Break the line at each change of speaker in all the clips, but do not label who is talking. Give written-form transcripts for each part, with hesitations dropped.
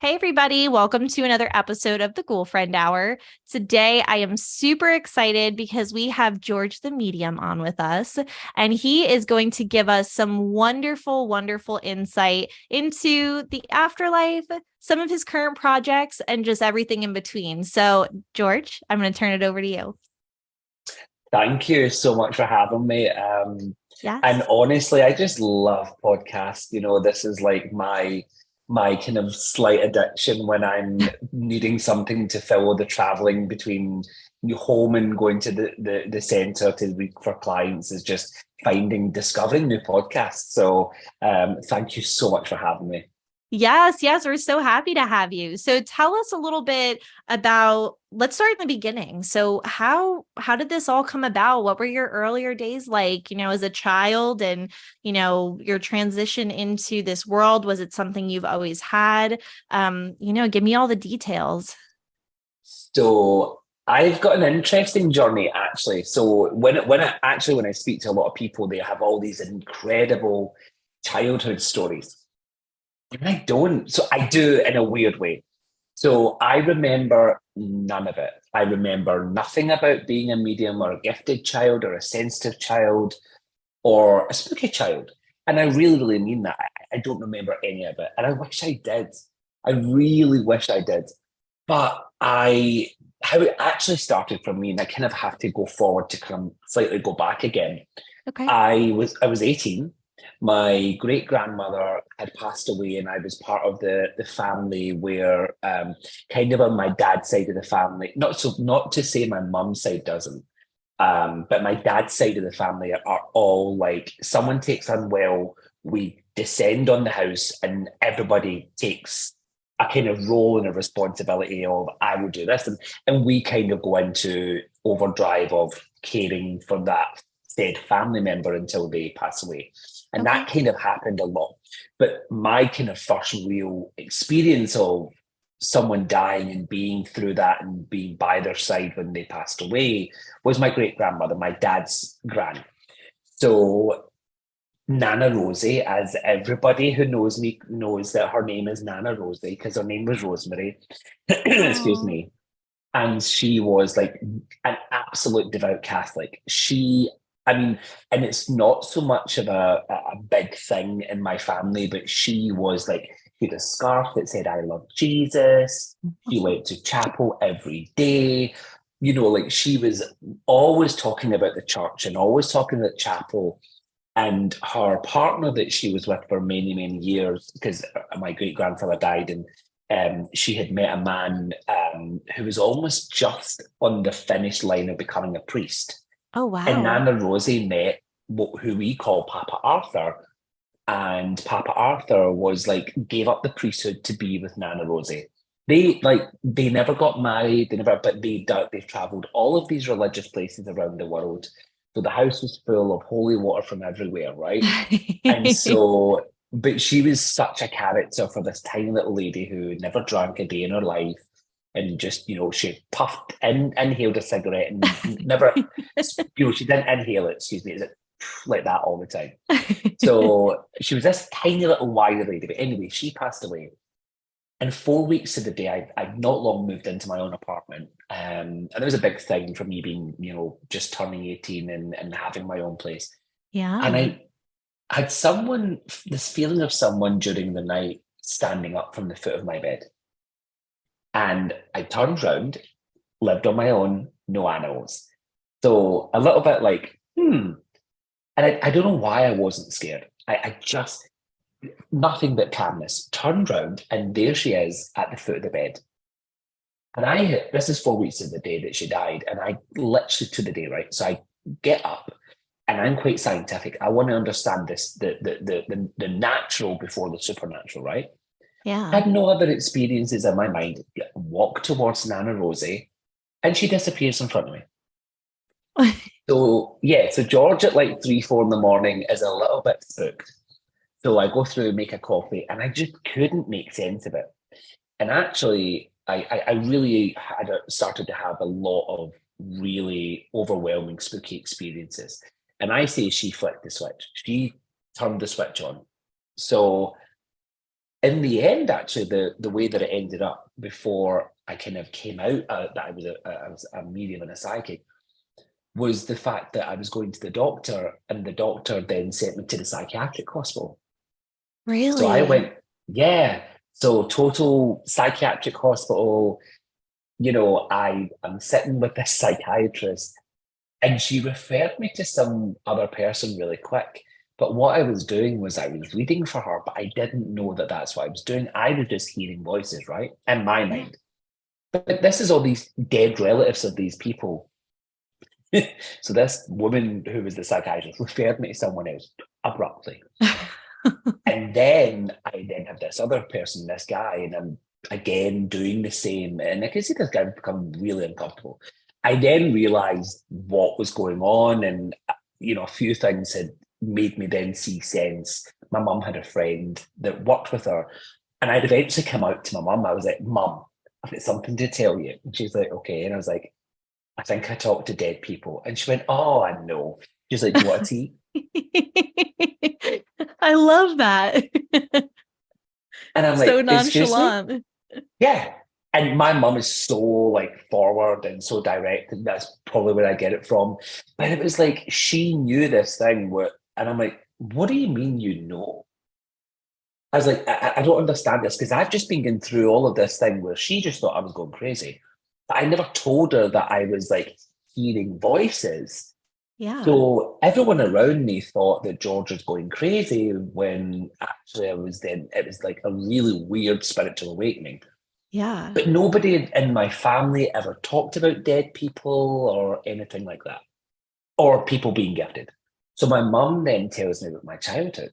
Hey, everybody. Welcome to another episode of the Girlfriend Hour. Today, I am super excited because we have George the Medium on with us, and he is going to give us some wonderful, wonderful insight into the afterlife, some of his current projects, and just everything in between. So, George, I'm going to turn it over to you.
Thank you so much for having me. And
Yes.
honestly, I just love podcasts. This is like my kind of slight addiction when I'm needing something to fill the traveling between home and going to the center to read for clients is just discovering new podcasts. So thank you so much for having me.
Yes, yes, we're so happy to have you. So tell us a little bit about, let's start in the beginning. So how did this all come about? What were your earlier days like, as a child and, your transition into this world? Was it something you've always had? Give me all the details.
So I've got an interesting journey actually. So when I speak to a lot of people, they have all these incredible childhood stories. And I don't. So I do in a weird way. So I remember none of it. I remember nothing about being a medium or a gifted child or a sensitive child or a spooky child. And I really, really mean that. I don't remember any of it. And I wish I did. I really wish I did. But how it actually started for me, and I kind of have to go forward to kind of slightly go back again.
Okay.
I was 18. My great grandmother had passed away, and I was part of the family where kind of on my dad's side of the family, not to say my mum's side doesn't, but my dad's side of the family are all like someone takes unwell, we descend on the house, and everybody takes a kind of role and a responsibility of I will do this, and we kind of go into overdrive of caring for that said family member until they pass away. And that
Okay.
kind of happened a lot. But my kind of first real experience of someone dying and being through that and being by their side when they passed away was my great grandmother, my dad's gran. So Nana Rosie, as everybody who knows me knows that her name is Nana Rosie because her name was Rosemary. Excuse
Oh.
me. And she was like an absolute devout Catholic. I mean, and it's not so much of a big thing in my family, but she was like, she had a scarf that said, I love Jesus. She went to chapel every day. Like she was always talking about the church and always talking about chapel. And her partner that she was with for many, many years, because my great grandfather died, and she had met a man who was almost just on the finish line of becoming a priest.
Oh,
And
wow.
Nana Rosie met who we call Papa Arthur. And Papa Arthur was like, gave up the priesthood to be with Nana Rosie. They never got married, but they've traveled all of these religious places around the world. So the house was full of holy water from everywhere, right? And so, but she was such a character for this tiny little lady who never drank a day in her life and just, she inhaled a cigarette and never, she didn't inhale it, excuse me, like that all the time. So she was this tiny little wiry lady. But anyway, she passed away. And 4 weeks to the day, I'd not long moved into my own apartment. And it was a big thing for me being, just turning 18 and having my own place. And
Yeah.
I had this feeling of someone during the night standing up from the foot of my bed. And I turned round, lived on my own, no animals. So a little bit like, And I don't know why I wasn't scared. I just, nothing but calmness, turned round, and there she is at the foot of the bed. And this is 4 weeks of the day that she died, and I literally to the day, right? So I get up, and I'm quite scientific. I want to understand this, the natural before the supernatural, right?
Yeah.
Had no other experiences in my mind. Walk towards Nana Rosie, and she disappears in front of me. So yeah, so George at like 3, 4 in the morning is a little bit spooked. So I go through, make a coffee, and I just couldn't make sense of it. And actually, I really had started to have a lot of really overwhelming, spooky experiences. And I say she flicked the switch. She turned the switch on. So in the end, actually, the way that it ended up before I kind of came out that I was a medium and a psychic was the fact that I was going to the doctor, and the doctor then sent me to the psychiatric hospital. So I
Really?
went, yeah. So total psychiatric hospital. I'm sitting with this psychiatrist, and she referred me to some other person really quick. But what I was doing was I was reading for her, but I didn't know that that's what I was doing. I was just hearing voices, right? In my
Yeah.
mind. But this is all these dead relatives of these people. So this woman who was the psychiatrist referred me to someone else abruptly. And then I then have this other person, this guy, and I'm again doing the same. And I can see this guy become really uncomfortable. I then realized what was going on, and a few things had made me then see sense. My mum had a friend that worked with her, and I'd eventually come out to my mum. I was like, "Mum, I've got something to tell you." And she's like, "Okay." And I was like, "I think I talk to dead people." And she went, "Oh, I know." She's like, "Do you want tea?"
I love that.
And I'm
So
like, "Excuse me?"
nonchalant.
Yeah. And my mum is so like forward and so direct, and that's probably where I get it from. But it was like she knew this thing and I'm like, "What do you mean you know?" I was like, I don't understand this because I've just been going through all of this thing where she just thought I was going crazy. But I never told her that I was like hearing voices.
Yeah.
So everyone around me thought that George was going crazy when actually it was like a really weird spiritual awakening.
Yeah.
But nobody in my family ever talked about dead people or anything like that, or people being gifted. So my mum then tells me about my childhood.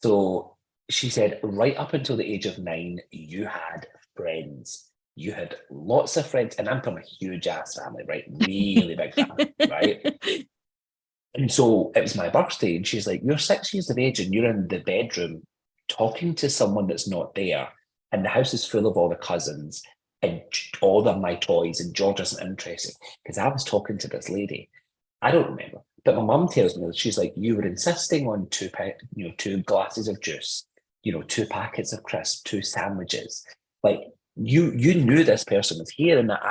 So she said, right up until the age of 9, you had friends. You had lots of friends. And I'm from a huge ass family, right? Really big family, right? And so it was my birthday, and she's like, "You're 6 years of age and you're in the bedroom talking to someone that's not there. And the house is full of all the cousins and all of my toys, and George isn't interested." Because I was talking to this lady. I don't remember. But my mum tells me that she's like, "You were insisting on two glasses of juice, 2 packets of crisps, 2 sandwiches. Like you knew this person was here, and that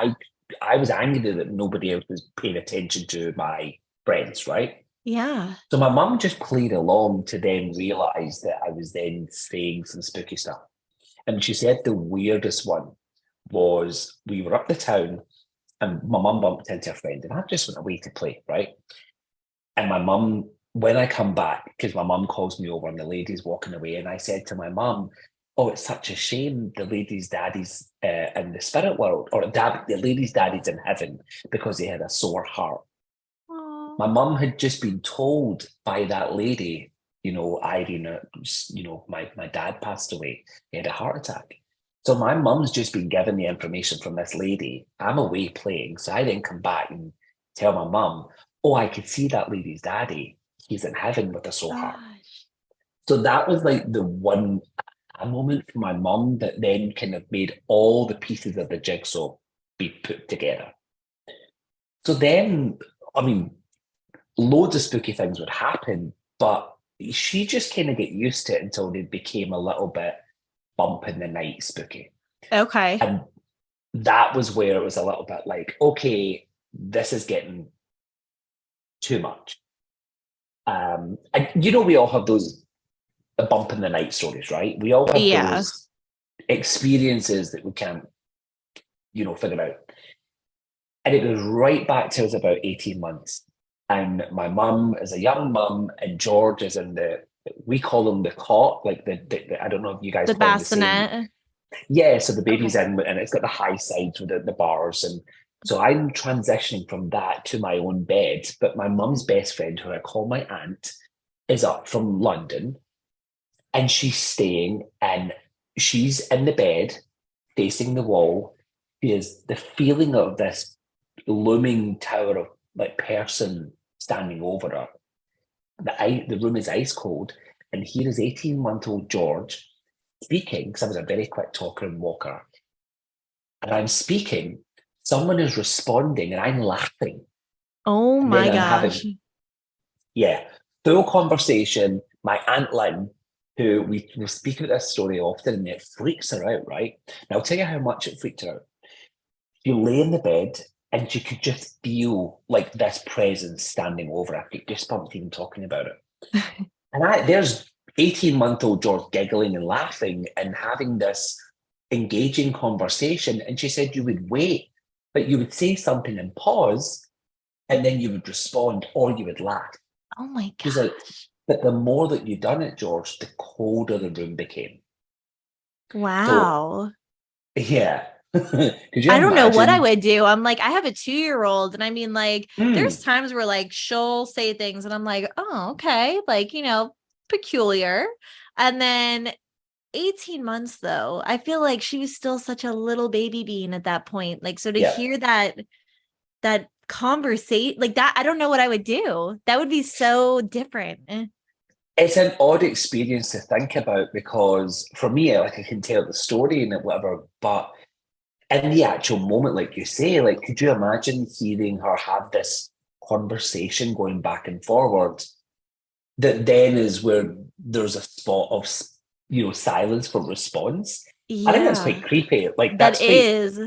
I was angry that nobody else was paying attention to my friends, right?"
Yeah.
So my mum just played along to then realise that I was then saying some spooky stuff. And she said the weirdest one was we were up the town, and my mum bumped into a friend, and I just went away to play, right? And my mum, when I come back, because my mum calls me over and the lady's walking away, and I said to my mum, "Oh, it's such a shame the lady's daddy's in the spirit world, or the lady's daddy's in heaven because he had a sore heart."
Oh.
My mum had just been told by that lady, Irene, my dad passed away. He had a heart attack. So my mum's just been given the information from this lady. I'm away playing. So I then come back and tell my mum, "Oh, I could see that lady's daddy. He's in heaven with a sore heart."
Gosh.
So that was like the one a moment for my mum that then kind of made all the pieces of the jigsaw be put together. So then, I mean, loads of spooky things would happen, but she just kind of get used to it until they became a little bit bump in the night spooky.
Okay.
And that was where it was a little bit like, okay, this is getting too much. And we all have those bump in the night stories, right? We all have
Yeah.
those experiences that we can't, figure out. And it goes right back to us about 18 months. And my mum is a young mum, and George is in we call them the cot, like I don't know if you guys
The
call them the same.
bassinet.
Yeah, so the baby's
Okay.
in, and it's got the high sides with the bars. And so I'm transitioning from that to my own bed. But my mum's best friend, who I call my aunt, is up from London, and she's staying, and she's in the bed facing the wall. She has the feeling of this looming tower of like person standing over her. The room is ice cold, and here is 18-month-old George speaking, because I was a very quick talker and walker, and I'm speaking, someone is responding, and I'm laughing.
Oh
And then
my
I'm
gosh.
having, yeah, full conversation. My Aunt Lynn who we speak about this story often, and it freaks her out, right? And I'll tell you how much it freaked her out. She lay in the bed and she could just feel like this presence standing over her. I get goosebumps even talking about it. And there's 18-month-old George giggling and laughing and having this engaging conversation. And she said you would wait, but you would say something and pause, and then you would respond or you would laugh.
Oh my
She's like,
gosh.
but the more that you done it, George, the colder the room became. So,
Wow.
yeah. Could you
I don't know what I
imagine?
would do. I'm like, I have a 2-year-old, and I mean, like, there's
Mm,
times where like she'll say things, and I'm like, oh, okay, like, peculiar. And then 18 months though, I feel like she was still such a little baby bean at that point. Like, so to
yeah.
hear that conversation like that, I don't know what I would do. That would be so different.
It's an odd experience to think about because for me, like I can tell the story and whatever, but in the actual moment, like you say, like could you imagine hearing her have this conversation going back and forward that then is where there's a spot of silence for response? I think that's
Yeah,
quite creepy. Like
that
that's quite
is.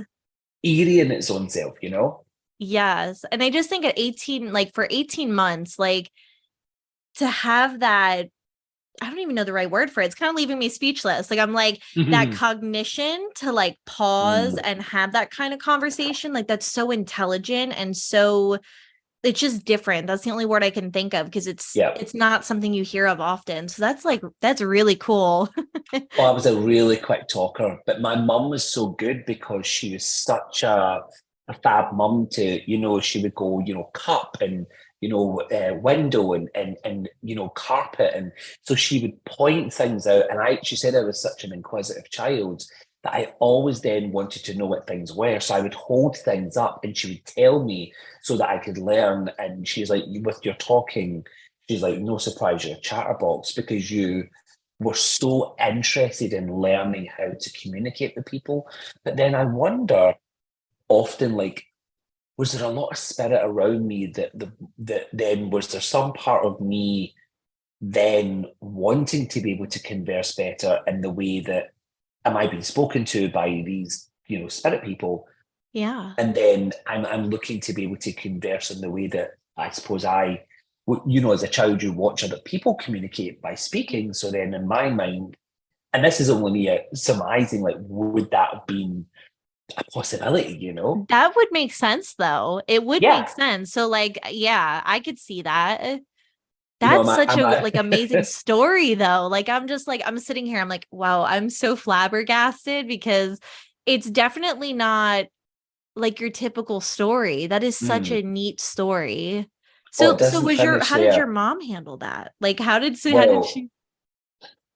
eerie in its own self, you know?
Yes. And I just think at 18, like for 18 months, like to have that, I don't even know the right word for it. It's kind of leaving me speechless. Like I'm like that
Mhm.
cognition to like pause
Mm,
and have that kind of conversation. Like that's so intelligent and so it's just different. That's the only word I can think of because it's
yeah.
it's not something you hear of often. So that's really cool.
Well, I was a really quick talker, but my mum was so good because she was such a fab mum to, she would go, cup and, window and, carpet. And so she would point things out. And she said I was such an inquisitive child that I always then wanted to know what things were. So I would hold things up and she would tell me so that I could learn. And she's like, with your talking, she's like, no surprise, you're a chatterbox because you were so interested in learning how to communicate with people. But then I wonder often, like, was there a lot of spirit around me that then was there some part of me then wanting to be able to converse better in the way that am I being spoken to by these, spirit people?
Yeah.
And then I'm looking to be able to converse in the way that I suppose as a child, you watch other people communicate by speaking. So then in my mind, and this is only me surmising, like, would that have been a possibility,
That would make sense though. It would make
Yeah.
sense. So like yeah, I could see that.
Am
That's
I,
such
am
a
I,
like amazing story though. Like I'm just like I'm sitting here I'm like wow, I'm so flabbergasted because it's definitely not like your typical story. That is such
Hmm.
a neat story.
Oh, it
So
doesn't
was your
finish
how did your
there.
mom handle that? Like how did
Well,
she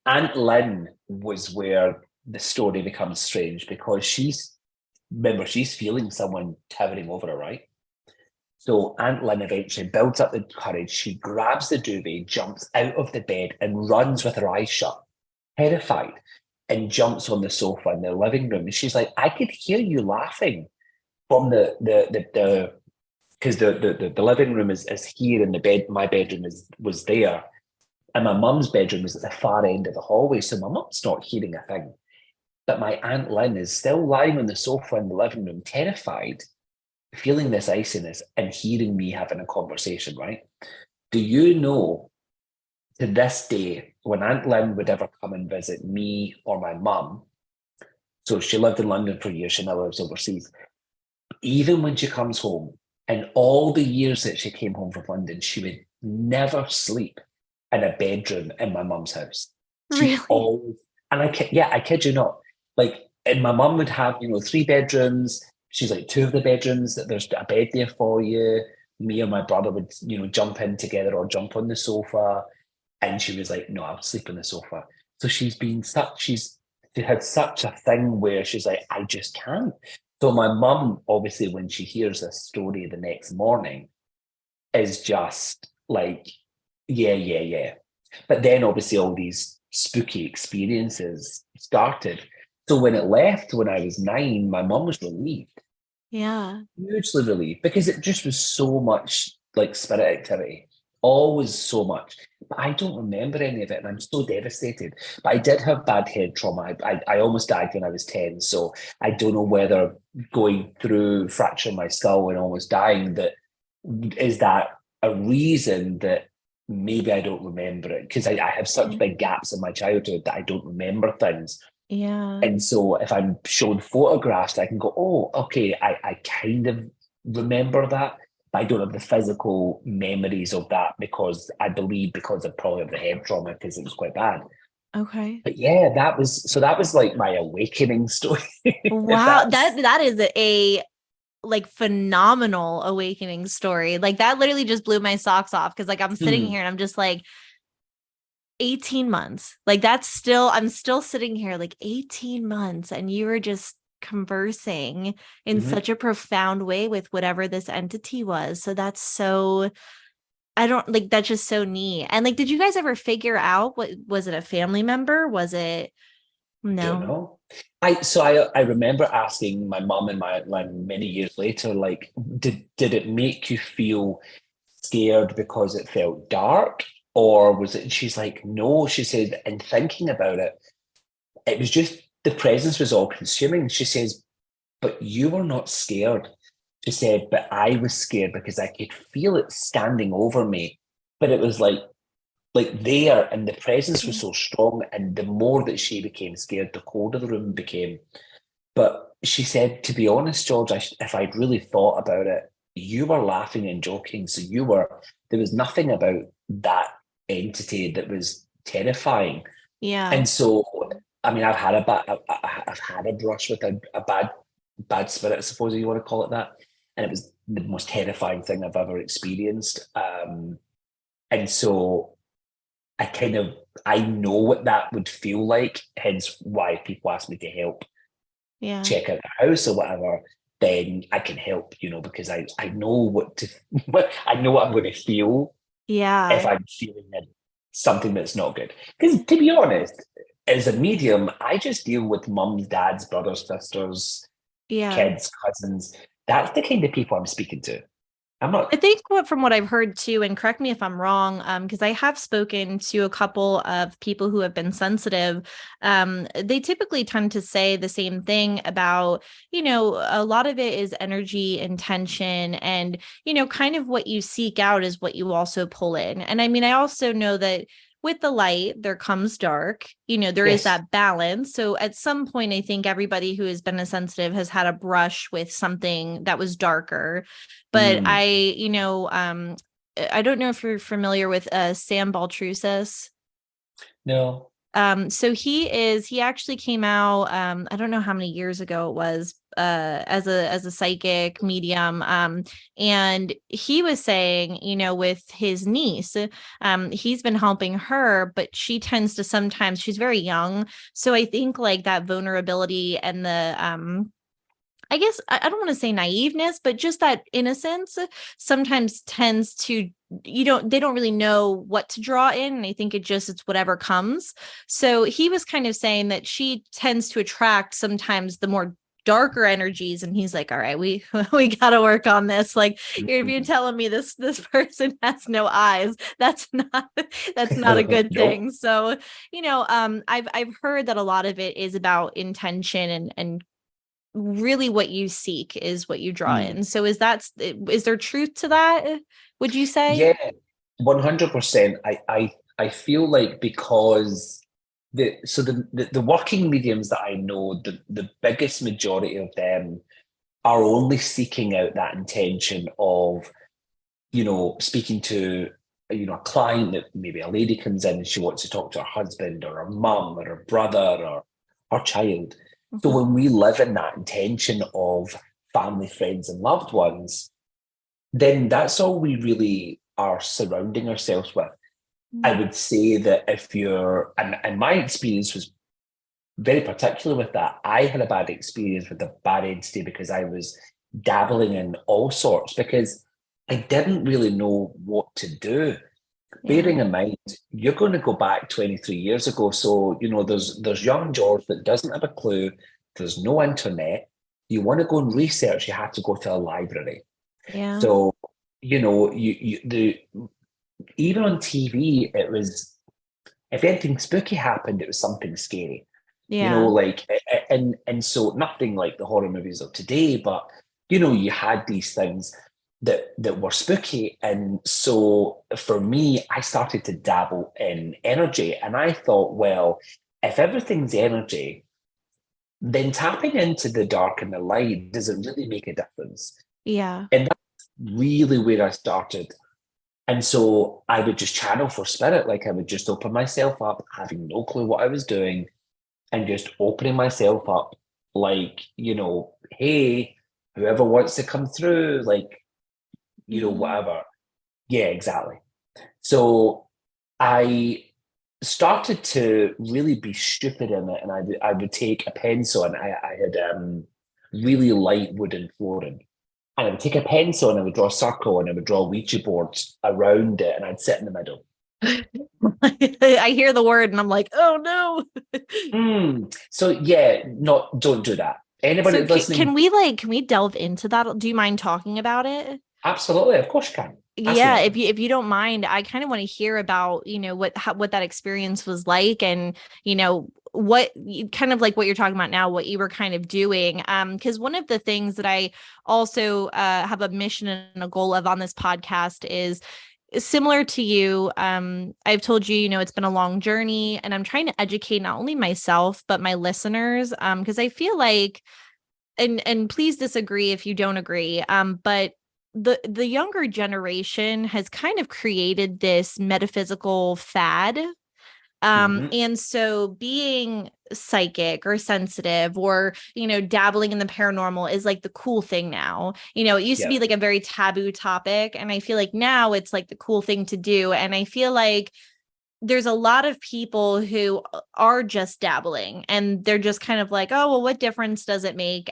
Aunt Lynn was where the story becomes strange because remember, she's feeling someone towering over her, right? So Aunt Lynn eventually builds up the courage. She grabs the duvet, jumps out of the bed, and runs with her eyes shut, terrified, and jumps on the sofa in the living room. And she's like, I could hear you laughing from the because the living room is here and the bed, my bedroom was there. And my mum's bedroom was at the far end of the hallway. So my mum's not hearing a thing. But my Aunt Lynn is still lying on the sofa in the living room, terrified, feeling this iciness and hearing me having a conversation, right? Do you know to this day, when Aunt Lynn would ever come and visit me or my mum, so she lived in London for years, she now lives overseas, even when she comes home, and all the years that she came home from London, she would never sleep in a bedroom in my mum's house. She
really?
always, and I kid you not, like, and my mum would have, 3 bedrooms. She's like, 2 of the bedrooms that there's a bed there for you. Me or my brother would, jump in together or jump on the sofa. And she was like, no, I'll sleep on the sofa. So she had such a thing where she's like, I just can't. So my mum, obviously, when she hears this story the next morning, is just like, yeah, yeah, yeah. But then obviously all these spooky experiences started. So when it left when I was 9, my mum was relieved,
Yeah.
hugely relieved, because it just was so much like spirit activity always so much. But I don't remember any of it, and I'm so devastated. But I did have bad head trauma. I almost died when I was 10, so I don't know whether going through fracturing my skull and almost dying, that is that a reason that maybe I don't remember it, because I have such big gaps in my childhood that I don't remember things.
Yeah.
And so if I'm shown photographs, I can go, oh, okay, I kind of remember that. But I don't have the physical memories of that, because I believe because of probably of the head trauma, because it was quite bad.
Okay.
But yeah, that was like my awakening story. If
Wow.
that's
That is a like phenomenal awakening story. Like that literally just blew my socks off because like I'm sitting
hmm,
here and I'm just like 18 months. Like that's still I'm still sitting here like 18 months and you were just conversing in
hmm.
such a profound way with whatever this entity was. So that's so I don't like that's just so neat. And like did you guys ever figure out what was it a family member? Was it
Don't
no?
know. I remember asking my mum and my like many years later, like, did it make you feel scared because it felt dark? Or was it, she's like, no, she said, and thinking about it, it was just the presence was all consuming. She says, but you were not scared. She said, but I was scared because I could feel it standing over me. But it was like there, and the presence was so strong. And the more that she became scared, the colder the room became. But she said, to be honest, George, if I'd really thought about it, you were laughing and joking. So there was nothing about that entity that was terrifying.
Yeah.
And so, I mean, I've had a brush with a bad spirit, I suppose you want to call it that. And it was the most terrifying thing I've ever experienced. And so I know what that would feel like, hence why people ask me to help
Yeah.
check out the house or whatever, then I can help, because I know what to, I know what I'm going to feel if
Yeah.
I'm feeling something that's not good. Because to be honest, as a medium, I just deal with mums, dads, brothers, sisters,
Yeah.
kids, cousins. That's the kind of people I'm speaking to. I'm
I
not,
think what from what I've heard too, and correct me if I'm wrong, because I have spoken to a couple of people who have been sensitive. They typically tend to say the same thing about, a lot of it is energy intention, and kind of what you seek out is what you also pull in. And I mean, I also know that with the light, there comes dark. There is
yes.
that balance. So at some point, I think everybody who has been a sensitive has had a brush with something that was darker. But
Mm,
I don't know if you're familiar with Sam Baltrusis.
no.
So he actually came out, I don't know how many years ago it was, as a psychic medium. And he was saying, with his niece, he's been helping her, but she tends to sometimes, she's very young. So I think like that vulnerability and the I guess I don't want to say naiveness, but just that innocence sometimes tends to they don't really know what to draw in. And I think it's whatever comes. So he was kind of saying that she tends to attract sometimes the more darker energies, and he's like, all right, we got to work on this. Like if you're telling me this person has no eyes, that's not a good
Nope.
thing. So I've heard that a lot of it is about intention, and really what you seek is what you draw
Mm.
in. So is there truth to that, would you say?
Yeah, 100%. I feel like, because the working mediums that I know, the biggest majority of them are only seeking out that intention of, speaking to, a client, that maybe a lady comes in and she wants to talk to her husband or her mum or her brother or her child. So
Mhm.
when we live in that intention of family, friends, and loved ones, then that's all we really are surrounding ourselves with. I
Mm.
would say that if you're, and my experience was very particular with that. I had a bad experience with a bad entity because I was dabbling in all sorts, because I didn't really know what to do.
Yeah.
Bearing in mind, you're going to go back 23 years ago. So, there's young George that doesn't have a clue. There's no internet. You want to go and research, you have to go to a library.
Yeah.
So, you even on TV, it was, if anything spooky happened, it was something scary.
Yeah.
Like, and so nothing like the horror movies of today, but you had these things that were spooky. And so for me, I started to dabble in energy, and I thought, well, if everything's energy, then tapping into the dark and the light, does it really make a difference?
Yeah.
And that's really where I started. And so I would just channel for spirit, like I would just open myself up, having no clue what I was doing, and just opening myself up, like, hey, whoever wants to come through, like,
Mhm.
whatever. Yeah, exactly. So I started to really be stupid in it, and I would take a pencil, and I had really light wooden flooring. And I would take a pencil and I would draw a circle and I would draw Ouija boards around it, and I'd sit in the middle.
I hear the word and I'm like, oh no.
So yeah, not don't do that. Anybody
So
that's listening,
can we delve into that? Do you mind talking about it?
absolutely, of course you can.
Yeah,
Absolutely.
if you don't mind, I kind of want to hear about, what that experience was like, and, what kind of like what you're talking about now, what you were kind of doing. Because one of the things that I also have a mission and a goal of on this podcast is similar to you. I've told you, it's been a long journey, and I'm trying to educate not only myself but my listeners, because I feel like, and please disagree if you don't agree, but the younger generation has kind of created this metaphysical fad.
Hmm.
And so being psychic or sensitive, or, dabbling in the paranormal is like the cool thing now. It used to
Yeah.
be like a very taboo topic. And I feel like now it's like the cool thing to do. And I feel like there's a lot of people who are just dabbling, and they're just kind of like, oh, well, what difference does it make?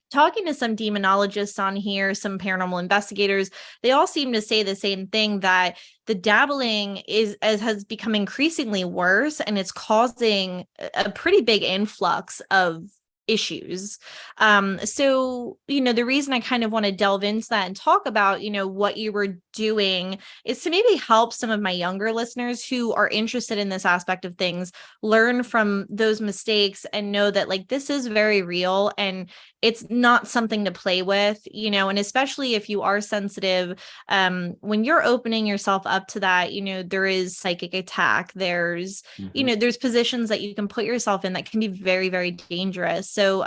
Talking to some demonologists on here, some paranormal investigators, they all seem to say the same thing, that the dabbling has become increasingly worse, and it's causing a pretty big influx of issues. So, the reason I kind of want to delve into that and talk about, what you were doing, is to maybe help some of my younger listeners who are interested in this aspect of things learn from those mistakes and know that, like, this is very real, and it's not something to play with, and especially if you are sensitive, when you're opening yourself up to that, there is psychic attack. There's,
Hmm.
there's positions that you can put yourself in that can be very, very dangerous. So,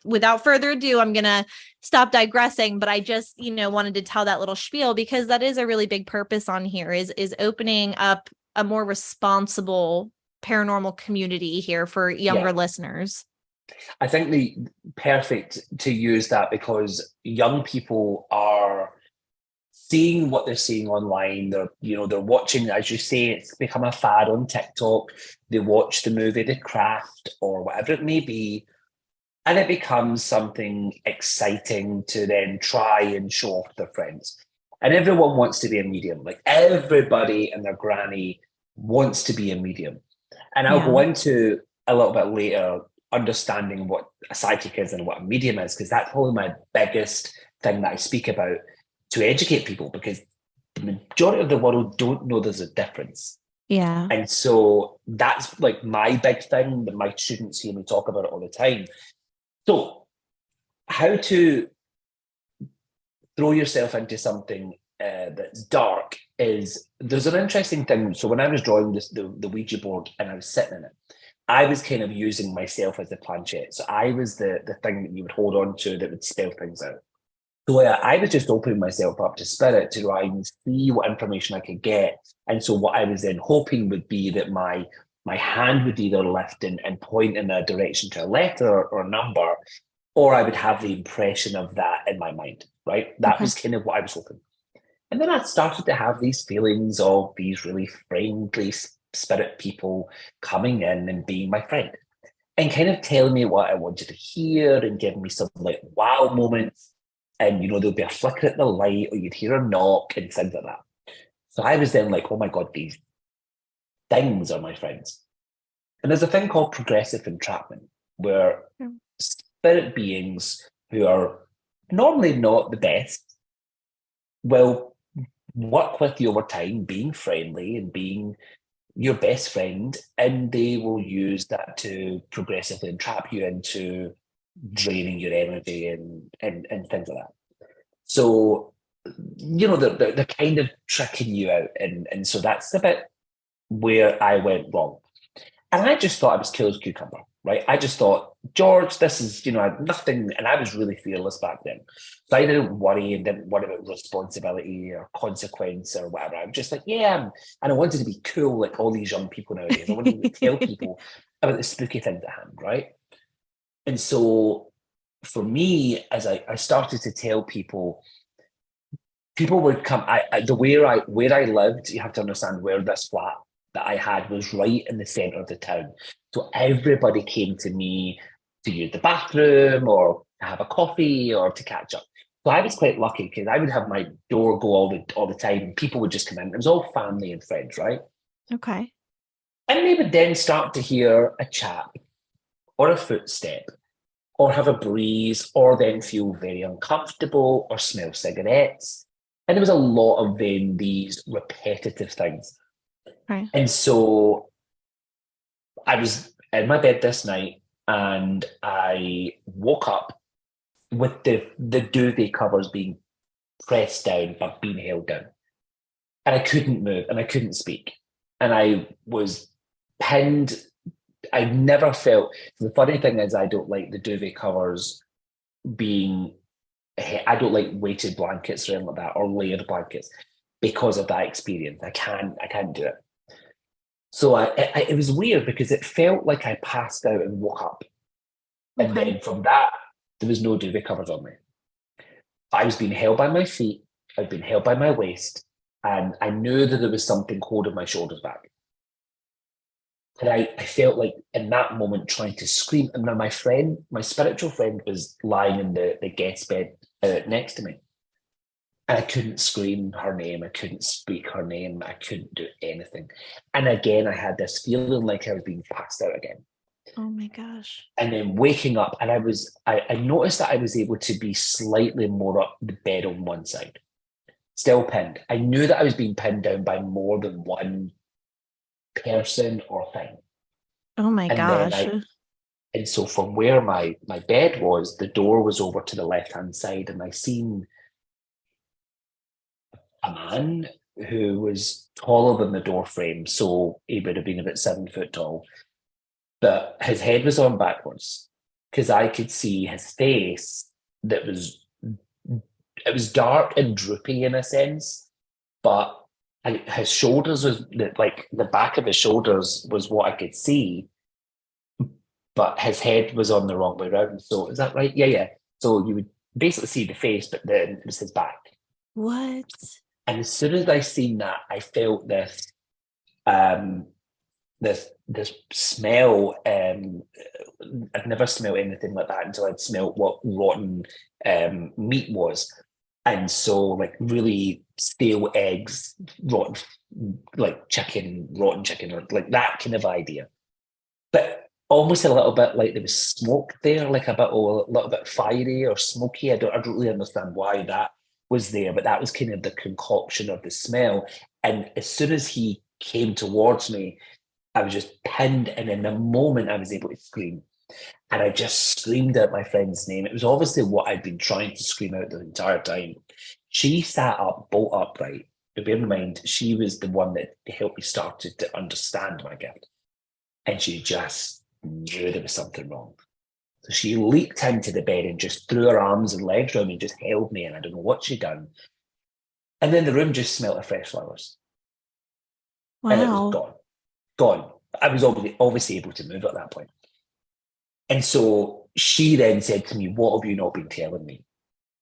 without further ado, I'm going to stop digressing, but I just, wanted to tell that little spiel, because that is a really big purpose on here, is opening up a more responsible paranormal community here for
Yeah.
younger listeners.
I think the perfect to use that, because young people are seeing what they're seeing online. They're watching, as you say, it's become a fad on TikTok. They watch the movie The Craft or whatever it may be, and it becomes something exciting to then try and show off to their friends. And everyone wants to be a medium. Like, everybody and their granny wants to be a medium. And I'll go
Yeah.
into a little bit later understanding what a psychic is and what a medium is, because that's probably my biggest thing that I speak about to educate people, because the majority of the world don't know there's a difference.
Yeah.
And so that's like my big thing that my students hear me talk about it all the time. So, how to throw yourself into something that's dark is, there's an interesting thing. So, when I was drawing the Ouija board and I was sitting in it, I was kind of using myself as the planchette. So, I was the thing that you would hold on to that would spell things out. So, I was just opening myself up to spirit to try and see what information I could get. And so, what I was then hoping would be that my hand would either lift and point in a direction to a letter or a number, or I would have the impression of that in my mind, right? That
Okay.
was kind of what I was hoping. And then I started to have these feelings of these really friendly spirit people coming in and being my friend and kind of telling me what I wanted to hear and giving me some like wow moments. And, there'll be a flicker at the light, or you'd hear a knock and things like that. So I was then like, oh my God, these things are my friends. And there's a thing called progressive entrapment, where
Mm.
spirit beings who are normally not the best will work with you over time, being friendly and being your best friend, and they will use that to progressively entrap you into draining your energy and things like that. So, they're kind of tricking you out. And so that's a bit where I went wrong. And I just thought I was cool as a cucumber, right? I just thought, George, this is, I had nothing. And I was really fearless back then. So I didn't worry and didn't worry about responsibility or consequence or whatever. I was just like, yeah. And I wanted to be cool like all these young people nowadays. I wanted to tell people about the spooky things at hand, right? And so for me, as I started to tell people, people would come. Where I lived, you have to understand where this flat that I had was right in the centre of the town. So everybody came to me to use the bathroom or to have a coffee or to catch up. So I was quite lucky because I would have my door go all the time and people would just come in. It was all family and friends, right?
Okay.
And they would then start to hear a chat or a footstep or have a breeze or then feel very uncomfortable or smell cigarettes. And there was a lot of then these repetitive things.
Right.
And so I was in my bed this night and I woke up with the duvet covers being pressed down but being held down. And I couldn't move and I couldn't speak. And I was pinned. I never felt, the funny thing is I don't like the duvet covers being, I don't like weighted blankets or anything like that or layered blankets because of that experience. I can't do it. So it was weird because it felt like I passed out and woke up. And
Okay.
then from that, there was no duvet covers on me. I was being held by my feet. I'd been held by my waist. And I knew that there was something holding my shoulders back. And I felt like in that moment trying to scream. And then my spiritual friend was lying in the guest bed next to me. And I couldn't scream her name. I couldn't speak her name. I couldn't do anything. And again, I had this feeling like I was being passed out again.
Oh my gosh.
And then waking up, and I noticed that I was able to be slightly more up the bed on one side, still pinned. I knew that I was being pinned down by more than one person or thing.
Oh my
And then
gosh.
and so from where my bed was, the door was over to the left-hand side, and I seen a man who was taller than the door frame, so he would have been about 7 foot tall. But his head was on backwards because I could see his face that was, it was dark and droopy in a sense, but his shoulders was like the back of his shoulders was what I could see, but his head was on the wrong way around. So is that right? Yeah, yeah. So you would basically see the face, but then it was his back.
What?
And as soon as I seen that, I felt um, this smell. I'd never smelled anything like that until I'd smelled what rotten meat was, and so like really stale eggs, rotten like chicken, rotten chicken, or like that kind of idea. But almost a little bit like there was smoke there, like a little bit fiery or smoky. I don't really understand why that was there, but that was kind of the concoction of the smell. And as soon as he came towards me, I was just pinned, and in the moment I was able to scream. And I just screamed out my friend's name. It was obviously what I'd been trying to scream out the entire time. She sat up, bolt upright. But bear in mind, she was the one that helped me start to understand my gift. And she just knew there was something wrong. So she leaped into the bed and just threw her arms and legs around me and just held me. And I don't know what she'd done. And then the room just smelled of fresh flowers. And it was
Wow.
gone. I was obviously able to move at that point. And so she then said to me, "What have you not been telling me?"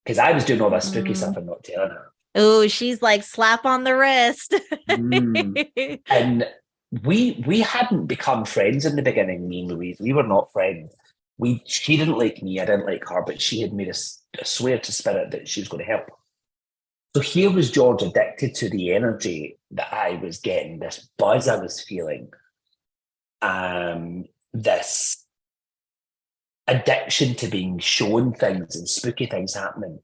Because I was doing all that spooky stuff and not telling her.
Oh, she's like slap on the wrist.
And we hadn't become friends in the beginning, me and Louise. We were not friends. She didn't like me, I didn't like her, but she had made a swear to spirit that she was going to help. So here was George addicted to the energy that I was getting, this buzz I was feeling, this addiction to being shown things and spooky things happening.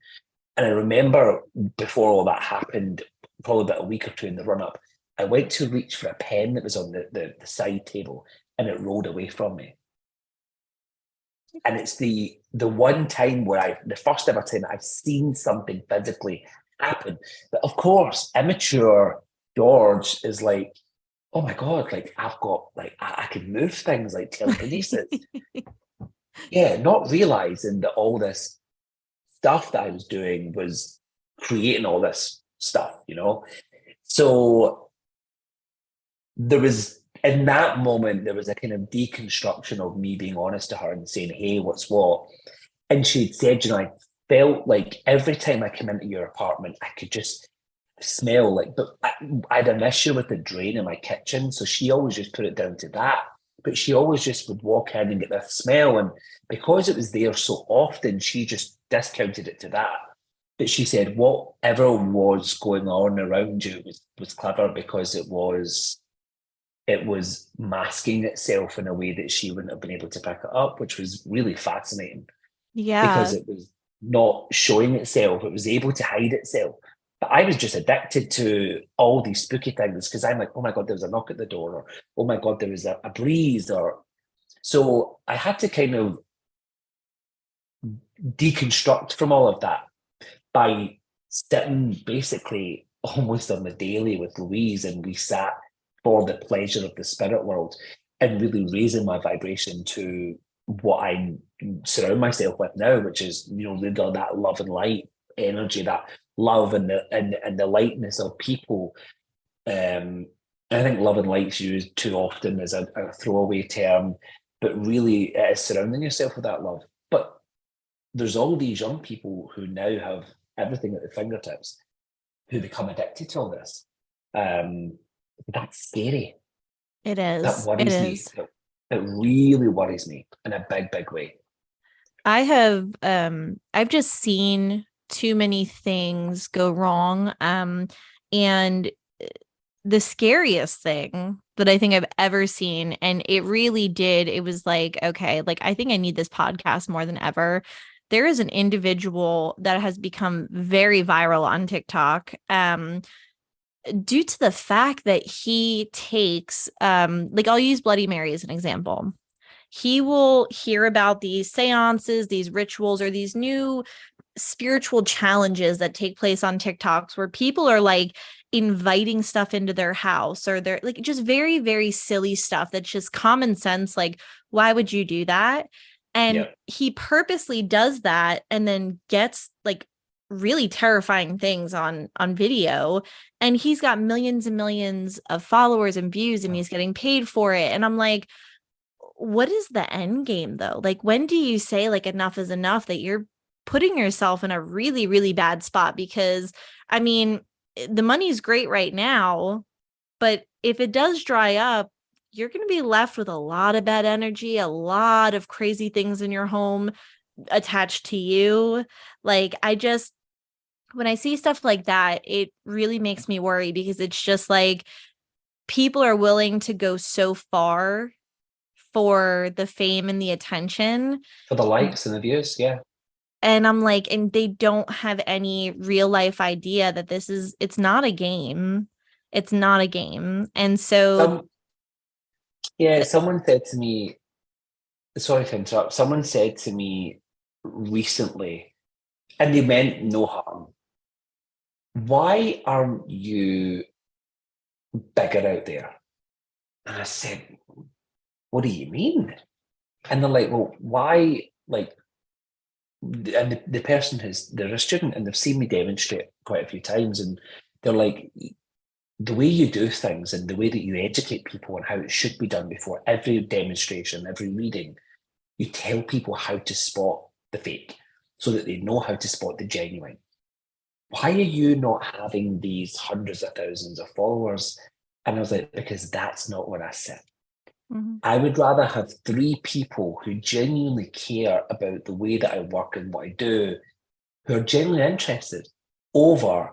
And I remember before all that happened, probably about a week or two in the run up, I went to reach for a pen that was on the side table, and it rolled away from me. And it's the one time where the first ever time I've seen something physically happen. But of course, immature George is like, oh my God, like I've got, like, I can move things like telekinesis. Yeah, not realizing that all this stuff that I was doing was creating all this stuff, you know? So there was, in that moment, there was a kind of deconstruction of me being honest to her and saying, hey, what's what? And she'd said, you know, I felt like every time I come into your apartment, I could just smell like, but I had an issue with the drain in my kitchen. So she always just put it down to that. But she always just would walk in and get this smell. And because it was there so often, she just discounted it to that. But she said, whatever was going on around you was clever because it was masking itself in a way that she wouldn't have been able to pick it up, which was really fascinating because
Yeah.
it was not showing itself. It was able to hide itself. But I was just addicted to all these spooky things because I'm like, oh my God, there was a knock at the door, or oh my God, there was a breeze, or so I had to kind of deconstruct from all of that by sitting basically almost on the daily with Louise, and we sat for the pleasure of the spirit world and really raising my vibration to what I surround myself with now, which is, you know, that love and light energy, that love and the lightness of people. I think love and light's used too often as a throwaway term, but really it is surrounding yourself with that love. But there's all these young people who now have everything at their fingertips who become addicted to all this. That's scary.
It
That
is. It
worries me.
is.
It really worries me in a big, big way.
I've just seen too many things go wrong. And the scariest thing that I think I've ever seen, and it really did, it was like, okay, like I think I need this podcast more than ever. There is an individual that has become very viral on TikTok, due to the fact that he takes, like I'll use Bloody Mary as an example. He will hear about these seances, these rituals, or these new spiritual challenges that take place on TikToks where people are like inviting stuff into their house, or they're like just very, very silly stuff that's just common sense. Like, why would you do that? And
Yeah.
he purposely does that and then gets like really terrifying things on video, and he's got millions and millions of followers and views, and he's getting paid for it. And I'm like, what is the end game though? Like, when do you say like enough is enough, that you're putting yourself in a really, really bad spot? Because I mean, the money's great right now, but if it does dry up, you're going to be left with a lot of bad energy, a lot of crazy things in your home attached to you. Like, when I see stuff like that, it really makes me worry, because it's just like people are willing to go so far for the fame and the attention.
For the likes and the views, yeah.
And I'm like, and they don't have any real life idea that it's not a game. It's not a game. And so,
Some someone said to me, sorry to interrupt, someone said to me recently, and they meant no harm, why aren't you bigger out there? And I said, what do you mean? And they're like, well, why, like, and the person they're a student and they've seen me demonstrate quite a few times, and they're like, the way you do things and the way that you educate people on how it should be done before every demonstration, every reading, you tell people how to spot the fake so that they know how to spot the genuine. Why are you not having these hundreds of thousands of followers? And I was like, because that's not where I sit.
mm-hmm.
I would rather have 3 people who genuinely care about the way that I work and what I do, who are genuinely interested, over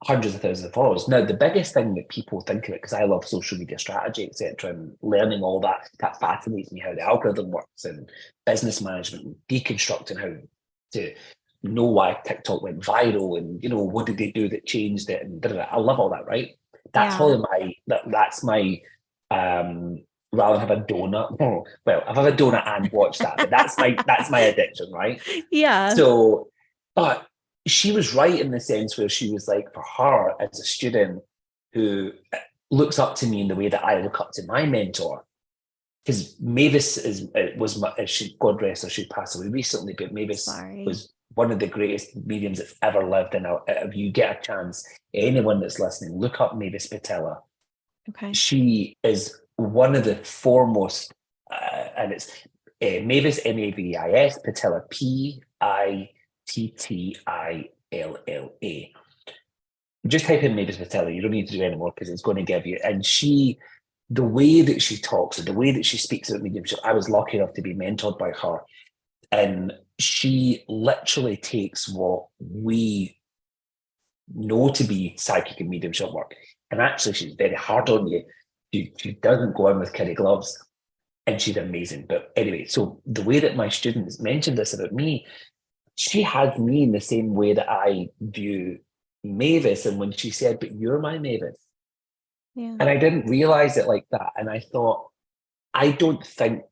hundreds of thousands of followers. Now, the biggest thing that people think of it, because I love social media strategy, etc., and learning all that, that fascinates me, how the algorithm works and business management and deconstructing how to know why TikTok went viral, and what did they do that changed it, and I love all that, right? That's
Yeah.
probably that's my rather than have a donut. Well, I've had a donut and watched that, but that's my addiction, right?
Yeah.
So, but she was right in the sense where she was like, for her as a student who looks up to me in the way that I look up to my mentor, because Mavis was my, God rest her, she passed away recently, but Mavis
Sorry.
was one of the greatest mediums that's ever lived. And if you get a chance, anyone that's listening, look up Mavis Patella.
Okay.
She is one of the foremost, and it's Mavis, Mavis, Patella, Pittilla. Just type in Mavis Patella. You don't need to do any more because it's going to give you. And the way that she talks and the way that she speaks about mediumship, I was lucky enough to be mentored by her. And she literally takes what we know to be psychic and mediumship work. And actually, she's very hard on you. She doesn't go in with kid gloves. And she's amazing. But anyway, so the way that my students mentioned this about me, she had me in the same way that I view Mavis. And when she said, "But you're my Mavis,"
Yeah.
and I didn't realize it like that. And I thought, I don't think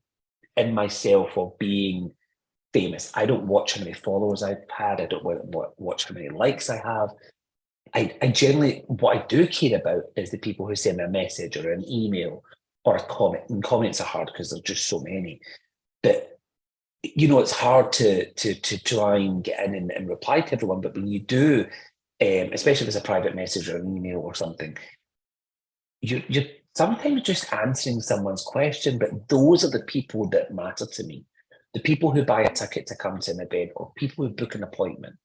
in myself of being famous. I don't watch how many followers I've had. I don't watch how many likes I have. I generally, what I do care about is the people who send me a message or an email or a comment. And comments are hard because there's just so many. But it's hard to try and get in and reply to everyone. But when you do, especially if it's a private message or an email or something, you're sometimes just answering someone's question. But those are the people that matter to me. The people who buy a ticket to come to an event, or people who book an appointment,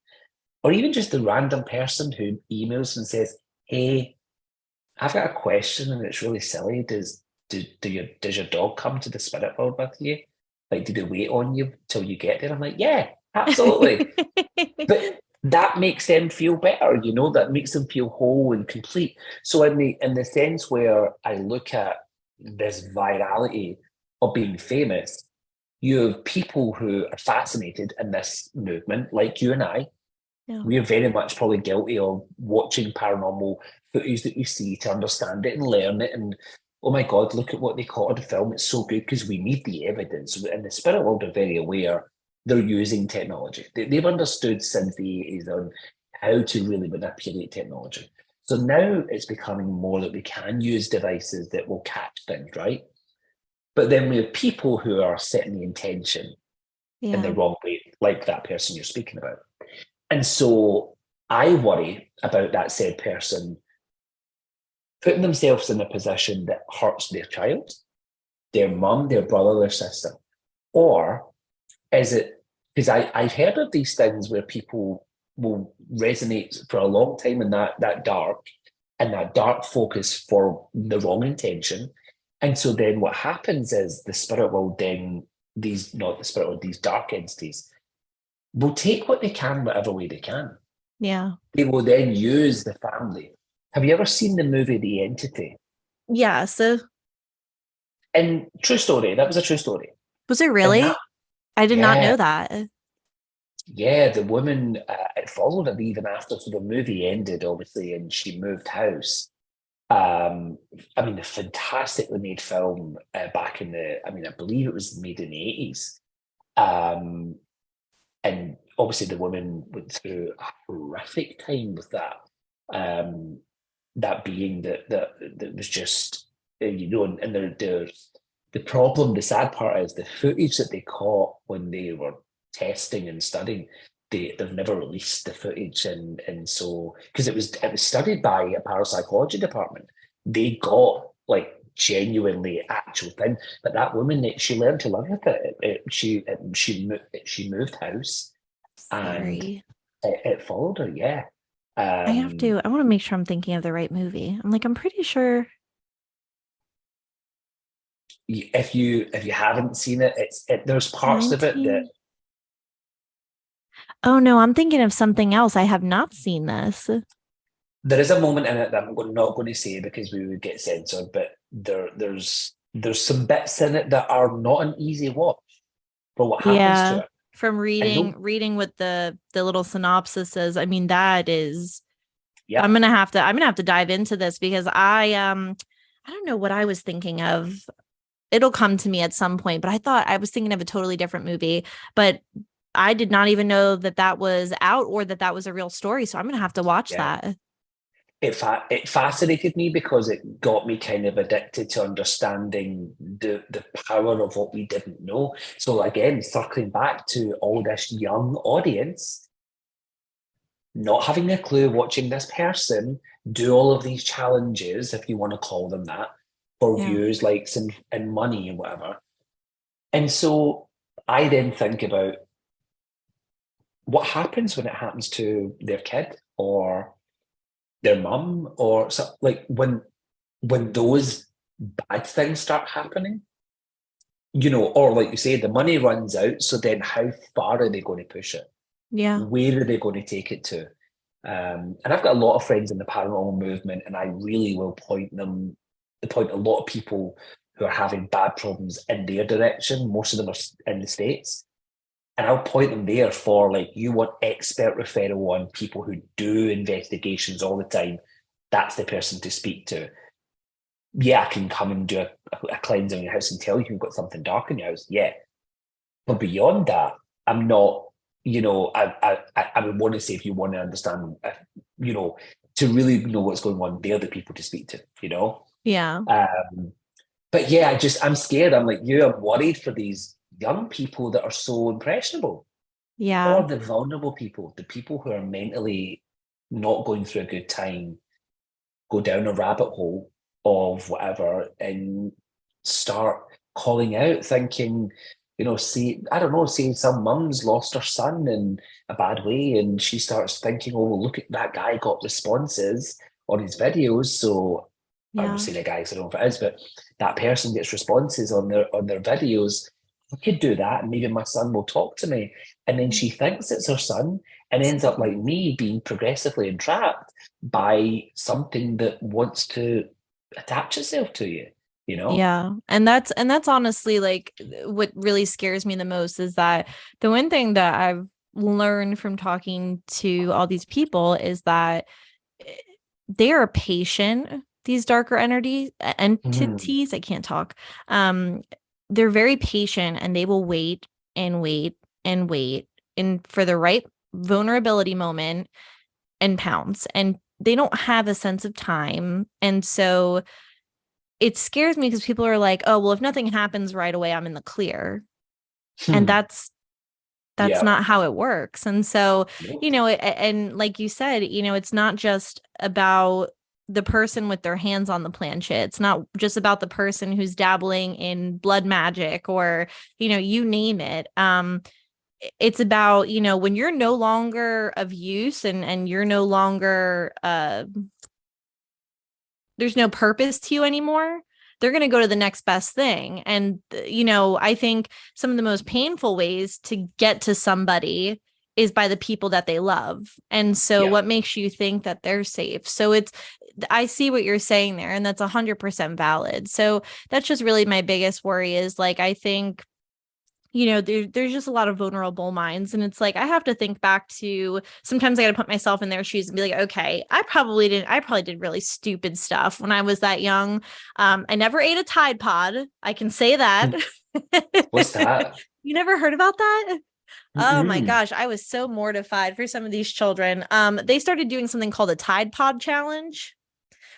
or even just the random person who emails and says, "Hey, I've got a question and it's really silly. Does your dog come to the spirit world with you? Like, do they wait on you till you get there?" I'm like, "Yeah, absolutely." But that makes them feel better, that makes them feel whole and complete. So in the sense where I look at this virality of being famous, you have people who are fascinated in this movement, like you and I.
Yeah.
We are very much probably guilty of watching paranormal footage that we see to understand it and learn it. And oh my God, look at what they caught on the film. It's so good because we need the evidence. And the spirit world are very aware they're using technology. They've understood since the 80s on how to really manipulate technology. So now it's becoming more that we can use devices that will catch things, right? But then we have people who are setting the intention in the
Yeah.
wrong way, like that person you're speaking about. And so I worry about that said person putting themselves in a position that hurts their child, their mum, their brother, their sister. Or is it, because I've heard of these things where people will resonate for a long time in that dark focus for the wrong intention. And so then what happens is the spirit will then, these dark entities will take what they can, whatever way they can.
Yeah.
They will then use the family. Have you ever seen the movie The Entity?
Yeah. So
And true story, that was a true story.
was it
And that,
really? I did not
yeah,
know that.
yeah, the woman, it followed her even after so the movie ended, obviously, and she moved house. I mean, a fantastically made film back in I believe it was made in the 80s. And obviously the woman went through a horrific time with that. That being that was just, and the problem, the sad part is the footage that they caught when they were testing and studying, they've never released the footage. And so, because it was studied by a parapsychology department, they got like genuinely actual thing. But that woman, she learned to live with it. She moved house, and
Scary.
it followed her. Yeah.
I want to make sure I'm thinking of the right movie. I'm pretty sure.
If you haven't seen it, there's parts of it that
19. Oh no, I'm thinking of something else. I have not seen this.
there is a moment in it that not going to say because we would get censored, but there's some bits in it that are not an easy watch for what happens to
Yeah.
it.
from
And no,
reading what the little synopsis is. I mean, that is,
yeah,
I'm gonna have to dive into this because I don't know what I was thinking of. It'll come to me at some point, but I thought I was thinking of a totally different movie, but I did not even know that that was out or that that was a real story. So I'm gonna have to watch
yeah.
that.
It fascinated me because it got me kind of addicted to understanding the power of what we didn't know. So again, circling back to all this young audience, not having a clue, watching this person do all of these challenges, if you want to call them that, for
Yeah.
views, likes, and money and whatever. And so I then think about what happens when it happens to their kid or their mum or so, like when those bad things start happening, or like you say, the money runs out. So then how far are they going to push it?
Yeah.
Where are they going to take it to? And I've got a lot of friends in the paranormal movement, and I really will point a lot of people who are having bad problems in their direction. Most of them are in the States. And I'll point them there for like, you want expert referral on people who do investigations all the time. That's the person to speak to. Yeah, I can come and do a cleanse on your house and tell you you've got something dark in your house. Yeah. But beyond that, I'm not, I would want to say if you want to understand, to really know what's going on, they're the people to speak to.
Yeah.
Um, but yeah, I'm scared. I'm like you, I'm worried for these young people that are so impressionable.
Yeah.
Or the vulnerable people, the people who are mentally not going through a good time, go down a rabbit hole of whatever and start calling out, thinking, see, I don't know, say some mum's lost her son in a bad way, and she starts thinking, oh, well, look at that guy got responses on his videos. So I'm not
Yeah.
saying a guy, 'cause I don't know if it is, but that person gets responses on their videos. I could do that, and maybe my son will talk to me. And then she thinks it's her son and ends up like me being progressively entrapped by something that wants to attach itself to you.
Yeah. And that's honestly like what really scares me the most is that the one thing that I've learned from talking to all these people is that they are patient, these darker
Mm,
entities, I can't talk. Um they're very patient and they will wait and wait and wait and for the right vulnerability moment and pounce, and they don't have a sense of time. And so it scares me because people are like, oh, well, if nothing happens right away, I'm in the clear. And
hmm.
that's
Yeah.
not how it works. And so,
Nope.
and like you said, it's not just about the person with their hands on the planchette. It's not just about the person who's dabbling in blood magic or, you name it. It's about, when you're no longer of use and you're no longer there's no purpose to you anymore, they're going to go to the next best thing. And, I think some of the most painful ways to get to somebody is by the people that they love. And so
Yeah.
what makes you think that they're safe? So I see what you're saying there, and that's 100% valid. So that's just really my biggest worry is like, I think there's just a lot of vulnerable minds. And it's like, I have to think back to sometimes I got to put myself in their shoes and be like, okay, I probably did really stupid stuff when I was that young. I never ate a Tide Pod. I can say that.
What's that?
You never heard about that? Oh my
Mm-mm.
gosh, I was so mortified for some of these children. They started doing something called a Tide Pod challenge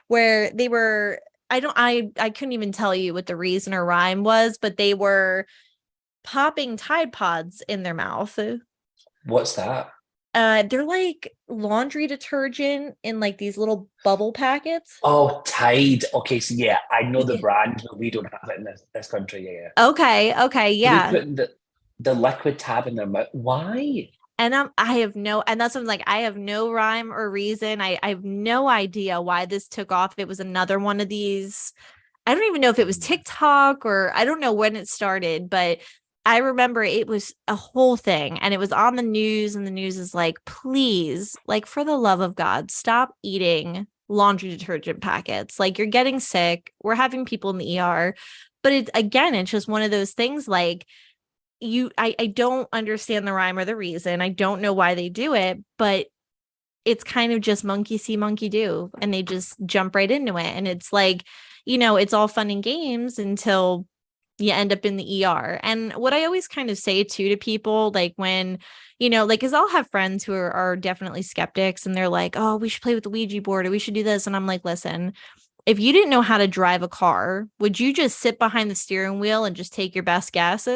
where they were, I couldn't even tell you what the reason or rhyme was, but they were popping Tide Pods in their mouth.
What's that?
They're like laundry detergent in like these little bubble packets.
Oh, Tide. Okay, so yeah, I know the
Yeah.
brand, but we don't have it in this country. Yeah, yeah.
Okay,
So they
yeah.
put the liquid tab in their mouth. Why?
And and that's something like I have no rhyme or reason. I have no idea why this took off. It was another one of these. I don't even know if it was
Mm.
TikTok or I don't know when it started, but I remember it was a whole thing and it was on the news, and the news is like, please, like for the love of God, stop eating laundry detergent packets. Like you're getting sick. We're having people in the ER. But it's just one of those things like I don't understand the rhyme or the reason. I don't know why they do it, but it's kind of just monkey see, monkey do. And they just jump right into it. And it's like, it's all fun and games until you end up in the ER. And what I always kind of say too to people, like when, like, cause I'll have friends who are definitely skeptics and they're like, oh, we should play with the Ouija board or we should do this. And I'm like, listen, if you didn't know how to drive a car, would you just sit behind the steering wheel and just take your best guess?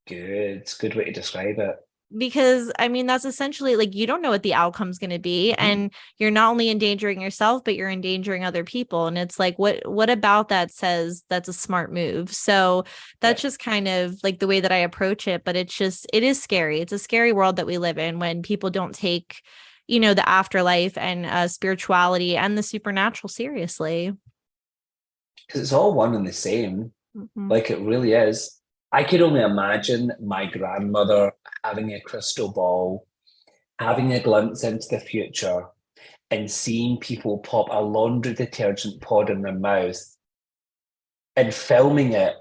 Good way to describe it.
Because I mean, that's essentially like you don't know what the outcome's going to be.
Mhm.
And you're not only endangering yourself, but you're endangering other people. And it's like, what about that says that's a smart move? So
Yeah.
that's just kind of like the way that I approach it. But it is scary. It's a scary world that we live in when people don't take, the afterlife and spirituality and the supernatural seriously.
Because it's all one and the same.
Mhm.
Like it really is. I could only imagine my grandmother having a crystal ball, having a glimpse into the future, and seeing people pop a laundry detergent pod in their mouth and filming it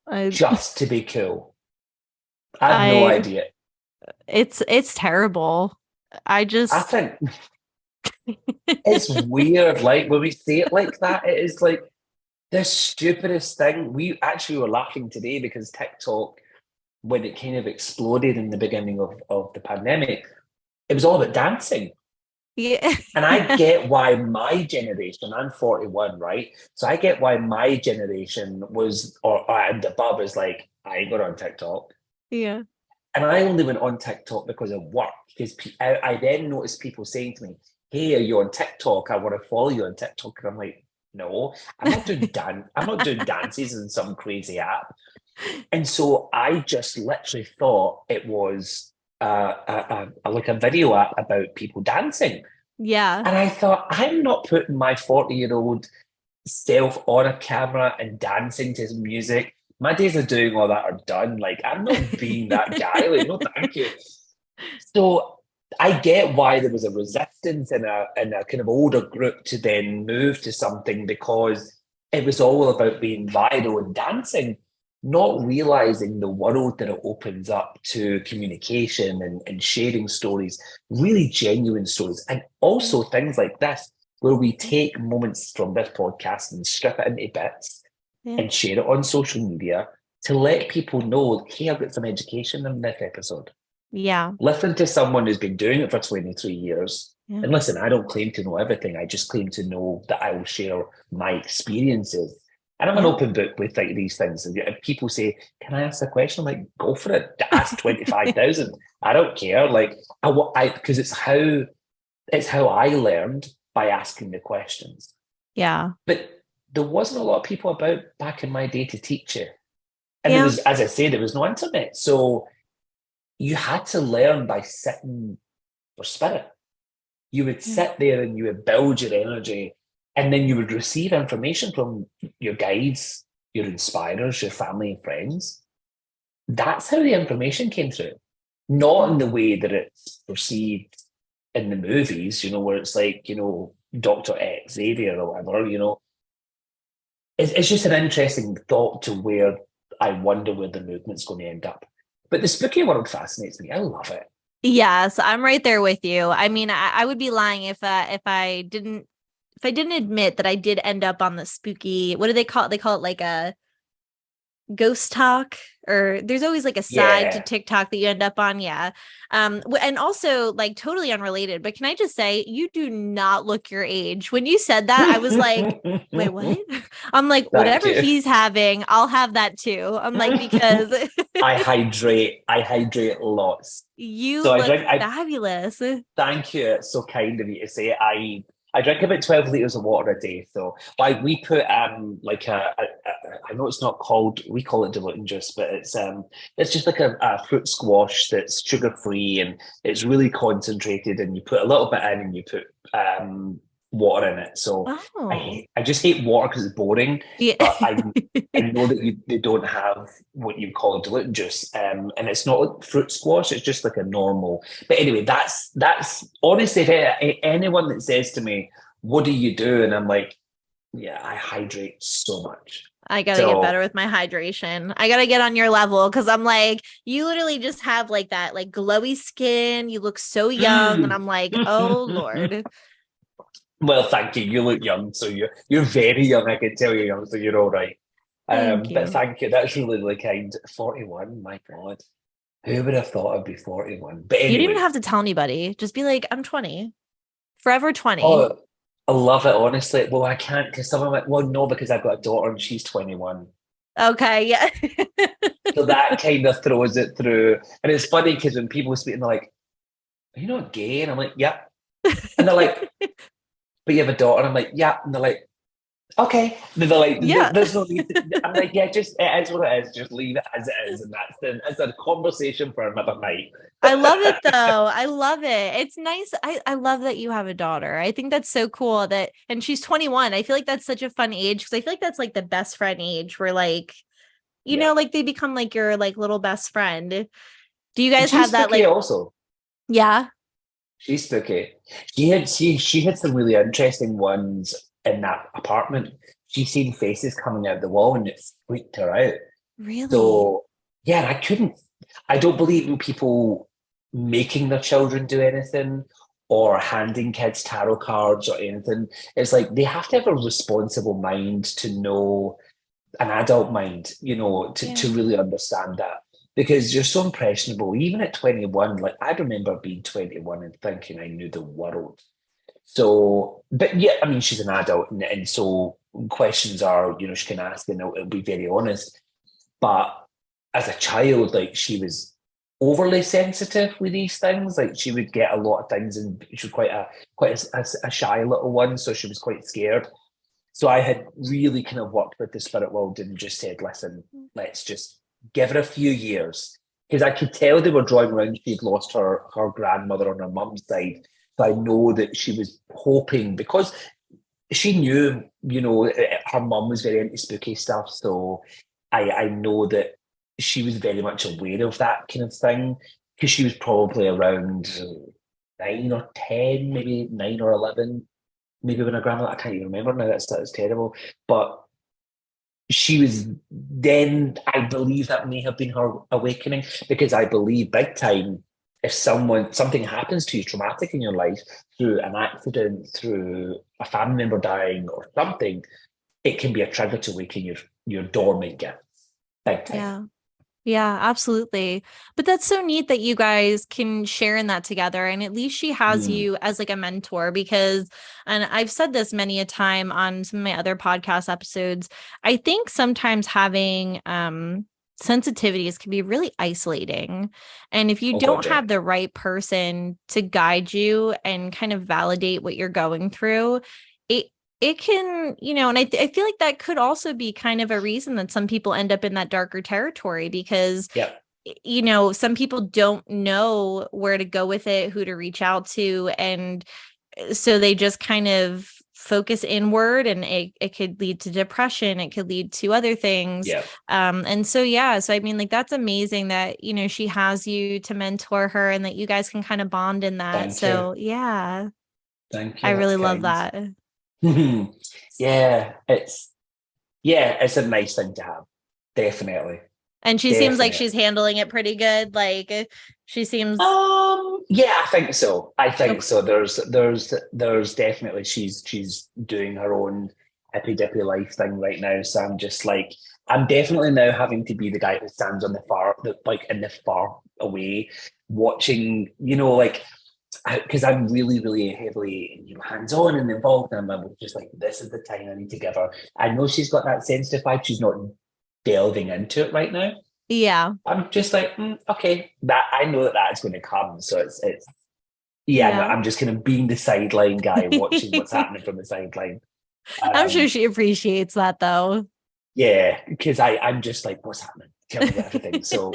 I,
just to be cool. I have no
I,
idea.
it's terrible. I
I
just,
think it's weird. Like when we say it like that, it is like the stupidest thing. We actually were laughing today because TikTok, when it kind of exploded in the beginning of the pandemic, it was all about dancing.
yeah.
And I get why my generation, I'm 41, right? So I get why my generation was, or and above is like, I ain't going on TikTok.
Yeah.
And I only went on TikTok because of work. Because I then noticed people saying to me, hey, are you on TikTok? I want to follow you on TikTok. And I'm like, no, I'm not doing dances in some crazy app. And so I just literally thought it was like a video app about people dancing.
Yeah.
And I thought, I'm not putting my 40-year-old self on a camera and dancing to his music. My days of doing all that are done. Like, I'm not being that guy. Like, no, thank you. So I get why there was a resistance in a kind of older group to then move to something because it was all about being viral and dancing, not realizing the world that it opens up to communication and sharing stories, really genuine stories, and also things like this, where we take moments from this podcast and strip it into bits
Yeah.
and share it on social media to let people know, hey, I've got some education in this episode.
Yeah.
Listen to someone who's been doing it for 23 years.
Yeah.
And listen, I don't claim to know everything. I just claim to know that I will share my experiences. And I'm an
Yeah.
open book with like these things. And if people say, can I ask a question? I'm like, go for it. Ask 25,000. I don't care. Like because it's how I learned by asking the questions.
Yeah.
But there wasn't a lot of people about back in my day to teach you. And there
Yeah.
was, as I said, there was no internet. So you had to learn by sitting for spirit. You would
Yeah.
sit there and you would build your energy, and then you would receive information from your guides, your inspirers, your family and friends. That's how the information came through, not in the way that it's perceived in the movies, where it's like, Dr. X, Xavier or whatever. It's just an interesting thought to where I wonder where the movement's going to end up. But the spooky world fascinates me. I love it.
Yes, I'm right there with you. I mean, I would be lying if I didn't admit that I did end up on the spooky, what do they call it? They call it like a ghost talk, or there's always like a side to
Yeah.
TikTok that you end up on. Yeah. And also like totally unrelated, but can I just say you do not look your age. When you said that, I was like, wait, what? I'm like,
Thank
whatever
you.
he's having, I'll have that too. I'm like, because
I hydrate lots.
you
So
look fabulous.
thank you. It's so kind of you to say. I drink about 12 liters of water a day. So like we put like I know it's not called, we call it diluting juice, but it's just like a fruit squash that's sugar free and it's really concentrated, and you put a little bit in and you put water in it. So
Oh,
I just hate water because it's boring,
yeah.
but I know that they don't have what you call a diluting juice, and it's not like fruit squash. It's just like a normal. But anyway, that's honestly, if anyone that says to me, "What do you do?" and I'm like, "Yeah, I hydrate so much."
I gotta get better
So,
with my hydration. I gotta get on your level because I'm like, you literally just have like that like glowy skin. You look so young, and
mm.
I'm like, oh Lord.
Well, thank you. You look young, so you're very young. I can tell you're young, so you're all right.
Thank
But
you.
thank you. That's really, really kind. 41, my God. Who would have thought I'd be 41? But
You didn't even
anyway,
have to tell anybody. Just be like, I'm 20. Forever 20.
oh, I love it, honestly. Well, I can't because someone went, well, no, because I've got a daughter and she's 21.
Okay, yeah.
So that kind of throws it through. And it's funny because when people speak, and they're like, are you not gay? And I'm like, yeah. And they're like, but you have a daughter. And I'm like, yeah. And they're like, okay. And they're like,
Yeah.
there's no need to. I'm like, yeah, just it is what it is. Just leave it as it is. And it's a conversation for another night.
I love it though. I love it. It's nice. I love that you have a daughter. I think that's so cool that, and she's 21. I feel like that's such a fun age because I feel like that's like the best friend age where like,
Yeah.
like they become like your like little best friend. Do you
And
guys
she's
have that
spooky
like,
also.
yeah,
She's spooky. She had some really interesting ones in that apartment. She seen faces coming out the wall and it freaked her out.
really?
So yeah, I don't believe in people making their children do anything or handing kids tarot cards or anything. It's like they have to have a responsible mind to know an adult mind,
Yeah.
to really understand that. Because you're so impressionable, even at 21. Like I remember being 21 and thinking I knew the world. So, but yeah, I mean, she's an adult, and so questions are, she can ask, and it'll be very honest. But as a child, like she was overly sensitive with these things. Like she would get a lot of things, and she was quite a shy little one, so she was quite scared. So I had really kind of worked with the spirit world and just said, listen, let's just give her a few years. Because I could tell they were drawing around. She'd lost her grandmother on her mum's side. So I know that she was hoping, because she knew, her mum was very into spooky stuff. So I know that she was very much aware of that kind of thing. Because she was probably around 9 or 10, maybe 9 or 11, maybe when her grandmother, I can't even remember now, that's terrible. But she was then, I believe that may have been her awakening, because I believe big time, if something happens to you traumatic in your life, through an accident, through a family member dying or something, it can be a trigger to awaken your dormant gifts. Big time.
Yeah. Yeah, absolutely. But that's so neat that you guys can share in that together. And at least she has
Mm,
you as like a mentor because, and I've said this many a time on some of my other podcast episodes, I think sometimes having sensitivities can be really isolating. And if you
oh
don't
god, yeah.
have the right person to guide you and kind of validate what you're going through, it it can, and I feel like that could also be kind of a reason that some people end up in that darker territory because,
Yeah.
some people don't know where to go with it, who to reach out to. And so they just kind of focus inward and it could lead to depression. It could lead to other things.
Yeah.
And so, yeah, so I mean, like, that's amazing that, she has you to mentor her and that you guys can kind of bond in that.
Thank you.
So, yeah,
Thank
I
you. That's
really love
kind.
that.
Yeah, it's a nice thing to have. Definitely.
And she seems like
Definitely.
she's handling it pretty good. Like she seems
Yeah, I think so. I think
okay.
so. There's definitely, she's doing her own hippy dippy life thing right now. So I'm just like, I'm definitely now having to be the guy who stands on like in the far away, watching, like, because I'm really, really heavily, hands on and involved. And I'm just like, this is the time I need to give her. I know she's got that sensitive vibe. She's not delving into it right now.
Yeah.
I'm just like, okay, that I know that that's going to come. So it's yeah, no,
Yeah.
I'm just kind of being the sideline guy watching what's happening from the sideline.
I'm sure
Um,
she appreciates that though.
yeah, because I'm just like, what's happening? Tell me everything. So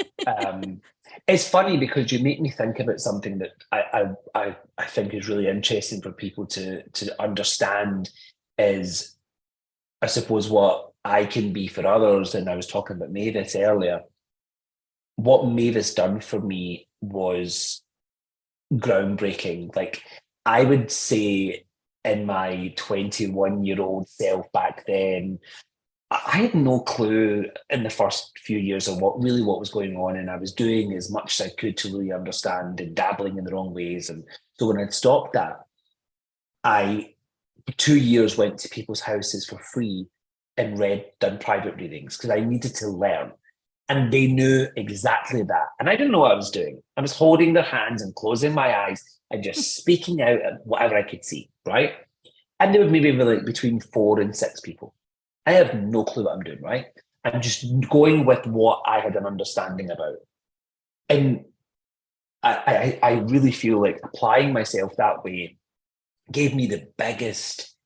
it's funny because you make me think about something that I think is really interesting for people to understand is, I suppose, what I can be for others. And I was talking about Mavis earlier. What Mavis done for me was groundbreaking. Like I would say in my 21-year-old self back then, I had no clue in the first few years of what was going on, and I was doing as much as I could to really understand and dabbling in the wrong ways. And so when I'd stopped that, I for 2 years went to people's houses for free and done private readings because I needed to learn. And they knew exactly that. And I didn't know what I was doing. I was holding their hands and closing my eyes and just speaking out at whatever I could see, right? And there would maybe be like between 4 and 6 people. I have no clue what I'm doing, right? I'm just going with what I had an understanding about. And I really feel like applying myself that way gave me the biggest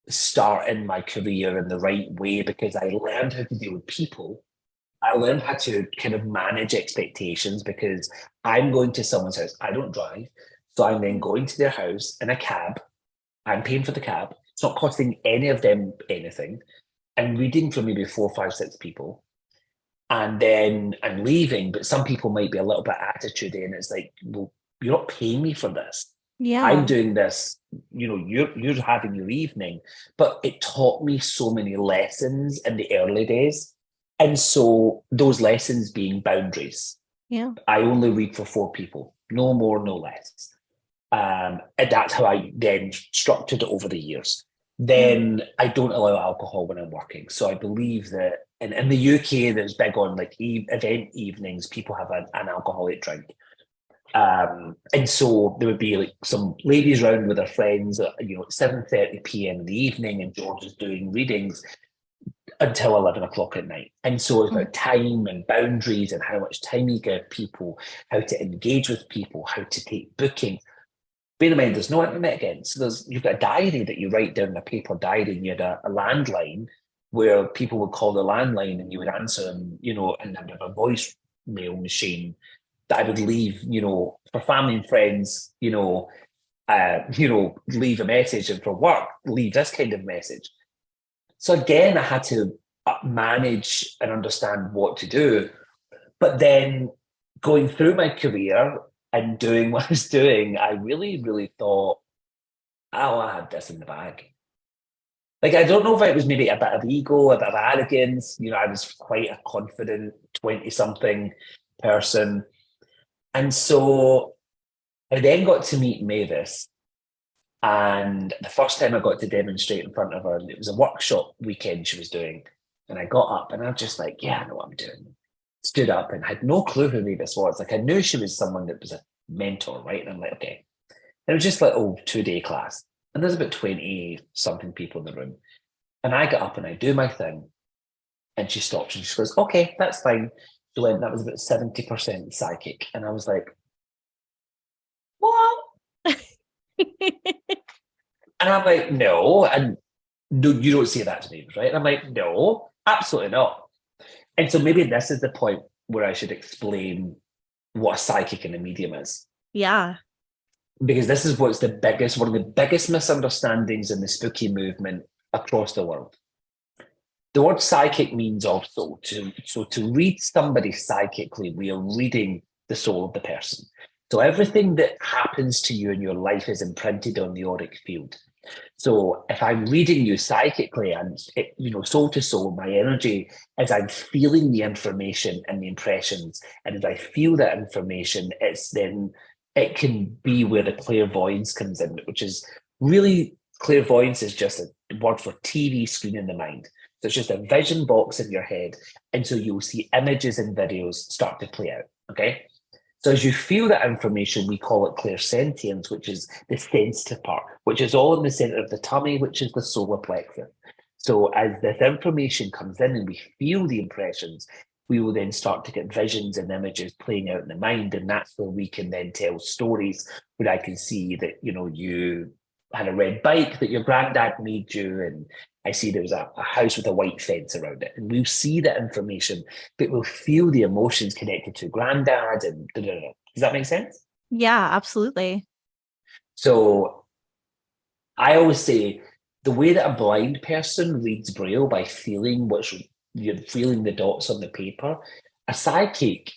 start in my career in the right way because I learned how to deal with people. I learned how to kind of manage expectations because I'm going to someone's house. I don't drive. So I'm then going to their house in a cab. I'm paying for the cab. It's not costing any of them anything. I'm reading for maybe 4, 5, 6 people. And then I'm leaving, but some people might be a little bit attitude and it's like, well, you're not paying me for this. I'm
Yeah.
doing this, you're having your evening. But it taught me so many lessons in the early days. And so those lessons being boundaries.
Yeah.
I only read for 4 people, no more, no less. And that's how I then structured it over the years.
Yeah.
Then I don't allow alcohol when I'm working. So I believe that in the UK, there's big on like event evenings, people have an alcoholic drink. And so there would be like some ladies around with their friends, at 7:30 p.m. in the evening, and George is doing readings until 11 o'clock at night. And so it's
Mm.
about time and boundaries and how much time you give people, how to engage with people, how to take bookings. Bear in mind, there's no internet again. So you've got a diary that you write down in a paper diary, and you had a landline where people would call the landline and you would answer them, and then have a voicemail machine that I would leave, for family and friends, leave a message, and for work, leave this kind of message. So again, I had to manage and understand what to do. But then going through my career and doing what I was doing, I really, really thought, oh, I had this in the bag. Like, I don't know if it was maybe a bit of ego, a bit of arrogance. I was quite a confident 20 something person. And so I then got to meet Mavis. And the first time I got to demonstrate in front of her, and it was a workshop weekend she was doing. And I got up and I was just like, yeah, I know what I'm doing. Stood up and had no clue who Mavis was. Like, I knew she was someone that was a mentor, right? And I'm like, okay. And it was just like, 2-day class. And there's about 20 something people in the room. And I get up and I do my thing. And she stops and she goes, okay, that's fine. She went, that was about 70% psychic. And I was like, what? And I'm like, no. And no, you don't say that to me, right? And I'm like, no, absolutely not. And so maybe this is the point where I should explain what a psychic and a medium is.
Yeah.
Because this is one of the biggest misunderstandings in the spooky movement across the world. The word psychic means also to read somebody psychically, we are reading the soul of the person. So everything that happens to you in your life is imprinted on the auric field. So if I'm reading you psychically and soul to soul, my energy, as I'm feeling the information and the impressions, and as I feel that information, it can be where the clairvoyance comes in, which is really, clairvoyance is just a word for TV screen in the mind. So it's just a vision box in your head. And so you'll see images and videos start to play out. Okay. So as you feel that information, we call it clairsentience, which is the sensitive part, which is all in the center of the tummy, which is the solar plexus. So as this information comes in and we feel the impressions, we will then start to get visions and images playing out in the mind. And that's where we can then tell stories where I can see that, you had a red bike that your granddad made you, and I see there was a house with a white fence around it. And we'll see that information, but we'll feel the emotions connected to granddad and da, da, da. Does that make sense?
Yeah, absolutely.
So I always say the way that a blind person reads Braille by feeling you're feeling the dots on the paper, a psychic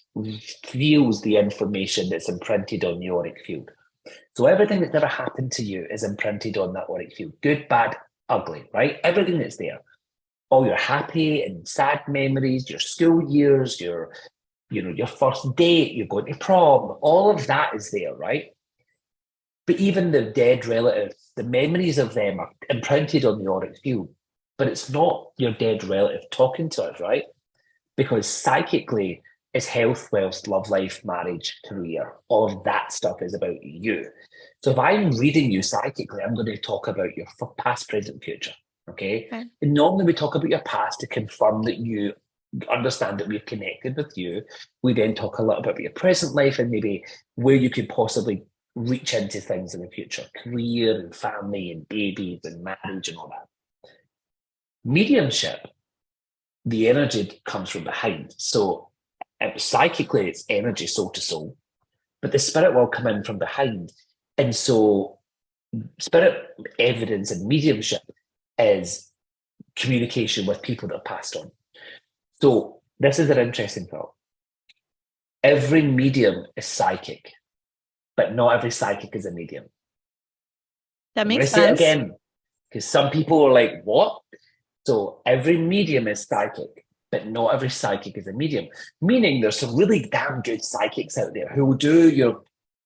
feels the information that's imprinted on the auric field. So everything that's ever happened to you is imprinted on that auric field. Good, bad, ugly, right? Everything that's there. all your happy and sad memories, your school years, your first date, you're going to prom, all of that is there, right? But even the dead relatives, the memories of them are imprinted on the auric field. But it's not your dead relative talking to us, right? Because psychically, it's health, wealth, love life, marriage, career. All of that stuff is about you. So if I'm reading you psychically, I'm going to talk about your past, present, future. Okay.
Okay.
And normally we talk about your past to confirm that you understand that we're connected with you. We then talk a little bit about your present life and maybe where you could possibly reach into things in the future, career and family and babies and marriage and all that. Mediumship, the energy comes from behind. So psychically, it's energy soul to soul, but the spirit will come in from behind. And so spirit evidence and mediumship is communication with people that have passed on. So this is an interesting thought. Every medium is psychic, but not every psychic is a medium.
That
I'm going
makes
to say it
sense.
again, because some people are like, what? So every medium is psychic, but not every psychic is a medium. Meaning there's some really damn good psychics out there who will do your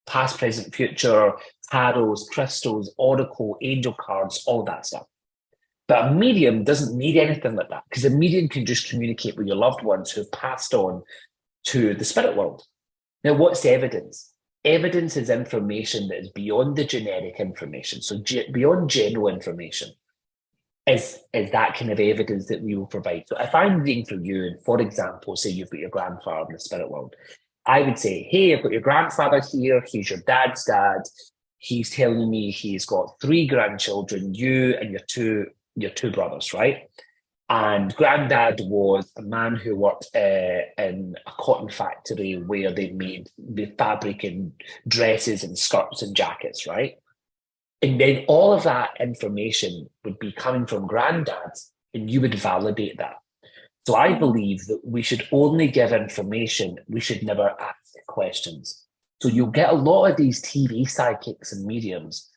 past, present, future, tarots, crystals, oracle, angel cards, all that stuff. But a medium doesn't need anything like that because a medium can just communicate with your loved ones who have passed on to the spirit world. Now, what's the evidence? Evidence is information that is beyond the generic information. So beyond general information is that kind of evidence that we will provide. So if I'm reading for you, and for example, say you've got your grandfather in the spirit world, I would say, hey, I've got your grandfather here. He's your dad's dad. He's telling me he's got 3 grandchildren, you and your two brothers, right? And granddad was a man who worked in a cotton factory where they made the fabric and dresses and skirts and jackets, right? And then all of that information would be coming from granddad, and you would validate that. So I believe that we should only give information, we should never ask questions. So you'll get a lot of these TV psychics and mediums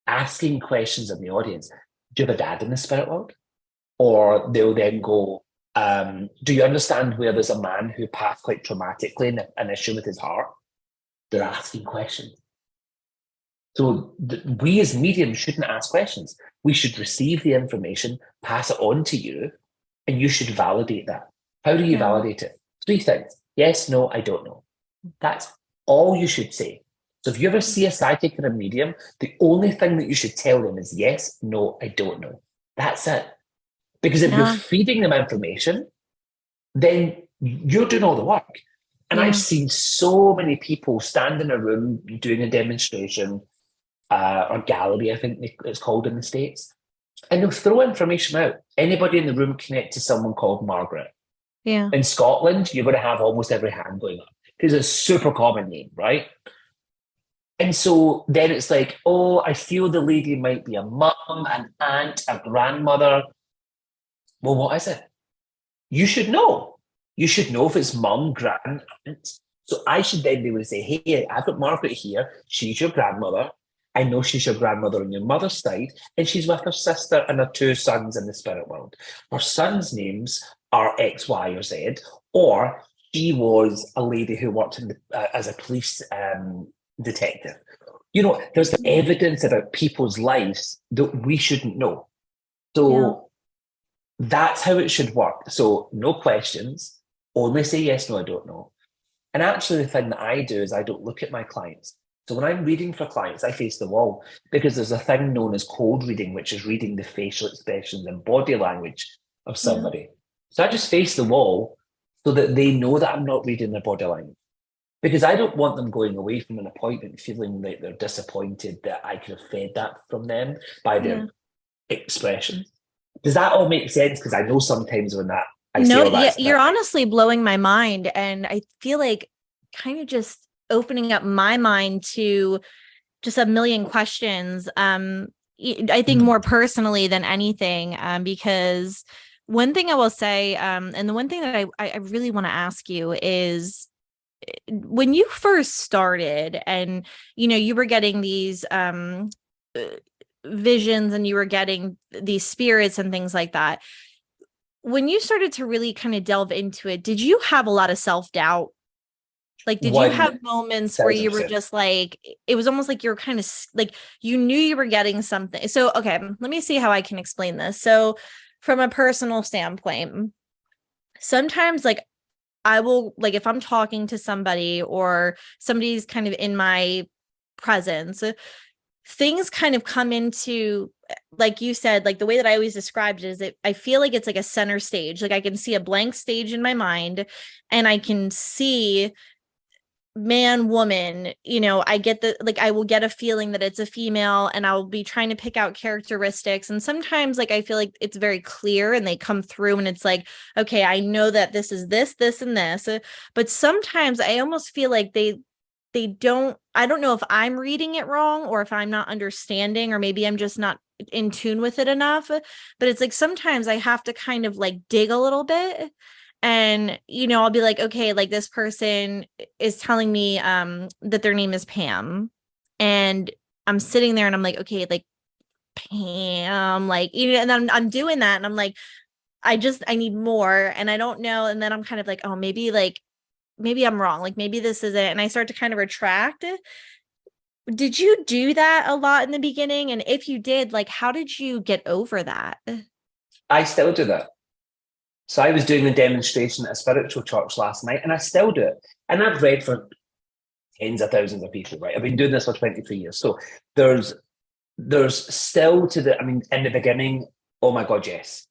asking questions of the audience. Do you have a dad in the spirit world? Or they'll then go, do you understand where there's a man who passed quite traumatically and an issue with his heart? They're asking questions. So we as mediums shouldn't ask questions. We should receive the information, pass it on to you, and you should validate that. How do you validate it? 3 things. Yes, no, I don't know. That's all you should say. So if you ever see a psychic or a medium, the only thing that you should tell them is yes, no, I don't know. That's it. Because if you're feeding them information, then you're doing all the work. And I've seen so many people stand in a room doing a demonstration or gallery, I think it's called in the States, and they'll throw information out. Anybody in the room connect to someone called Margaret.
Yeah.
In Scotland, you're going to have almost every hand going up because it's a super common name, right? And so then it's like, oh, I feel the lady might be a mum, an aunt, a grandmother. Well, what is it? You should know. You should know if it's mum, grand, aunt. So I should then be able to say, hey, I've got Margaret here. She's your grandmother. I know she's your grandmother on your mother's side, and she's with her sister and her 2 sons in the spirit world. Her sons' names are X, Y, or Z, or she was a lady who worked as a police detective. You know, there's evidence about people's lives that we shouldn't know. So that's how it should work. So no questions, only say yes, no, I don't know. And actually, the thing that I do is I don't look at my clients. So when I'm reading for clients, I face the wall because there's a thing known as cold reading, which is reading the facial expressions and body language of somebody. So I just face the wall so that they know that I'm not reading their body language. Because I don't want them going away from an appointment feeling like they're disappointed that I could have fed that from them by their expression. Does that all make sense? Because I know sometimes when that I say all that,
you're honestly blowing my mind, and I feel like kind of just opening up my mind to just a million questions. I think more personally than anything, because one thing I will say, and the one thing that I really want to ask you is, when you first started and, you were getting these visions and you were getting these spirits and things like that, when you started to really kind of delve into it, did you have a lot of self-doubt? Like, did you have moments where you were
1000%.
just like, it was almost like you were kind of like, you knew you were getting something. So, okay, let me see how I can explain this. So from a personal standpoint, sometimes like I will, like, if I'm talking to somebody or somebody's kind of in my presence, things kind of come into, like you said, like the way that I always described it is that I feel like it's like a center stage. Like I can see a blank stage in my mind and I can see man, woman, I get like I will get a feeling that it's a female and I'll be trying to pick out characteristics. And sometimes like I feel like it's very clear and they come through and it's like, okay, I know that this is this, and this. But sometimes I almost feel like I don't know if I'm reading it wrong or if I'm not understanding, or maybe I'm just not in tune with it enough. But it's like sometimes I have to kind of like dig a little bit. And, I'll be like, okay, like this person is telling me that their name is Pam. And I'm sitting there and I'm like, okay, like Pam, like, and I'm doing that. And I'm like, I need more. And I don't know. And then I'm kind of like, oh, maybe I'm wrong. Like maybe this is it. And I start to kind of retract. Did you do that a lot in the beginning? And if you did, like, how did you get over that?
I still do that. So I was doing a demonstration at a spiritual church last night, and I still do it. And I've read for tens of thousands of people, right? I've been doing this for 23 years. So there's still in the beginning, oh my God, yes.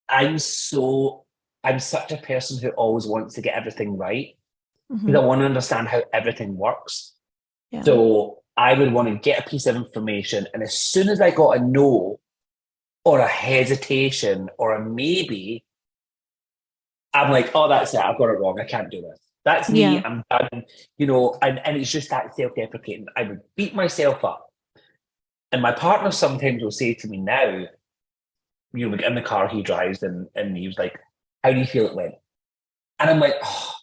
I'm such a person who always wants to get everything right. Because I want to understand how everything works. Yeah. So I would want to get a piece of information, and as soon as I got a no or a hesitation or a maybe, I'm like, oh, that's it. I've got it wrong. I can't do this. That's me. Yeah. I'm done. And it's just that self-deprecating. I would beat myself up. And my partner sometimes will say to me now, we get in the car, he drives, and he was like, how do you feel it went? And I'm like, oh,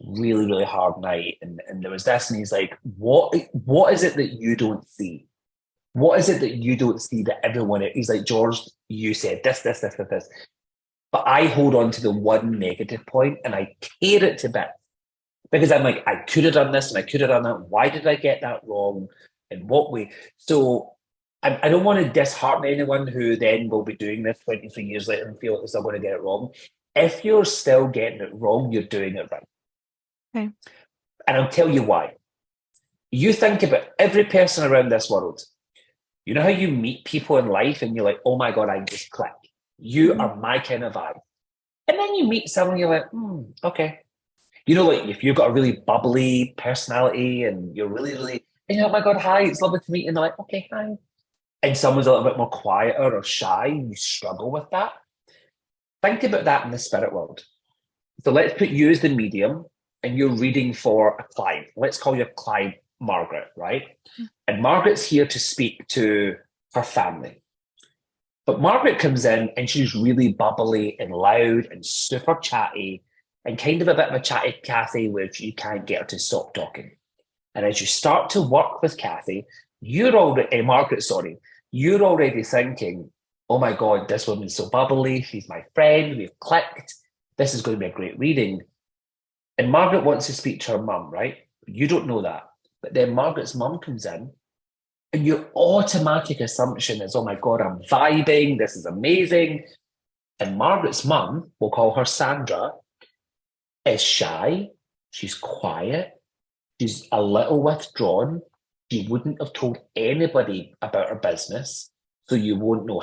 really, really hard night. And there was this, and he's like, what is it that you don't see? What is it that you don't see that everyone, he's like, George, you said this. But I hold on to the one negative point and I tear it to bits because I'm like, I could have done this and I could have done that. Why did I get that wrong? In what way? So I don't want to dishearten anyone who then will be doing this 23 years later and feel like they're still going to get it wrong. If you're still getting it wrong, you're doing it right.
Okay.
And I'll tell you why. You think about every person around this world. You know how you meet people in life and you're like, oh my God, I just click. You are my kind of vibe. And then you meet someone, you're like, okay. Like if you've got a really bubbly personality and you're really, really, and you're like, oh my God, hi, it's lovely to meet you. And they're like, okay, hi. And someone's a little bit more quieter or shy, and you struggle with that. Think about that in the spirit world. So let's put you as the medium and you're reading for a client. Let's call your client Margaret, right? And Margaret's here to speak to her family. But Margaret comes in and she's really bubbly and loud and super chatty and kind of a bit of a chatty Cathy where you can't get her to stop talking. And as you start to work with Cathy, you're already thinking, oh my God, this woman's so bubbly. She's my friend. We've clicked. This is going to be a great reading. And Margaret wants to speak to her mum, right? You don't know that. But then Margaret's mum comes in. And your automatic assumption is, oh my God, I'm vibing. This is amazing. And Margaret's mum, we'll call her Sandra, is shy. She's quiet. She's a little withdrawn. She wouldn't have told anybody about her business. So you won't know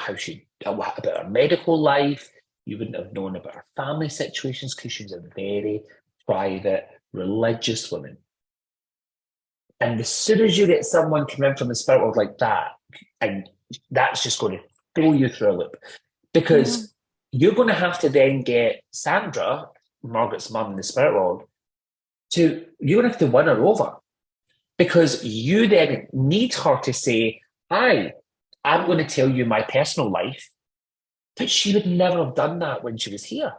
about her medical life. You wouldn't have known about her family situations because she's a very private, religious woman. And as soon as you get someone coming in from the spirit world like that, and that's just going to throw you through a loop. Because you're going to have to then get Sandra, Margaret's mum in the spirit world, you're going to have to win her over. Because you then need her to say, hi, I'm going to tell you my personal life. But she would never have done that when she was here.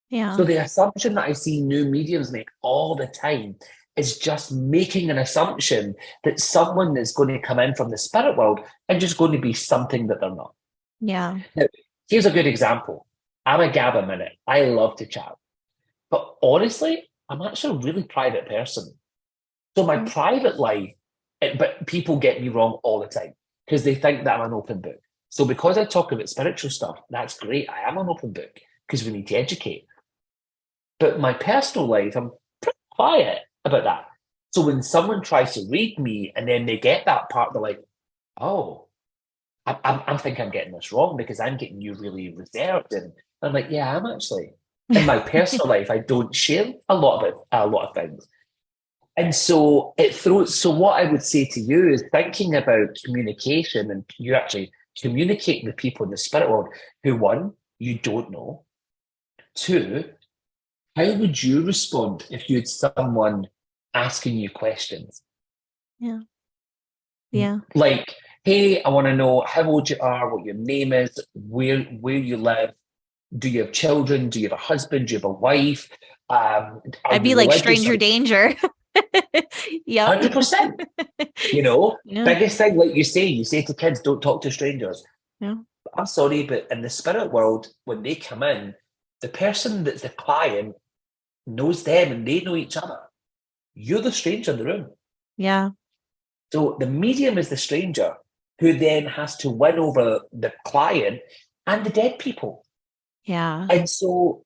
Yeah. So the assumption that I see new mediums make all the time is just making an assumption that someone is going to come in from the spirit world and just going to be something that they're not.
Yeah.
Now, here's a good example. I'm a gab a minute. I love to chat. But honestly, I'm actually a really private person. So my
Mm.
private life, but people get me wrong all the time because they think that I'm an open book. So because I talk about spiritual stuff, that's great. I am an open book because we need to educate. But my personal life, I'm pretty quiet about that. So when someone tries to read me and then they get that part, they're like, oh, I'm thinking I'm getting this wrong because I'm getting you really reserved. And I'm like, yeah, I'm actually. In my personal life, I don't share a lot of things. And so it throws. So what I would say to you is thinking about communication and you actually communicating with people in the spirit world who, one, you don't know. Two, how would you respond if you had someone asking you questions?
Yeah. Yeah.
Like, hey, I want to know how old you are, what your name is, where you live. Do you have children? Do you have a husband? Do you have a wife? Are
I'd
you
be like
religious?
stranger danger. Yep.
100%. You know,
Yeah.
biggest thing, like you say to kids, don't talk to strangers.
Yeah.
I'm sorry, but in the spirit world, when they come in, the person that's the client knows them and they know each other. You're the stranger in the room.
Yeah.
So the medium is the stranger who then has to win over the client and the dead people.
Yeah.
And so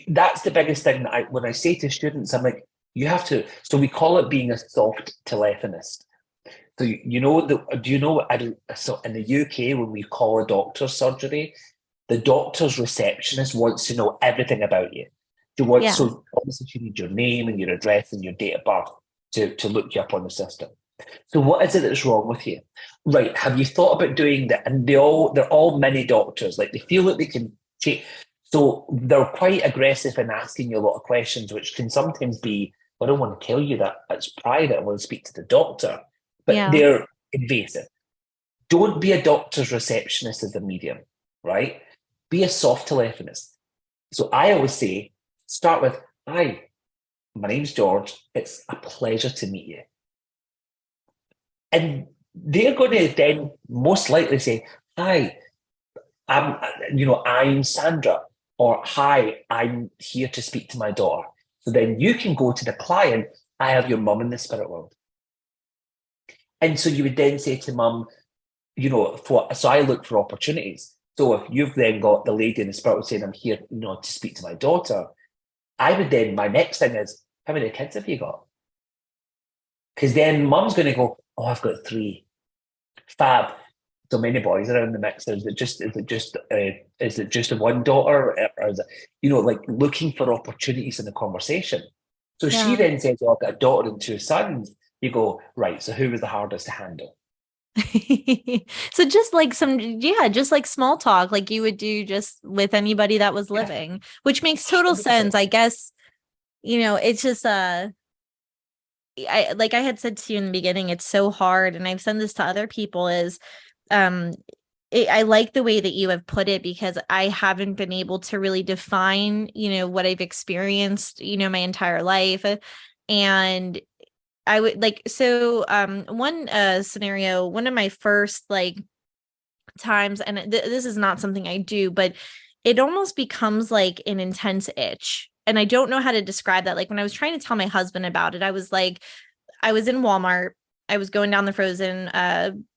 that's the biggest thing that when I say to students, I'm like, you have to. So we call it being a soft telephonist. So you know, do you know? So in the UK, when we call a doctor's surgery, the doctor's receptionist wants to know everything about you.
Yeah.
So obviously she needs your name and your address and your date of birth to look you up on the system. So what is it that's wrong with you? Right. Have you thought about doing that? And they're all mini doctors. Like they feel that they can change. So they're quite aggressive in asking you a lot of questions, which can sometimes be, I don't want to tell you that it's private. I want to speak to the doctor. But
Yeah.
they're invasive. Don't be a doctor's receptionist as a medium, right? Be a soft telephonist. So I always say, start with, hi, my name's George. It's a pleasure to meet you. And they're going to then most likely say, hi, I'm Sandra, or hi, I'm here to speak to my daughter. So then you can go to the client, I have your mum in the spirit world. And so you would then say to mum, so I look for opportunities. So if you've then got the lady in the spirit world saying, I'm here, to speak to my daughter, I would then, my next thing is, how many kids have you got? Because then mum's going to go, oh, I've got 3. Fab. So many boys around the mix. Is it just a one daughter, or is it, like looking for opportunities in the conversation? So she
Yeah.
then says, "Oh, I've got a daughter and 2 sons." You go, right. So who was the hardest to handle?
So just like just like small talk, like you would do just with anybody that was
Yeah,
living, which makes total
100%.
sense. I guess, it's just, like I had said to you in the beginning, it's so hard. And I've said this to other people is, um, I like the way that you have put it because I haven't been able to really define, what I've experienced, my entire life. And I would like, so, one scenario, one of my first like times, and this is not something I do, but it almost becomes like an intense itch. And I don't know how to describe that. Like when I was trying to tell my husband about it, I was like, I was in Walmart. I was going down the frozen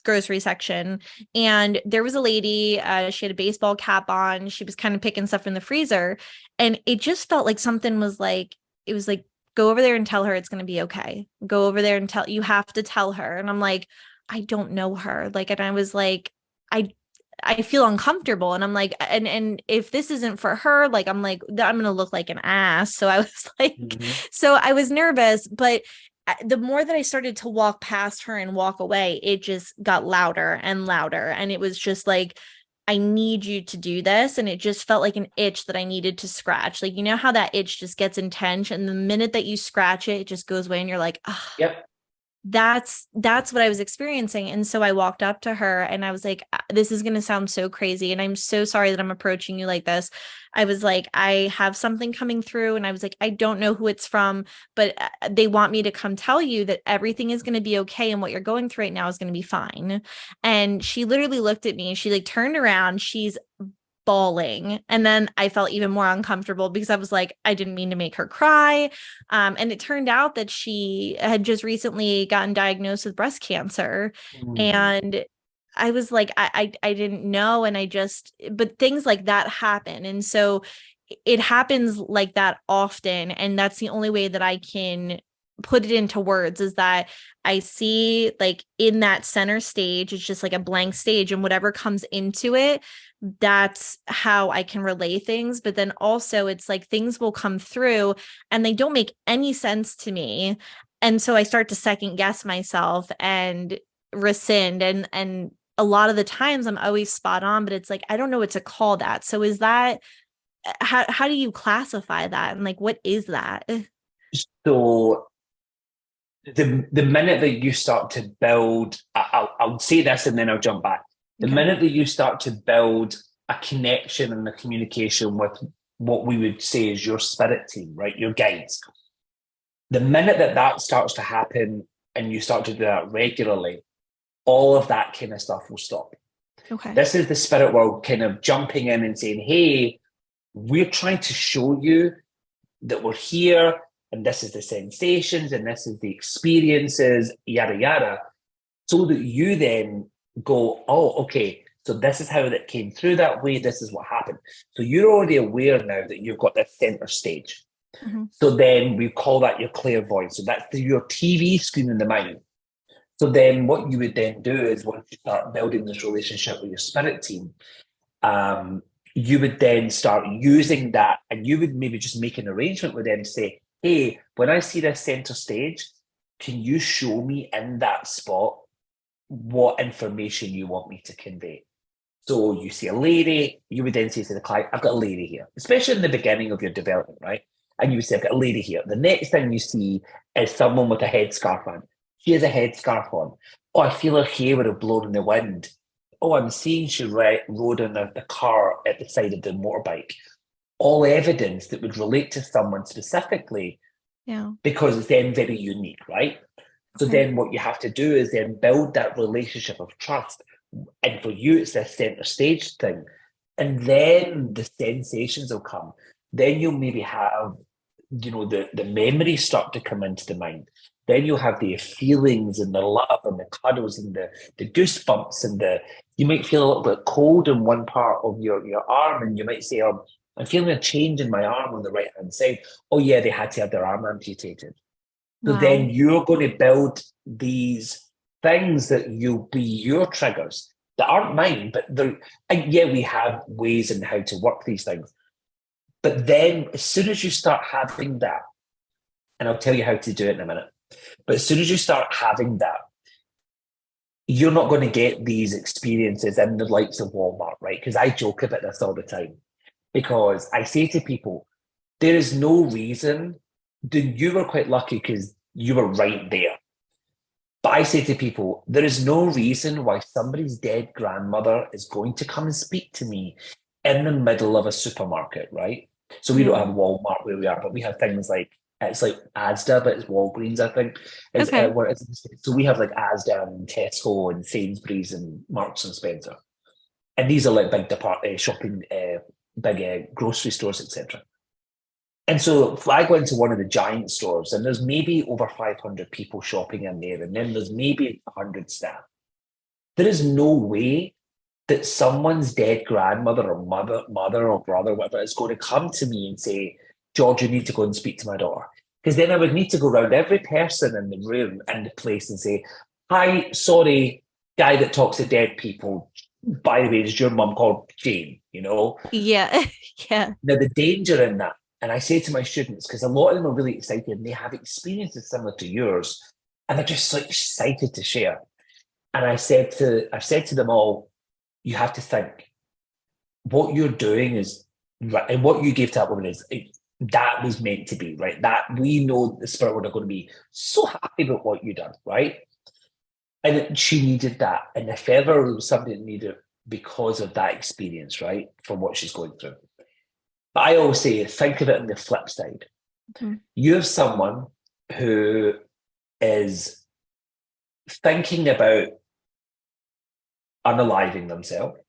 grocery section, and there was a lady. She had a baseball cap on. She was kind of picking stuff from the freezer, and it just felt like something was like, it was like, go over there and tell her it's going to be okay. Go over there and you have to tell her. And I'm like, I don't know her. Like, and I was like, I I feel uncomfortable, and I'm like, and if this isn't for her, like I'm like, I'm gonna look like an ass. So I was like,
Mm-hmm.
so I was nervous, but the more that I started to walk past her and walk away, it just got louder and louder, and it was just like, I need you to do this. And it just felt like an itch that I needed to scratch. Like, how that itch just gets intense, and the minute that you scratch it, it just goes away, and you're like, ah,
Yep.
that's what I was experiencing. And so I walked up to her and I was like, this is going to sound so crazy, and I'm so sorry that I'm approaching you like this. I was like, I have something coming through, and I was like, I don't know who it's from, but they want me to come tell you that everything is going to be okay, and what you're going through right now is going to be fine. And she literally looked at me, and she like turned around. She's bawling. And then I felt even more uncomfortable because I was like, I didn't mean to make her cry. And it turned out that she had just recently gotten diagnosed with breast cancer.
Mm.
And I was like, I didn't know. And but things like that happen. And so it happens like that often. And that's the only way that I can put it into words, is that I see, like, in that center stage, it's just like a blank stage, and whatever comes into it, that's how I can relay things. But then also it's like things will come through and they don't make any sense to me. And so I start to second guess myself and rescind. And a lot of the times I'm always spot on, but it's like, I don't know what to call that. So is that, how do you classify that? And like, what is that?
So the minute that you start to build, I'll say this and then I'll jump back. The
Okay.
minute that you start to build a connection and a communication with what we would say is your spirit team, right? Your guides. The minute that that starts to happen and you start to do that regularly, all of that kind of stuff will stop.
Okay.
This is the spirit world kind of jumping in and saying, hey, we're trying to show you that we're here, and this is the sensations, and this is the experiences, yada, yada, so that you then go, oh, okay, so this is how that came through that way, this is what happened. So you're already aware now that you've got this center stage.
Mm-hmm.
So then we call that your clairvoyance. So that's your TV screen in the mind. So then what you would then do is, once you start building this relationship with your spirit team, you would then start using that, and you would maybe just make an arrangement with them to say, hey, when I see this center stage, can you show me in that spot what information you want me to convey? So you see a lady, you would then say to the client, I've got a lady here, especially in the beginning of your development, right? And you would say, I've got a lady here. The next thing you see is someone with a headscarf on. She has a headscarf on. Oh, I feel her hair would have blown in the wind. Oh, I'm seeing she rode in the car at the side of the motorbike. All evidence that would relate to someone specifically,
Yeah.
because it's then very unique, right? So
Okay.
then what you have to do is then build that relationship of trust. And for you, it's this center stage thing. And then the sensations will come. Then you'll maybe have, the memories start to come into the mind. Then you'll have the feelings and the love and the cuddles and the goosebumps, and you might feel a little bit cold in one part of your arm, and you might say, I'm feeling a change in my arm on the right hand side. Oh yeah, they had to have their arm amputated. So
Wow.
then you're going to build these things that you'll be your triggers that aren't mine, but and yeah, we have ways in how to work these things. But then as soon as you start having that, and I'll tell you how to do it in a minute, but as soon as you start having that, you're not going to get these experiences in the likes of Walmart, right? Because I joke about this all the time. Because I say to people, there is no reason, you were quite lucky because you were right there. But I say to people, there is no reason why somebody's dead grandmother is going to come and speak to me in the middle of a supermarket, right? So we don't
Yeah.
have Walmart where we are, but we have things like, it's like Asda, but it's Walgreens, I think.
Okay.
So we have like Asda and Tesco and Sainsbury's and Marks and Spencer. And these are like big shopping, big grocery stores, etc. And so if I go into one of the giant stores, and there's maybe over 500 people shopping in there, and then there's maybe 100 staff. There is no way that someone's dead grandmother or mother or brother, whatever, is going to come to me and say, George, you need to go and speak to my daughter. Because then I would need to go around every person in the room and the place and say, hi, sorry, guy that talks to dead people. By the way, is your mum called Jane,
Yeah. Yeah.
Now, the danger in that, and I say to my students, because a lot of them are really excited and they have experiences similar to yours, and they're just so excited to share. And I've said to them all, you have to think what you're doing is right, and what you gave to that woman that was meant to be, right? That we know the spirit world are going to be so happy about what you done, right? And she needed that. And if ever there was somebody that needed it because of that experience, right? From what she's going through. But I always say, think of it on the flip side.
Mm-hmm.
You have someone who is thinking about unaliving themselves,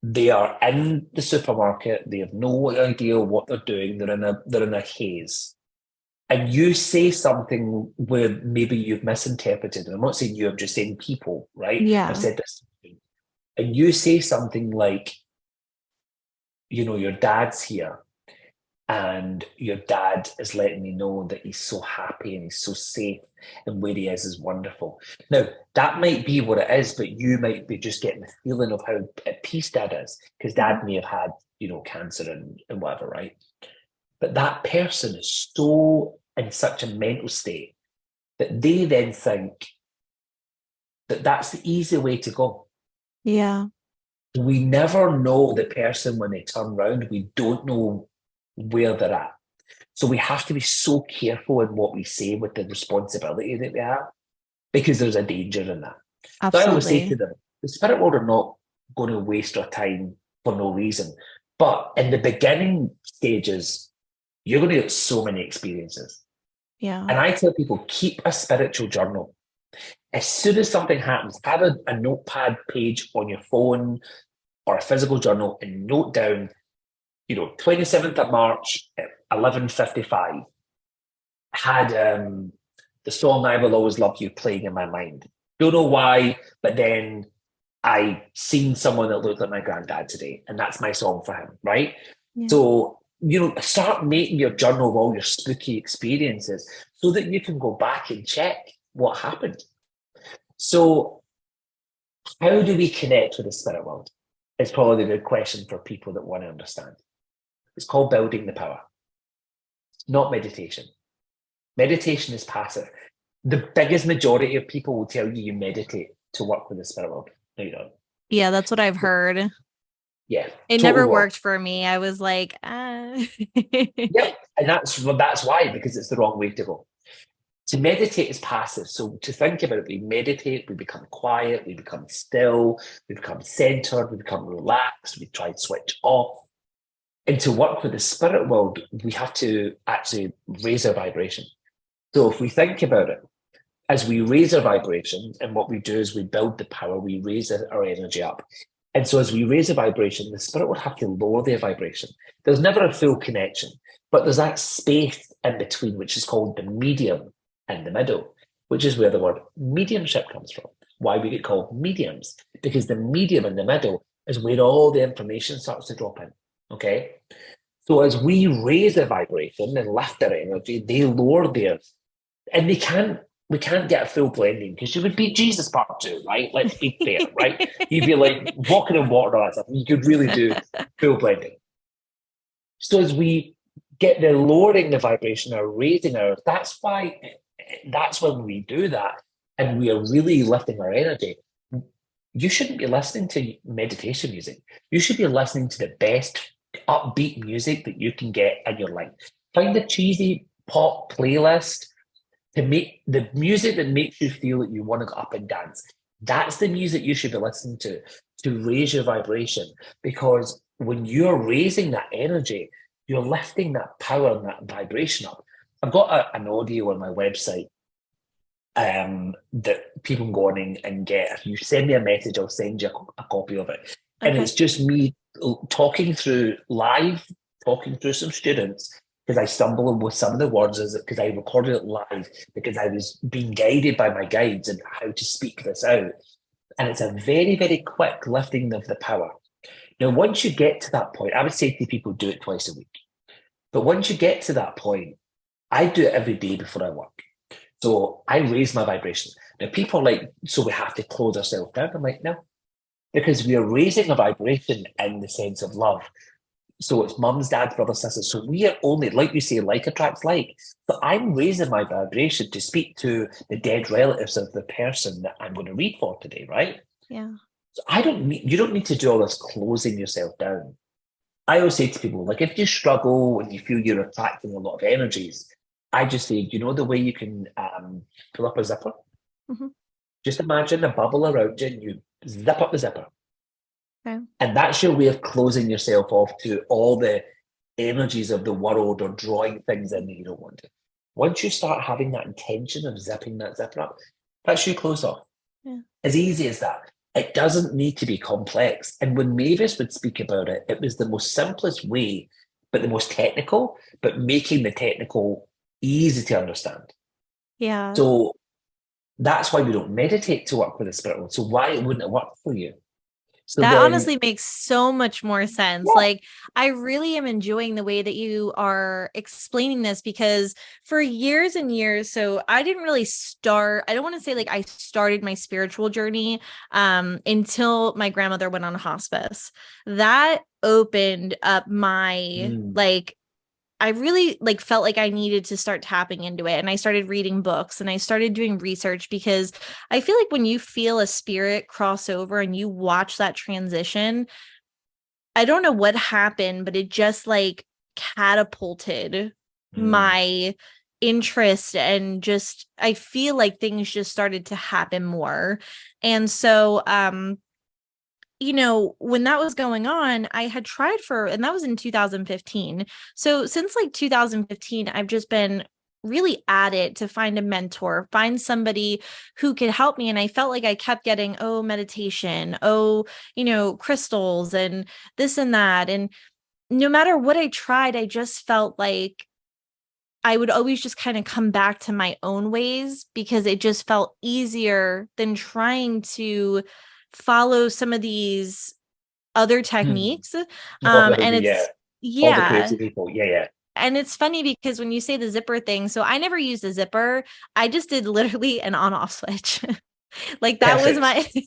They are in the supermarket. They have no idea what they're doing. They're in a haze. And you say something where maybe you've misinterpreted. And I'm not saying you, I'm just saying people, right? I've
Yeah.
said this. And you say something like, your dad's here and your dad is letting me know that he's so happy and he's so safe and where he is wonderful. Now, that might be what it is, but you might be just getting the feeling of how at peace dad is, because dad may have had, cancer and whatever, right? But that person is so in such a mental state that they then think that that's the easy way to go.
Yeah.
We never know the person when they turn around. We don't know where they're at. So we have to be so careful in what we say with the responsibility that we have, because there's a danger in that. So I always say to
Absolutely.
them, the spirit world are not going to waste our time for no reason. But in the beginning stages, you're going to get so many experiences.
Yeah.
And I tell people, keep a spiritual journal. As soon as something happens, have a notepad page on your phone or a physical journal and note down, 27th of March at 11:55 had the song I Will Always Love You playing in my mind. Don't know why, but then I seen someone that looked like my granddad today, and that's my song for him, right?
Yeah.
So, start making your journal of all your spooky experiences so that you can go back and check what happened. So, how do we connect with the spirit world? It's probably a good question for people that want to understand. It's called building the power, not meditation. Meditation is passive. The biggest majority of people will tell you meditate to work with the spirit world. No, you don't.
Yeah, that's what I've heard.
Yeah,
It
total
never
wrong.
worked for me. I was like,
Yep, and that's why, because it's the wrong way to go. To meditate is passive. So to think about it, we meditate, we become quiet, we become still, we become centered, we become relaxed, we try to switch off. And to work with the spirit world, we have to actually raise our vibration. So if we think about it, as we raise our vibration, and what we do is we build the power, we raise our energy up. And so as we raise the vibration, the spirit would have to lower their vibration. There's never a full connection, but there's that space in between, which is called the medium in the middle, which is where the word mediumship comes from. Why we get called mediums, because the medium in the middle is where all the information starts to drop in. Okay. So as we raise their vibration and lift their energy, they lower theirs. And we can't get a full blending, because you would be Jesus part two, right? Let's be fair, right? You'd be like walking in water and all that stuff. You could really do full blending. So as we get the lowering the vibration or raising ours, that's when we do that and we are really lifting our energy. You shouldn't be listening to meditation music. You should be listening to the best upbeat music that you can get in your life. Find a cheesy pop playlist to make the music that makes you feel that you want to go up and dance. That's the music you should be listening to raise your vibration. Because when you're raising that energy, you're lifting that power and that vibration up. I've got an audio on my website that people can go on and get. If you send me a message, I'll send you a copy of it. And
Okay.
it's just me talking through some students, because I stumbled with some of the words, because I recorded it live, because I was being guided by my guides and how to speak this out. And it's a very, very quick lifting of the power. Now, once you get to that point, I would say to people, do it twice a week. But once you get to that point, I do it every day before I work. So I raise my vibration. Now, people are like, so we have to close ourselves down. I'm like, no, because we are raising a vibration in the sense of love. So it's mums, dads, brothers, sisters. So we are only, like you say, like attracts like. But I'm raising my vibration to speak to the dead relatives of the person that I'm going to read for today, right?
Yeah.
So you don't need to do all this closing yourself down. I always say to people, like, if you struggle and you feel you're attracting a lot of energies, I just say, the way you can pull up a zipper?
Mm-hmm.
Just imagine a bubble around you and you zip up the zipper.
Okay.
And that's your way of closing yourself off to all the energies of the world or drawing things in that you don't want to. Once you start having that intention of zipping that zipper up, that's you closed off.
Yeah.
As easy as that. It doesn't need to be complex. And when Mavis would speak about it, it was the most simplest way, but the most technical, but making the technical easy to understand.
Yeah.
So that's why we don't meditate to work with the spirit world. So why wouldn't it work for you? So
That
then,
honestly makes so much more sense.
yeah.
Like, I really am enjoying the way that you are explaining this because for years and years, so I didn't really start, I don't want to say like I started my spiritual journey until my grandmother went on hospice. That opened up my
Mm,
like I really like felt like I needed to start tapping into it, and I started reading books and I started doing research because I feel like when you feel a spirit cross over and you watch that transition, I don't know what happened, but it just like catapulted
mm,
my interest, and just I feel like things just started to happen more. And so when that was going on, I had tried and that was in 2015. So since like 2015, I've just been really at it to find a mentor, find somebody who could help me. And I felt like I kept getting, oh, meditation, oh, crystals and this and that. And no matter what I tried, I just felt like I would always just kind of come back to my own ways because it just felt easier than trying to follow some of these other
mm.
techniques. And
Yeah.
it's,
All the
yeah.
crazy people. Yeah, yeah.
And it's funny because when you say the zipper thing, so I never used a zipper. I just did literally an on off switch. Like that was
Perfect.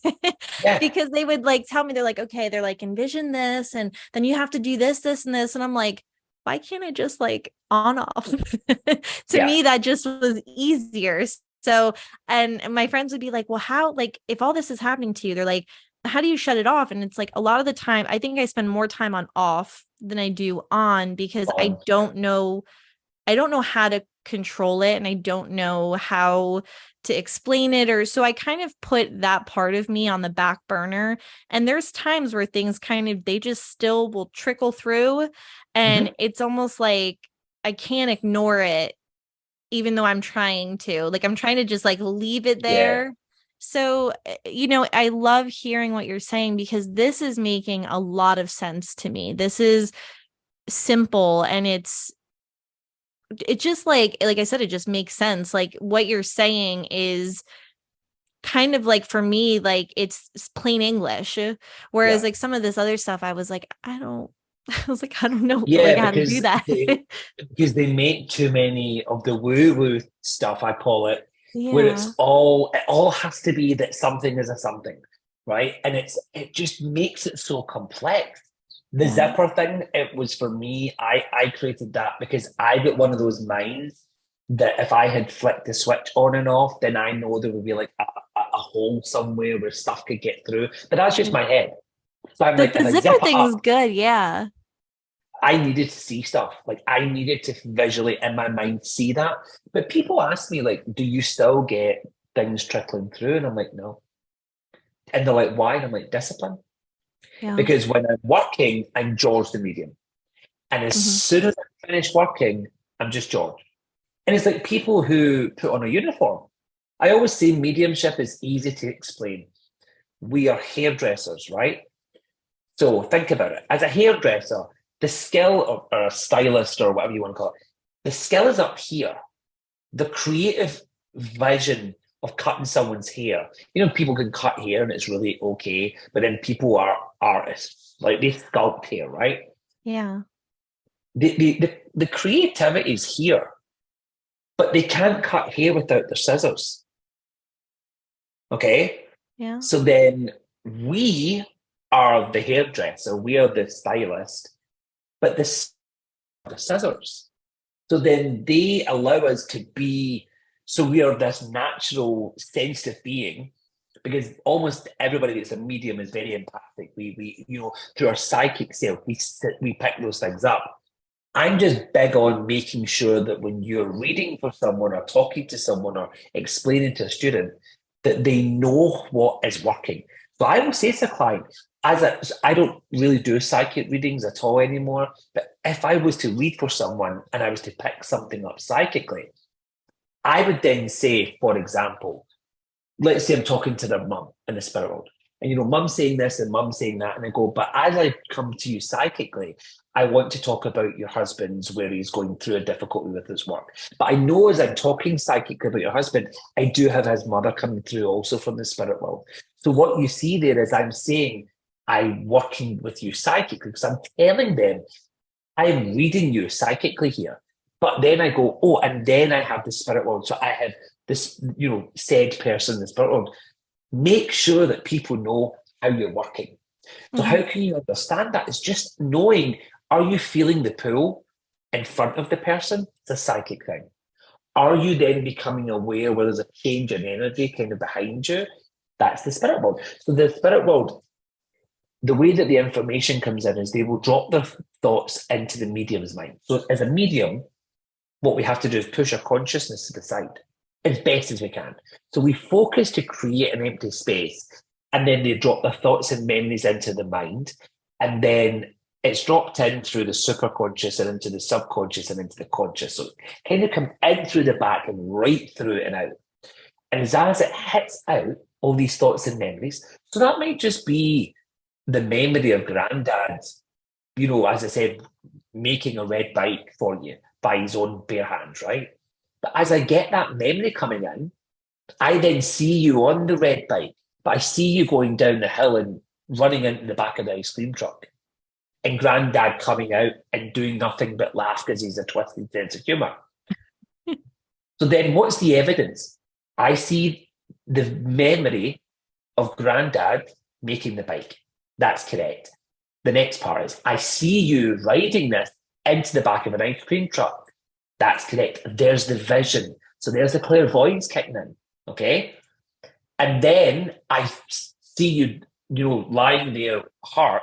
my
Yeah.
because they would like tell me, they're like, okay, they're like, envision this, and then you have to do this, this, and this. And I'm like, why can't I just like on off? To
Yeah.
me, that just was easier. So, and my friends would be like, well, how, like, if all this is happening to you, they're like, how do you shut it off? And it's like a lot of the time, I think I spend more time on off than I do on because
On.
I don't know how to control it, and I don't know how to explain it, or so I kind of put that part of me on the back burner. And there's times where things kind of they just still will trickle through, and
Mhm.
it's almost like I can't ignore it even though I'm trying to. Like I'm trying to just like leave it
Yeah.
there. So, I love hearing what you're saying because this is making a lot of sense to me. This is simple, and it just like I said, it just makes sense. Like what you're saying is kind of like for me, like it's plain English. Whereas
Yeah.
like some of this other stuff, I was like, I don't I was like, I don't know like
Yeah,
how to do that.
because they make too many of the woo-woo stuff, I call it, where
Yeah.
it all has to be that something is a something, right? And it just makes it so complex. The
Yeah.
zipper thing, it was for me, I created that because I got one of those minds that if I had flicked the switch on and off, then I know there would be like a hole somewhere where stuff could get through. But that's just my head. So I'm like,
The
if I
zipper
zip it
thing was
up,
good. Yeah.
I needed to see stuff. Like I needed to visually in my mind see that. But people ask me, like, do you still get things trickling through? And I'm like, no. And they're like, why? And I'm like, discipline.
Yeah.
Because when I'm working, I'm George the medium. And as
Hmm.
soon as I finish working, I'm just George. And it's like people who put on a uniform. I always say mediumship is easy to explain. We are hairdressers, right? So think about it. As a hairdresser, the skill of, or a stylist or whatever you want to call it, the skill is up here. The creative vision of cutting someone's hair. People can cut hair and it's really okay, but then people are artists. Like they sculpt hair, right?
Yeah.
The creativity is here, but they can't cut hair without their scissors. Okay?
Yeah.
So then we are the hairdresser, we are the stylist, but the scissors. So then they allow us to be, so we are this natural sensitive being because almost everybody that's a medium is very empathic. We through our psychic self, we pick those things up. I'm just big on making sure that when you're reading for someone or talking to someone or explaining to a student, that they know what is working. So I will say to a client, I don't really do psychic readings at all anymore, but if I was to read for someone and I was to pick something up psychically, I would then say, for example, let's say I'm talking to their mum in the spirit world. And, mum's saying this and mum's saying that. And I go, but as I come to you psychically, I want to talk about your husband's where he's going through a difficulty with his work. But I know as I'm talking psychically about your husband, I do have his mother coming through also from the spirit world. So what you see there is I'm saying I'm working with you psychically because I'm telling them I am reading you psychically here. But then I go, oh, and then I have the spirit world. So I have this, said person in the spirit world. Make sure that people know how you're working. So how can you understand that? It's just knowing, are you feeling the pull in front of the person? It's a psychic thing. Are you then becoming aware where there's a change in energy kind of behind you? That's the spirit world. So the spirit world, the way that the information comes in is they will drop their thoughts into the medium's mind. So as a medium, what we have to do is push our consciousness to the side as best as we can. So we focus to create an empty space, and then they drop their thoughts and memories into the mind, and then it's dropped in through the superconscious and into the subconscious and into the conscious. So it kind of comes in through the back and right through it and out. And as it hits out, all these thoughts and memories, so that might just be the memory of granddad, as I said, making a red bike for you by his own bare hands, right? But as I get that memory coming in, I then see you on the red bike, but I see you going down the hill and running into the back of the ice cream truck, and granddad coming out and doing nothing but laugh because he's a twisted sense of humour. So then what's the evidence? I see the memory of granddad making the bike. That's correct. The next part is I see you riding this into the back of an ice cream truck. That's correct. There's the vision. So there's the clairvoyance kicking in. Okay. And then I see you, lying there hurt,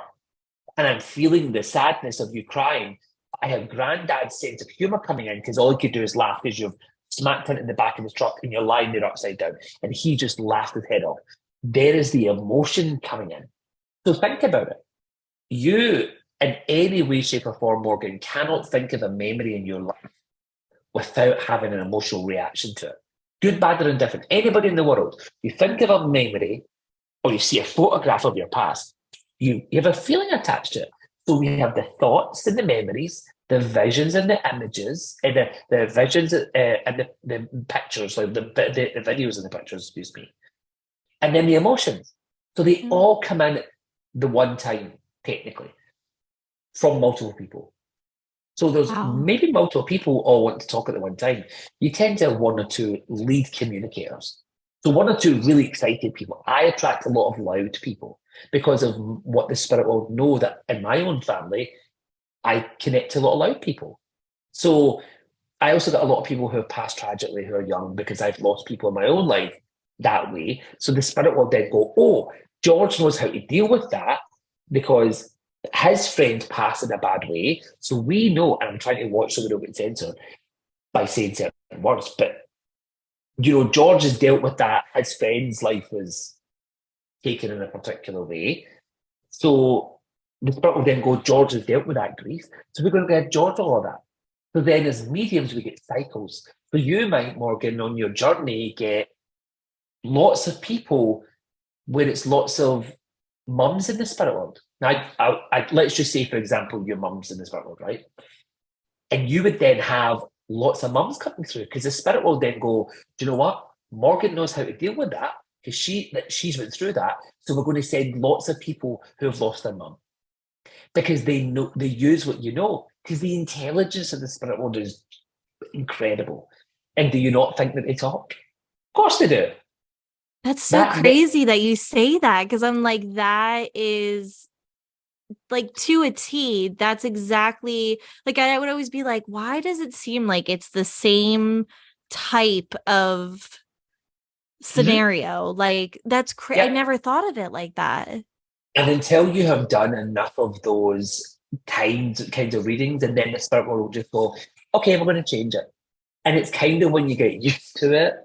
and I'm feeling the sadness of you crying. I have granddad's sense of humour coming in because all he could do is laugh because you've smacked him in the back of his truck and you're lying there upside down. And he just laughed his head off. There is the emotion coming in. So think about it. You, in any way, shape, or form, Morgan, cannot think of a memory in your life without having an emotional reaction to it. Good, bad, or indifferent. Anybody in the world, you think of a memory or you see a photograph of your past, you have a feeling attached to it. So we have the thoughts and the memories, the visions and the images, and the visions and the pictures, like the videos and the pictures, excuse me. And then the emotions. So they all come in at the one time, technically, from multiple people. So there's maybe multiple people all want to talk at the one time. You tend to have one or two lead communicators. So one or two really excited people. I attract a lot of loud people because of what the spirit world know that in my own family, I connect to a lot of loud people. So I also got a lot of people who have passed tragically who are young because I've lost people in my own life that way. So the spirit world then go, oh, George knows how to deal with that because his friend passed in a bad way. So we know, and I'm trying to watch so we don't get censored by saying certain words, but George has dealt with that. His friend's life was taken in a particular way. So the spirit will then go, George has dealt with that grief. So we're going to get George all of that. So then as mediums, we get cycles. So you might, Morgan, on your journey, get lots of people where it's lots of mums in the spirit world. Now, let's just say, for example, your mum's in the spirit world, right? And you would then have lots of mums coming through because the spirit will then go, do you know what? Morgan knows how to deal with that because she's went through that. So we're going to send lots of people who have lost their mum because they know, they use what you know, because the intelligence of the spirit world is incredible. And do you not think that they talk? Of course they do.
That's so crazy that you say that, because I'm like, that is like to a T. That's exactly like I would always be like, why does it seem like it's the same type of scenario? Like that's crazy. I never thought of it like that.
And until you have done enough of those kinds of readings, and then the spirit world will just go, okay, we're going to change it. And it's kind of when you get used to it,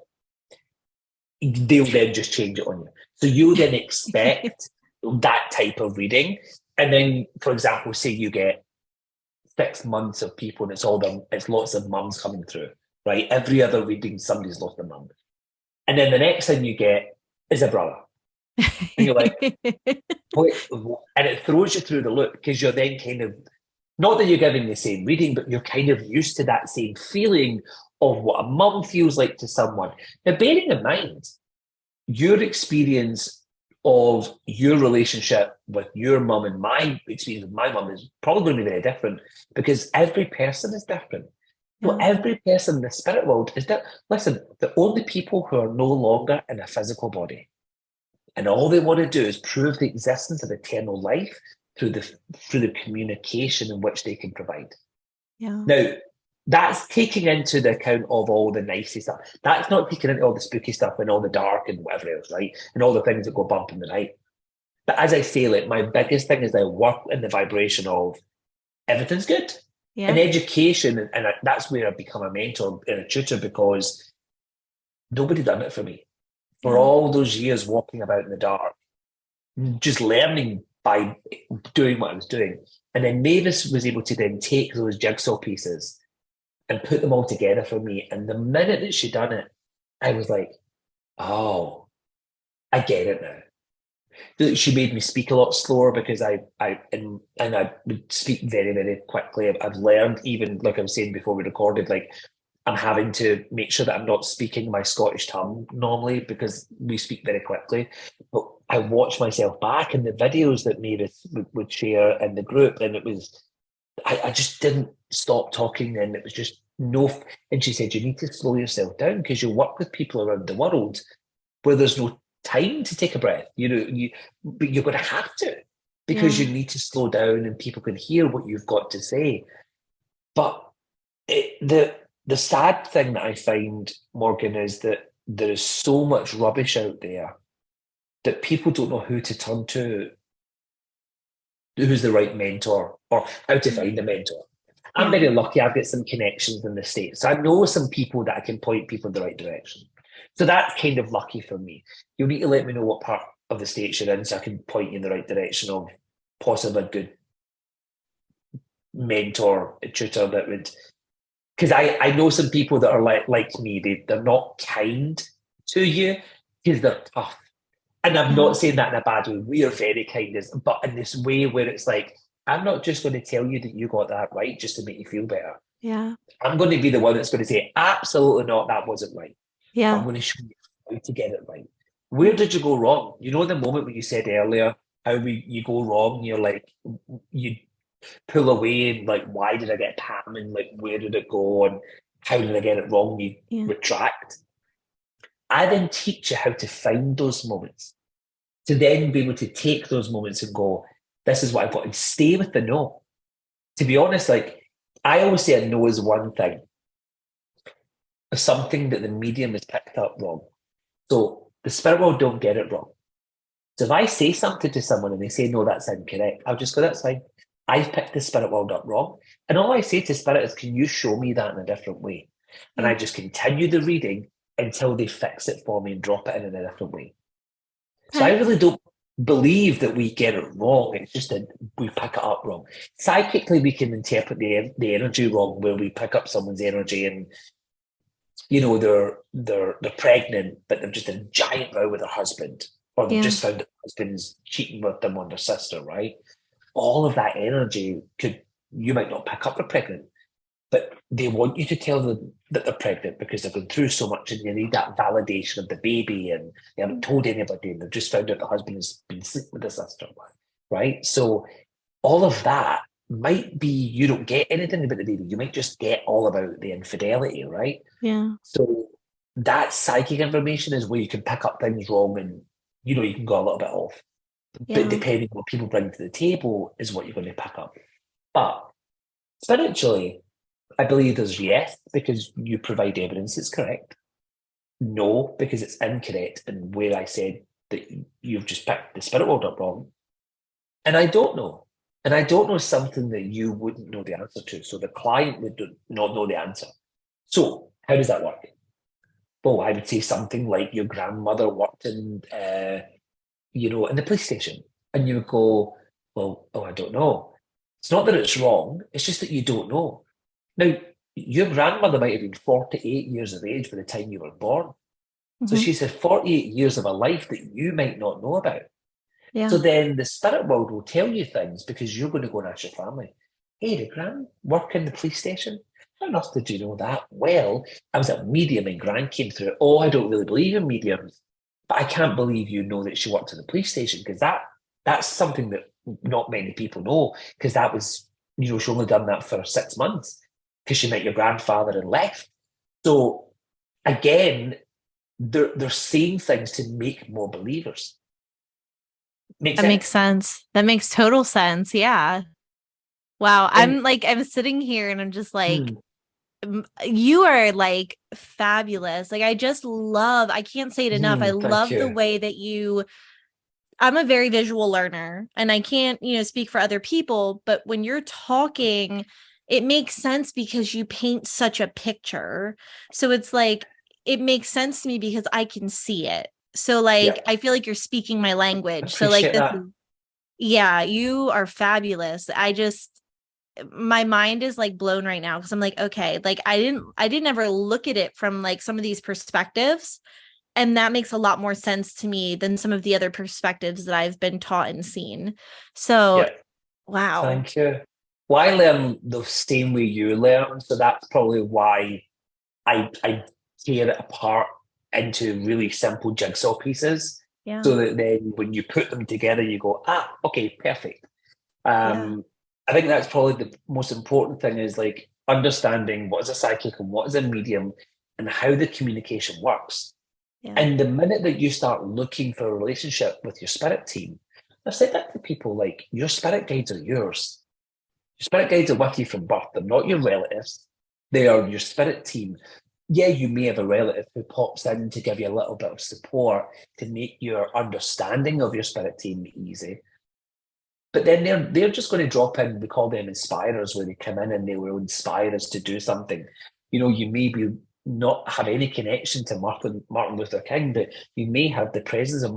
they'll then just change it on you. So you then expect that type of reading. And then, for example, say you get 6 months of people and it's lots of mums coming through, right? Every other reading, somebody's lost a mum. And then the next thing you get is a brother. And you're like, wait, and it throws you through the loop because you're then kind of, not that you're giving the same reading, but you're kind of used to that same feeling of what a mum feels like to someone. Now, bearing in mind, your experience of your relationship with your mum and my experience with my mum is probably going to be very different because every person is different. So
Yeah.
every person in the spirit world is that. Listen, the only people who are no longer in a physical body, and all they want to do is prove the existence of eternal life through the communication in which they can provide.
Yeah.
Now, that's taking into the account of all the nicey stuff. That's not taking into all the spooky stuff and all the dark and whatever else, right? And all the things that go bump in the night. But as I say, like my biggest thing is I work in the vibration of everything's good. And
Yeah.
education, and that's where I've become a mentor and a tutor because nobody done it for me. For
Yeah.
all those years walking about in the dark, just learning by doing what I was doing. And then Mavis was able to then take those jigsaw pieces and put them all together for me. And the minute that she done it, I was like, oh, I get it now. She made me speak a lot slower because I would speak very, very quickly. I've learned, even like I was saying before we recorded, like I'm having to make sure that I'm not speaking my Scottish tongue normally because we speak very quickly. But I watch myself back in the videos that Mavis would share in the group, and it was I just didn't stop talking, and it was just no. And she said, you need to slow yourself down because you work with people around the world where there's no time to take a breath. But you're going to have to because
Yeah.
you need to slow down and people can hear what you've got to say. But the sad thing that I find, Morgan, is that there is so much rubbish out there that people don't know who to turn to, who's the right mentor, or how to find a mentor. I'm
Yeah.
very lucky. I've got some connections in the States. So I know some people that I can point people in the right direction. So that's kind of lucky for me. You'll need to let me know what part of the States you're in so I can point you in the right direction of possibly a good mentor, a tutor that would. Because I know some people that are like me, they're not kind to you because they're tough. And I'm
Yeah.
not saying that in a bad way. We are very kind, but in this way where it's like, I'm not just going to tell you that you got that right just to make you feel better.
Yeah.
I'm going to be the one that's going to say, absolutely not, that wasn't right. But I'm
Yeah.
going to show you how to get it right. Where
Yeah.
did you go wrong? You know, the moment when you said earlier, you go wrong, you're like, you pull away and like, why did I get Pam? And like, where did it go? And how did I get it wrong? You
Yeah.
retract. I then teach you how to find those moments to then be able to take those moments and go, this is what I've got, and stay with the no. To be honest, like I always say a no is one thing, something that the medium has picked up wrong. So the spirit world don't get it wrong. So if I say something to someone and they say, no, that's incorrect, I'll just go, that's fine. I've picked the spirit world up wrong. And all I say to spirit is, can you show me that in a different way? And
Yeah.
I just continue the reading until they fix it for me and drop it in a different way. So I
Okay.
really don't believe that we get it wrong. It's just that we pick it up wrong. Psychically, we can interpret the energy wrong, where we pick up someone's energy and they're pregnant, but they've just had a giant row with their husband, or they've
Yeah.
just found that their husband's cheating with them on their sister, right? All of that energy you might not pick up they're pregnant, but they want you to tell them that they're pregnant because they've gone through so much and they need that validation of the baby and they haven't told anybody and they've just found out the husband has been sleeping with the sister, right? So all of that might be you don't get anything about the baby. You might just get all about the infidelity, right?
Yeah.
So that psychic information is where you can pick up things wrong and you can go a little bit off. But
Yeah.
depending on what people bring to the table is what you're going to pick up. But spiritually, I believe there's yes, because you provide evidence it's correct. No, because it's incorrect. And where I said that you've just picked the spirit world up wrong. And I don't know. And I don't know something that you wouldn't know the answer to. So the client would not know the answer. So how does that work? Well, I would say something like your grandmother worked in the police station. And you would go, well, oh, I don't know. It's not that it's wrong. It's just that you don't know. Now, your grandmother might have been 48 years of age by the time you were born. So
Mhm.
she said 48 years of a life that you might not know about. So
Yeah.
then the spirit world will tell you things because you're going to go and ask your family, hey, did Gran work in the police station? How on earth did you know that? Well, I was at medium and Gran came through. Oh, I don't really believe in mediums, but I can't believe you know that she worked in the police station because that's something that not many people know because that was, she only done that for 6 months because she met your grandfather and left. So again, they're saying things to make more believers. Make
That makes
sense?
sense. That makes total sense. Yeah. Wow.
And
I'm sitting here and I'm just like,
mm,
you are like fabulous. Like, I can't say it enough. I
thank
love the
you.
way that I'm a very visual learner and I can't, speak for other people, but when you're talking, it makes sense because you paint such a picture. So it's like, it makes sense to me because I can see it. So like,
Yep.
I feel like you're speaking my language. So like,
Appreciate that.
yeah, you are fabulous. My mind is like blown right now because I'm like, okay, like I didn't ever look at it from like some of these perspectives. And that makes a lot more sense to me than some of the other perspectives that I've been taught and seen. So,
Yep.
wow.
Thank you. Well, I learn the same way you learn, so that's probably why I tear it apart into really simple jigsaw pieces,
Yeah.
so that then when you put them together, you go, okay, perfect.
Yeah.
I think that's probably the most important thing is like understanding what is a psychic and what is a medium and how the communication works.
Yeah.
And the minute that you start looking for a relationship with your spirit team, I've said that to people like your spirit guides are yours. Your spirit guides are with you from birth. They're not your relatives. They are your spirit team. Yeah, you may have a relative who pops in to give you a little bit of support to make your understanding of your spirit team easy. But then they're just going to drop in. We call them inspirers, where they come in and they will inspire us to do something. You may be not have any connection to Martin Luther King, but you may have the presence of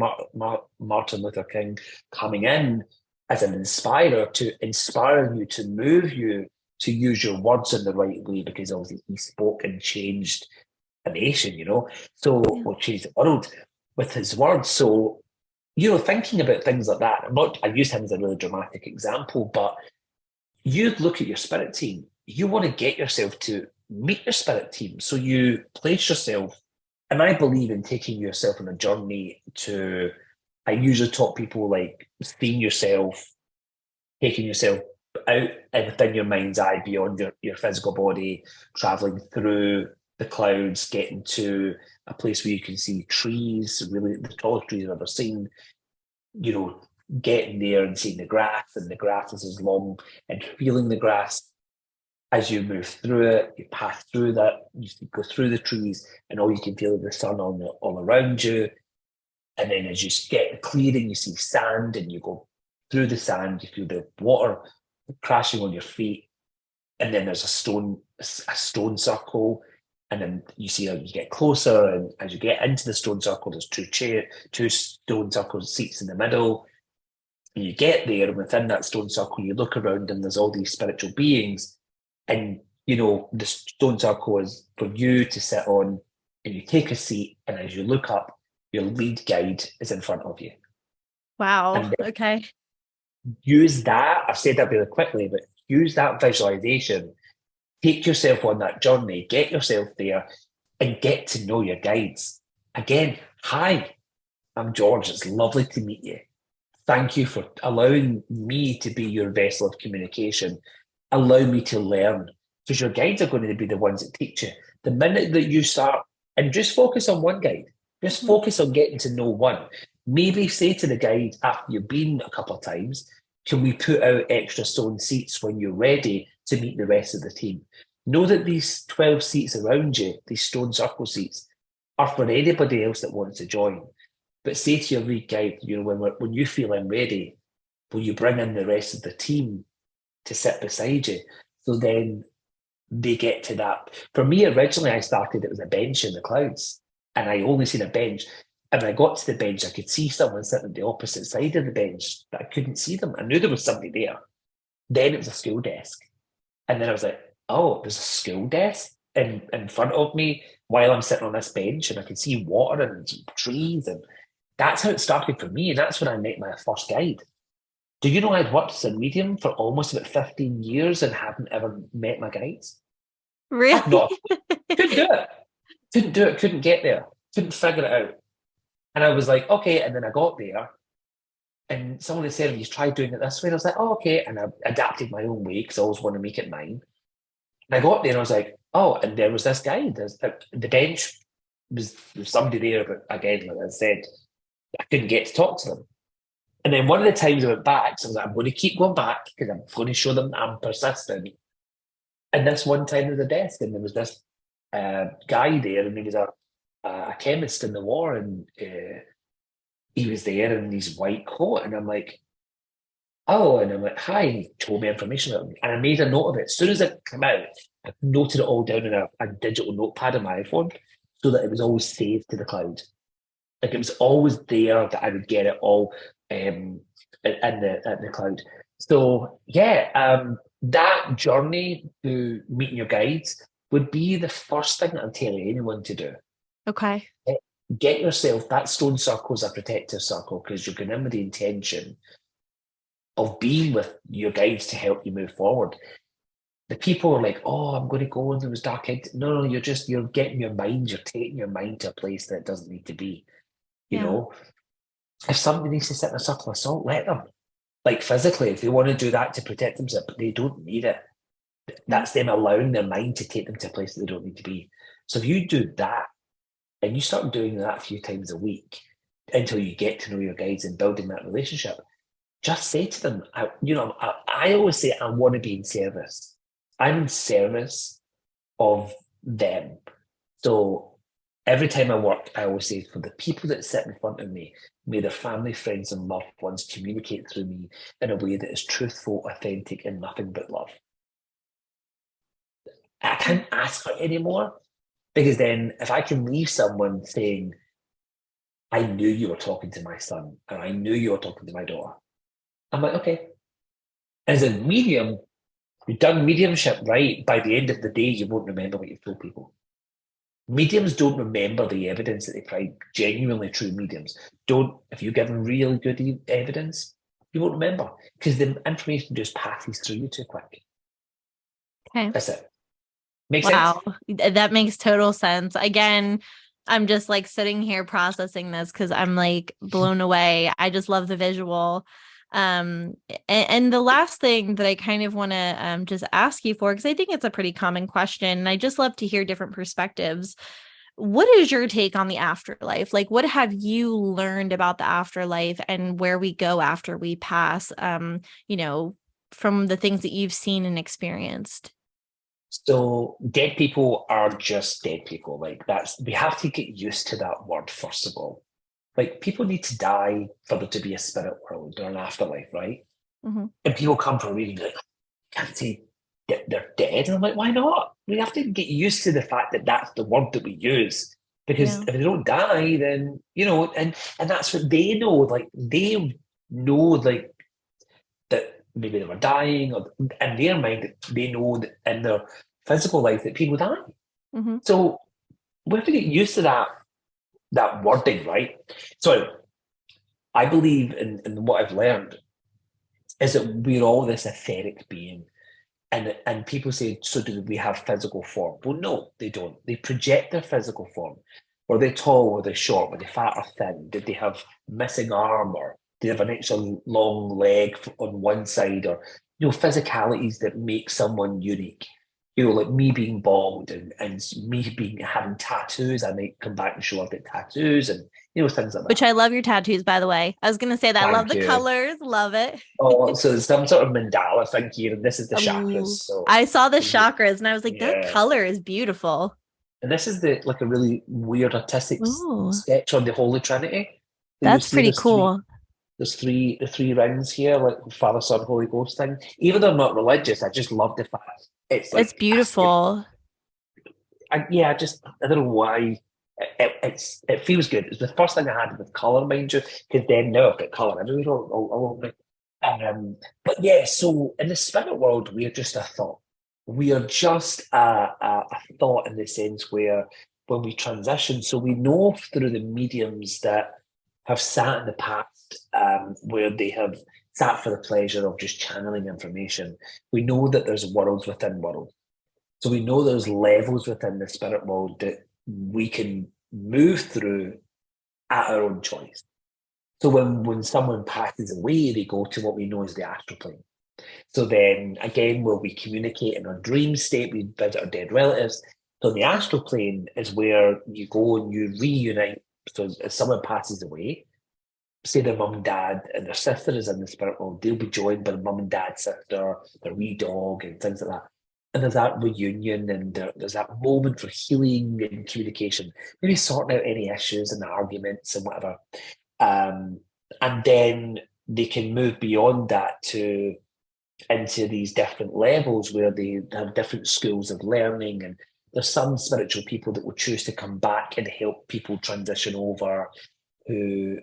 Martin Luther King coming in as an inspirer to inspire you, to move you to use your words in the right way, because obviously he spoke and changed a nation, so,
Yeah.
or changed the world with his words. So thinking about things like that. I use him as a really dramatic example, but you look at your spirit team, you want to get yourself to meet your spirit team. So you place yourself, and I believe in taking yourself on a journey I usually talk people like seeing yourself, taking yourself out and within your mind's eye beyond your physical body, traveling through the clouds, getting to a place where you can see trees, really the tallest trees I've ever seen, you know, getting there and seeing the grass, and the grass is as long, and feeling the grass as you move through it. You pass through that, you go through the trees, and all you can feel is the sun all around you. And then as you get the clearing, you see sand, and you go through the sand, you feel the water crashing on your feet, and then there's a stone circle, and then you get closer, and as you get into the stone circle, there's two stone circle seats in the middle. And you get there, and within that stone circle, you look around, and there's all these spiritual beings. And, the stone circle is for you to sit on, and you take a seat. And as you look up, your lead guide is in front of you.
Wow.
And then
Okay.
use that. I've said that really quickly, but use that visualization. Take yourself on that journey, get yourself there, and get to know your guides. Again, hi, I'm George. It's lovely to meet you. Thank you for allowing me to be your vessel of communication. Allow me to learn, because your guides are going to be the ones that teach you. The minute that you start, and just focus on one guide, just
Mhm.
focus on getting to know one. Maybe say to the guide after you've been a couple of times, can we put out extra stone seats when you're ready to meet the rest of the team? Know that these 12 seats around you, these stone circle seats, are for anybody else that wants to join. But say to your lead guide, when you feel I'm ready, will you bring in the rest of the team to sit beside you? So then they get to that. For me, originally, I started, it was a bench in the clouds, and I only seen a bench. And when I got to the bench, I could see someone sitting on the opposite side of the bench, but I couldn't see them. I knew there was somebody there. Then it was a school desk. And then I was like, oh, there's a school desk in front of me. while I'm sitting on this bench and I can see water and trees. And that's how it started for me. And that's when I met my first guide. Do you know I'd worked as a medium for almost about 15 years and hadn't ever met my guides? I'd
Really?
not, couldn't do it. Couldn't do it, couldn't get there, couldn't figure it out. And I was like, okay. And then I got there and someone said, have you tried doing it this way? And I was like, oh, okay. And I adapted my own way because I always want to make it mine. And I got there and I was like, oh, and there was this guy. The bench there was somebody there, but again, like I said, I couldn't get to talk to them. And then one of the times I went back, so I was like, I'm going to keep going back because I'm going to show them I'm persistent. And this one time there was a desk and there was this guy there, and he was a chemist in the war, and he was there in his white coat, and I'm like, oh, and I'm like, hi, and he told me information about him, and I made a note of it. As soon as it came out, I noted it all down in a digital notepad on my iPhone so that it was always saved to the cloud. Like it was always there that I would get it all in the cloud. So yeah, that journey to meeting your guides would be the first thing that I'm telling anyone to do.
Okay.
Get yourself, that stone circle is a protective circle because you're going in with the intention of being with your guides to help you move forward. The people are like, oh, I'm going to go into those dark eggs. No, you're getting your mind, you're taking your mind to a place that it doesn't need to be. You know, if somebody needs to sit in a circle of salt, let them. Like physically, if they want to do that to protect themselves, but they don't need it. That's them allowing their mind to take them to a place that they don't need to be. So if you do that, and you start doing that a few times a week until you get to know your guides and building that relationship, just say to them, I always say, I want to be in service. I'm in service of them. So every time I work, I always say, for the people that sit in front of me, may their family, friends, and loved ones communicate through me in a way that is truthful, authentic, and nothing but love. I can't ask for any more. Because then if I can leave someone saying, I knew you were talking to my son, and I knew you were talking to my daughter, I'm like, okay. As a medium, you've done mediumship right, by the end of the day, you won't remember what you've told people. Mediums don't remember the evidence that they provide. Genuinely true mediums don't. If you give them really good evidence, you won't remember because the information just passes through you too quick.
Okay.
That's it. Makes sense?
Wow, that makes total sense. Again, I'm just like sitting here processing this because I'm like blown away. I just love the visual. And the last thing that I kind of want to just ask you for, because I think it's a pretty common question, and I just love to hear different perspectives. What is your take on the afterlife? Like, what have you learned about the afterlife and where we go after we pass, from the things that you've seen and experienced?
So dead people are just dead people. Like we have to get used to that word, first of all. Like people need to die for there to be a spirit world or an afterlife, right?
Mm-hmm.
And people come for a reading like, can't say they're dead. And I'm like, why not? We have to get used to the fact that that's the word that we use. Because if they don't die, then, and that's what they know. Like they know like that maybe they were dying, or in their mind, they know that in their physical life that people die.
Mm-hmm.
So we have to get used to that wording, right? So I believe in what I've learned is that we're all this etheric being. And people say, so do we have physical form? Well, no, they don't. They project their physical form. Were they tall? Were they short? Were they fat or thin? Did they have missing arm, or did they have an extra long leg on one side? Or, physicalities that make someone unique. Like me being bald and me having tattoos. I might come back and show I've got tattoos and, things like that.
Which I love your tattoos, by the way. I was going to say that. I love the
you.
colors. Love it.
Oh, so there's some sort of mandala thing here, and this is the chakras. So
I saw the chakras and I was like,
yeah.
that color is beautiful.
And this is a really weird artistic sketch on the Holy Trinity.
That's pretty cool.
There's the three rings here, like Father, Son, Holy Ghost thing. Even though I'm not religious, I just love the fact it's
beautiful.
I don't know why. It feels good. It's the first thing I had with colour, mind you, because then now I've got colour everywhere all over me. But yeah, so in the spirit world, we're just a thought. We are just a thought in the sense where when we transition. So we know through the mediums that have sat in the past, where they have sat for the pleasure of just channeling information. We know that there's worlds within worlds. So we know there's levels within the spirit world that we can move through at our own choice. So when someone passes away, they go to what we know as the astral plane. So then again, where we communicate in our dream state, we visit our dead relatives. So the astral plane is where you go and you reunite. So if someone passes away, say their mum and dad and their sister is in the spirit world, they'll be joined by the mum and dad, sister, their wee dog, and things like that. And there's that reunion, and there's that moment for healing and communication, maybe sorting out any issues and arguments and whatever. And then they can move beyond that to into these different levels where they have different schools of learning. And there's some spiritual people that will choose to come back and help people transition over, who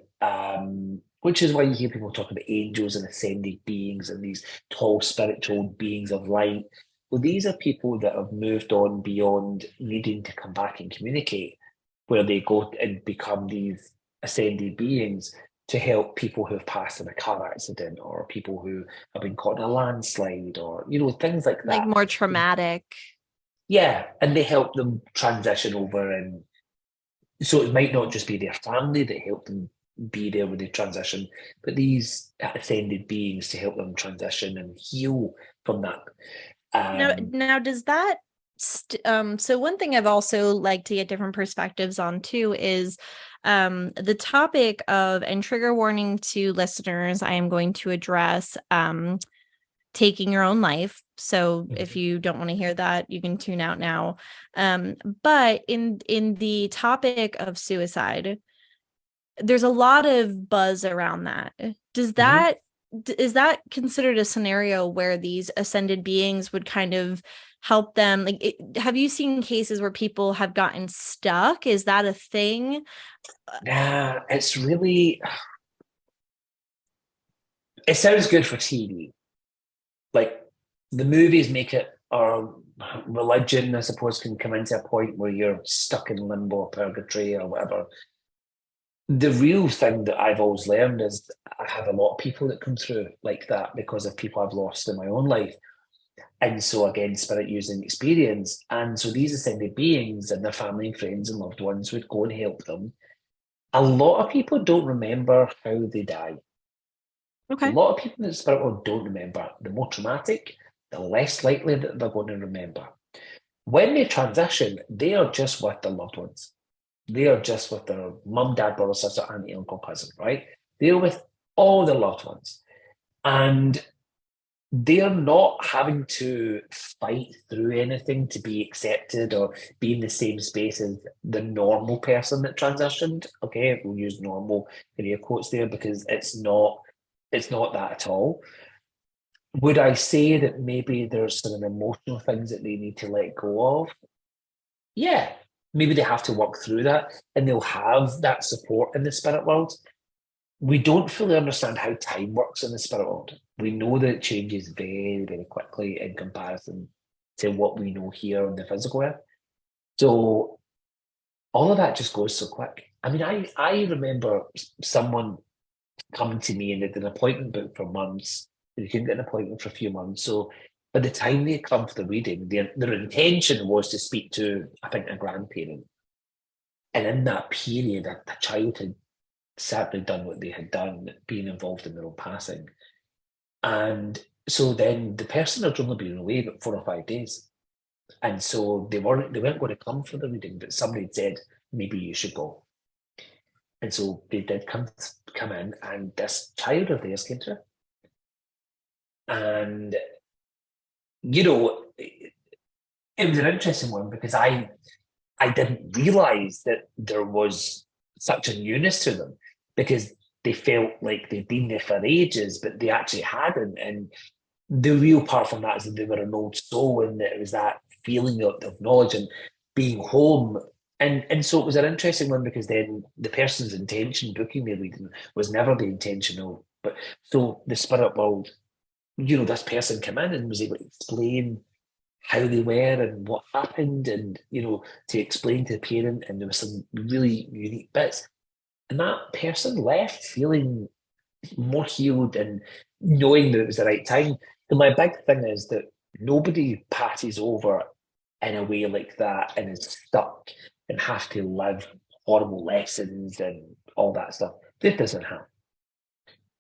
which is why you hear people talk about angels and ascended beings and these tall spiritual beings of light. Well, these are people that have moved on beyond needing to come back and communicate, where they go and become these ascended beings to help people who've passed in a car accident, or people who have been caught in a landslide, or, things like that.
Like more traumatic.
Yeah, and they help them transition over. And so it might not just be their family that help them be there when they transition, but these ascended beings to help them transition and heal from that.
Now does that so one thing I've also liked to get different perspectives on too is the topic of, and trigger warning to listeners, I am going to address taking your own life. So if you don't want to hear that, you can tune out now. But in the topic of suicide, there's a lot of buzz around that. Does that is that considered a scenario where these ascended beings would kind of help them? Have you seen cases where people have gotten stuck? Is that a thing?
Yeah, it's really, it sounds good for TV. Like the movies make it, or religion, I suppose, can come into a point where you're stuck in limbo or purgatory or whatever. The real thing that I've always learned is I have a lot of people that come through like that because of people I've lost in my own life. And so again, spirit using experience. And so these ascended beings and their family and friends and loved ones would go and help them. A lot of people don't remember how they die.
Okay.
A lot of people in the spirit world don't remember. The more traumatic, the less likely that they're going to remember. When they transition, they are just with their loved ones. They are just with their mum, dad, brother, sister, auntie, uncle, cousin, right? They're with all their loved ones. And they're not having to fight through anything to be accepted or be in the same space as the normal person that transitioned. Okay, we'll use normal in air quotes there because it's not that at all. Would I say that maybe there's some emotional things that they need to let go of? Yeah, maybe they have to work through that, and they'll have that support in the spirit world. We don't fully understand how time works in the spirit world. We know that it changes very, very quickly in comparison to what we know here on the physical earth. So all of that just goes so quick. I mean, I remember someone coming to me and they did an appointment booked for months. They couldn't get an appointment for a few months. So by the time they come for the reading, their intention was to speak to, I think, a grandparent. And in that period, the child had sadly done what they had done, being involved in their own passing. And so then the person had only been away about 4 or 5 days. And so they weren't going to come for the reading, but somebody said, maybe you should go. And so they did come in, and this child of theirs came through. And, it was an interesting one because I didn't realise that there was such a newness to them, because they felt like they'd been there for ages, but they actually hadn't. And the real part from that is that they were an old soul, and it was that feeling of knowledge and being home. And so it was an interesting one because then the person's intention booking their reading was never the intentional. But so the spirit world, this person came in and was able to explain how they were and what happened, and to explain to the parent, and there was some really unique bits. And that person left feeling more healed and knowing that it was the right time. And my big thing is that nobody passes over in a way like that and is stuck and has to live horrible lessons and all that stuff. This doesn't happen.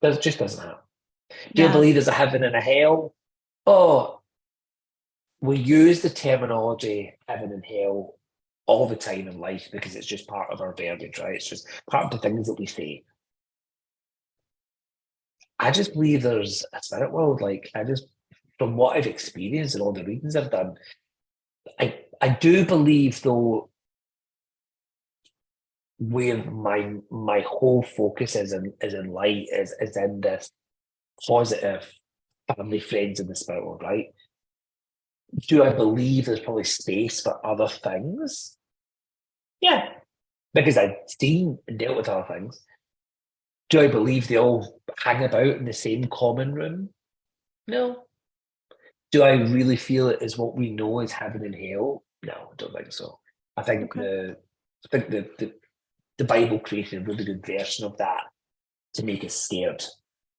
That just doesn't happen. Do you
Yeah.
believe there's a heaven and a hell? Oh, we use the terminology heaven and hell all the time in life because it's just part of our verbiage, right? It's just part of the things that we say. I just believe there's a spirit world. Like, from what I've experienced and all the readings I've done, I do believe, though, where my whole focus is in light, is in this positive family, friends in the spirit world, right? Do I believe there's probably space for other things? Yeah, because I've seen and dealt with other things. Do I believe they all hang about in the same common room? No. Do I really feel it is what we know as heaven and hell? No, I don't think so. I think
Okay.
the Bible created a really good version of that to make us scared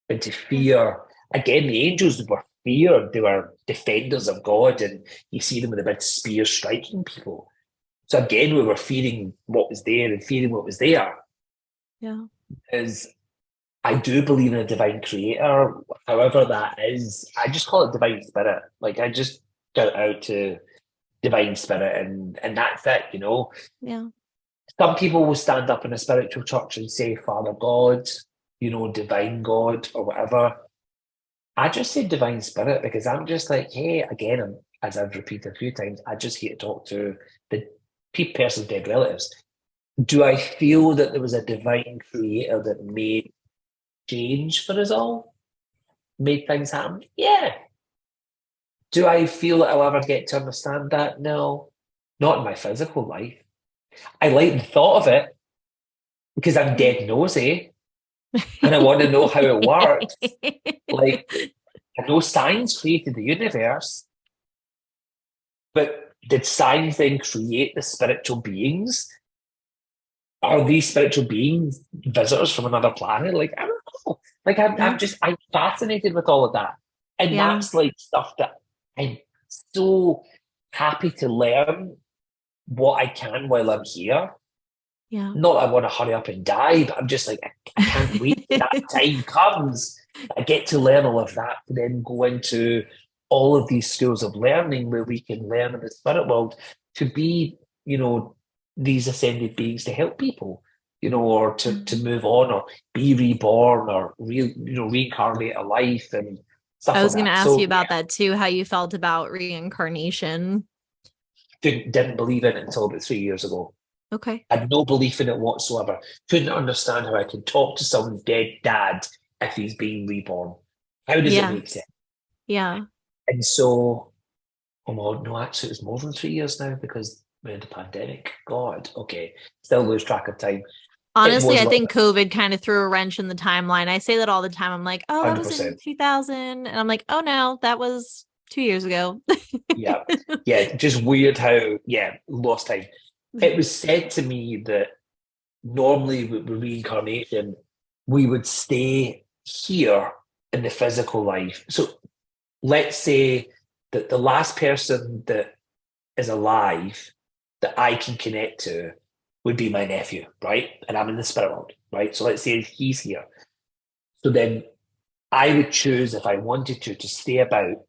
and to
Yeah.
fear. Again, the angels were feared. They were defenders of God, and you see them with a big spear striking people. So again, we were fearing what was there and fearing what was there.
Yeah.
Is I do believe in a divine creator, however that is. I just call it divine spirit. Like, I just shout out to divine spirit, and that's it,
Yeah.
Some people will stand up in a spiritual church and say Father God, divine God or whatever. I just say divine spirit because I'm just like, hey, again, as I've repeated a few times, I just here to talk to the person's dead relatives. Do I feel that there was a divine creator that made change for us all? Made things happen? Yeah. Do I feel that I'll ever get to understand that? No. Not in my physical life. I like the thought of it because I'm dead nosy and I want to know how it works. Like, I know science created the universe, but did science then create the spiritual beings? Are these spiritual beings visitors from another planet? Like, I don't know. Like,
Yeah.
I'm fascinated with all of that. And
Yeah.
that's like stuff that I'm so happy to learn what I can while I'm here.
Yeah.
Not that I want to hurry up and die, but I'm just like, I can't wait till that time comes. I get to learn all of that to then go into all of these schools of learning where we can learn in the spirit world to be, these ascended beings to help people, or to move on or be reborn or reincarnate a life and
I
stuff like
was going to
that.
ask you
So
about that too, how you felt about reincarnation.
didn't believe in it until about 3 years ago.
Okay.
I had no belief in it whatsoever. Couldn't understand how I could talk to someone's dead dad if he's being reborn. How does it
Yeah.
make sense?
Yeah.
And so, oh no, actually, it's more than 3 years now because we had the pandemic. God, okay, still lose track of time. It
Honestly,
was
I
like
think COVID kind of threw a wrench in the timeline. I say that all the time. I'm like, oh, that was in
100%.
2000. And I'm like, oh, no, that was 2 years ago.
Yeah, yeah, just weird how lost time. It was said to me that normally with reincarnation, we would stay here in the physical life. So let's say that the last person that is alive that I can connect to would be my nephew, right? And I'm in the spirit world, right? So let's say he's here. So then I would choose, if I wanted to stay about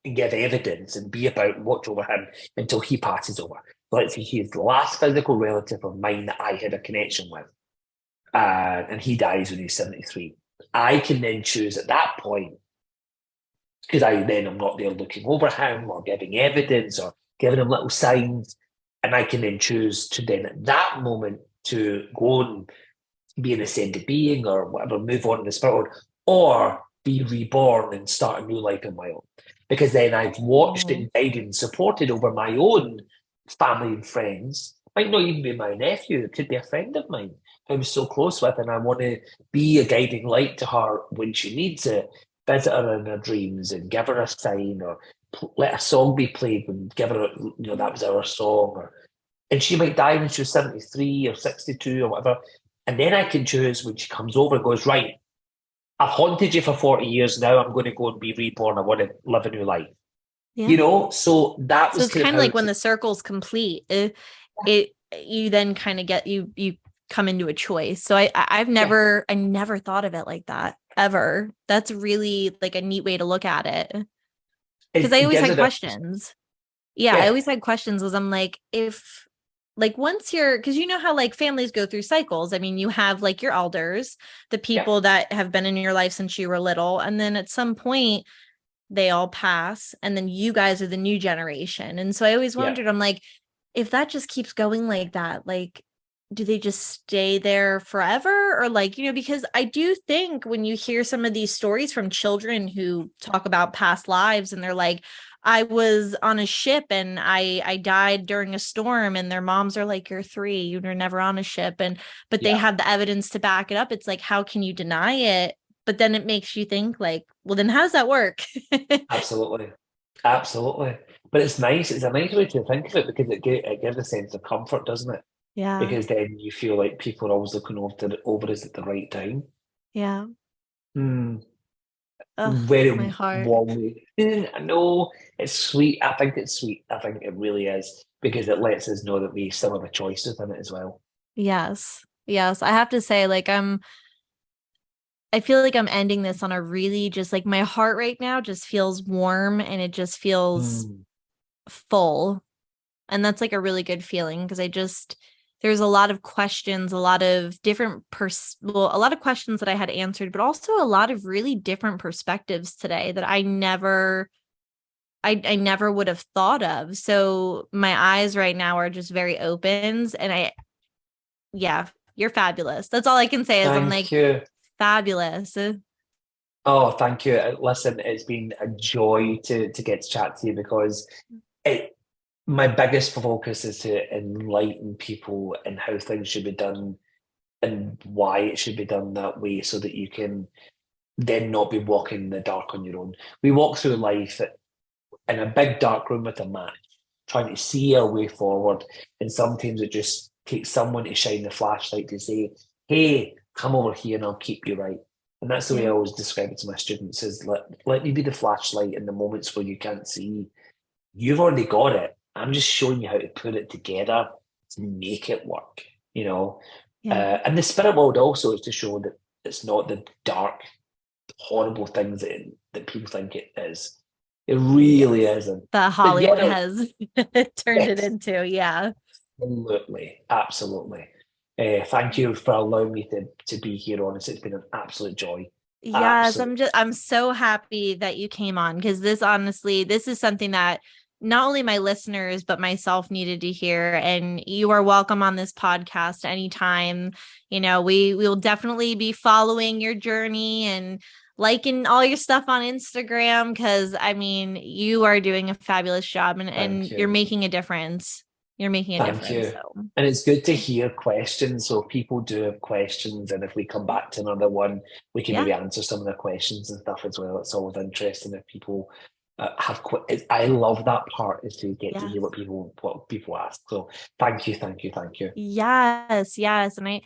and give evidence and be about and watch over him until he passes over. So let's say he's the last physical relative of mine that I had a connection with. And he dies when he's 73. I can then choose at that point, because I then am not there looking over him or giving evidence or giving him little signs, and I can then choose to then at that moment to go and be an ascended being or whatever, move on in the spirit world, or be reborn and start a new life on my own. Because then I've watched and guided and supported over my own family and friends. Might not even be my nephew, it could be a friend of mine who I'm so close with, and I want to be a guiding light to her when she needs it, visit her in her dreams and give her a sign or let a song be played and give her, that was our song. And she might die when she was 73 or 62 or whatever. And then I can choose when she comes over and goes, right, I've haunted you for 40 years now. I'm going to go and be reborn. I want to live a new life.
Yeah.
So that was
it's
kind
of
of
like when the circle's complete, it you then kind of get you come into a choice. So I never thought of it like that ever. That's really like a neat way to look at it. Because I
it
always
gives
had
it a,
questions. Yeah, I
yeah,
always had questions was I'm like, if like once you're, because you know how like families go through cycles. I mean, you have like your elders, the
yeah,
people that have been in your life since you were little, and then at some point they all pass, and then you guys are the new generation. And so I always
yeah.
wondered, I'm like, if that just keeps going like that, like, do they just stay there forever? Or like, because I do think when you hear some of these stories from children who talk about past lives and they're like, I was on a ship and I died during a storm, and their moms are like, you're 3, you were never on a ship. But they
Yeah,
have the evidence to back it up. It's like, how can you deny it? But then it makes you think like, well, then how does that work?
absolutely. Absolutely. But it's nice. It's a nice way to think of it because it gives a sense of comfort, doesn't it?
Yeah.
Because then you feel like people are always looking over us at the right time.
Yeah.
Hmm.
Ugh, my
Very
heart.
warmly. I know it's sweet. I think it's sweet. I think it really is because it lets us know that we still have a choice within it as well.
Yes. Yes. I have to say, like, I feel like I'm ending this on a really just like my heart right now just feels warm and it just feels
Hmm.
full. And that's like a really good feeling because there's a lot of questions, a lot of different, a lot of questions that I had answered, but also a lot of really different perspectives today that I never would have thought of. So my eyes right now are just very open. And yeah, you're fabulous. That's all I can say is I'm
Thank
like,
you.
fabulous.
Oh, thank you. Listen, it's been a joy to get to chat to you because it my biggest focus is to enlighten people in how things should be done and why it should be done that way so that you can then not be walking in the dark on your own. We walk through life in a big dark room with a match, trying to see our way forward. And sometimes it just takes someone to shine the flashlight to say, hey, come over here and I'll keep you right. And that's the way I
Yeah.
always describe it to my students is let me be the flashlight in the moments where you can't see. You've already got it. I'm just showing you how to put it together to make it work, you know.
Yeah.
And the spirit world also is to show that it's not the dark, horrible things that people think it is. It really
Yes.
isn't.
That
But yeah,
Hollywood has turned it
yes,
into. Yeah.
absolutely, absolutely. Thank you for allowing me to be here, honestly. It's been an absolute joy.
Yes,
Absolute.
I'm so happy that you came on because this is something that not only my listeners but myself needed to hear, and you are welcome on this podcast anytime. We will definitely be following your journey and liking all your stuff on Instagram because I mean, you are doing a fabulous job and
Thank
you're
you.
making a difference. You're making a
Thank
difference.
you.
So,
And it's good to hear questions. So if people do have questions, and if we come back to another one, we can
yeah.
maybe answer some of their questions and stuff as well. It's always interesting if people I love that part is to get to hear
Yes.
what people ask. So thank you, thank you, thank you.
Yes, yes. And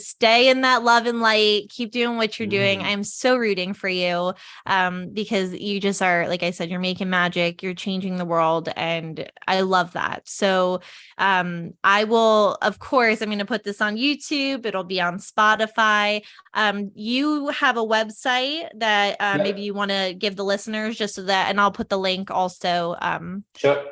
stay in that love and light, keep doing what you're doing.
Mm,
I'm so rooting for you because you just are, like I said, you're making magic, you're changing the world, and I love that. So I will, of course, I'm going to put this on YouTube. It'll be on Spotify. You have a website that maybe
yep,
you want to give the listeners just so that, and I'll put the link also.
sure.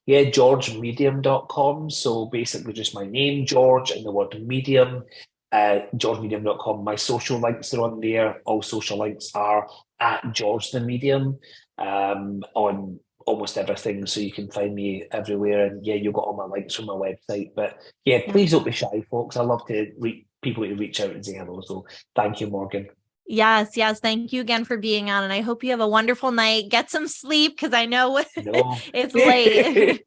Yeah, georgemedium.com. So basically just my name, George, and the word medium, georgemedium.com. My social links are on there. All social links are at George the Medium on almost everything. So you can find me everywhere. And yeah, you've got all my links from my website. But yeah,
Yeah.
please don't be shy, folks. I love to people to reach out and say hello. So thank you, Morgan.
Yes, yes. Thank you again for being on. And I hope you have a wonderful night. Get some sleep because I know
No.
it's late.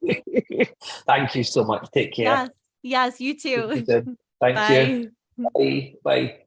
Thank you so much. Take care.
Yes, yes, you
Speak to you
too.
soon. Thank you.
Bye.
Bye. Bye.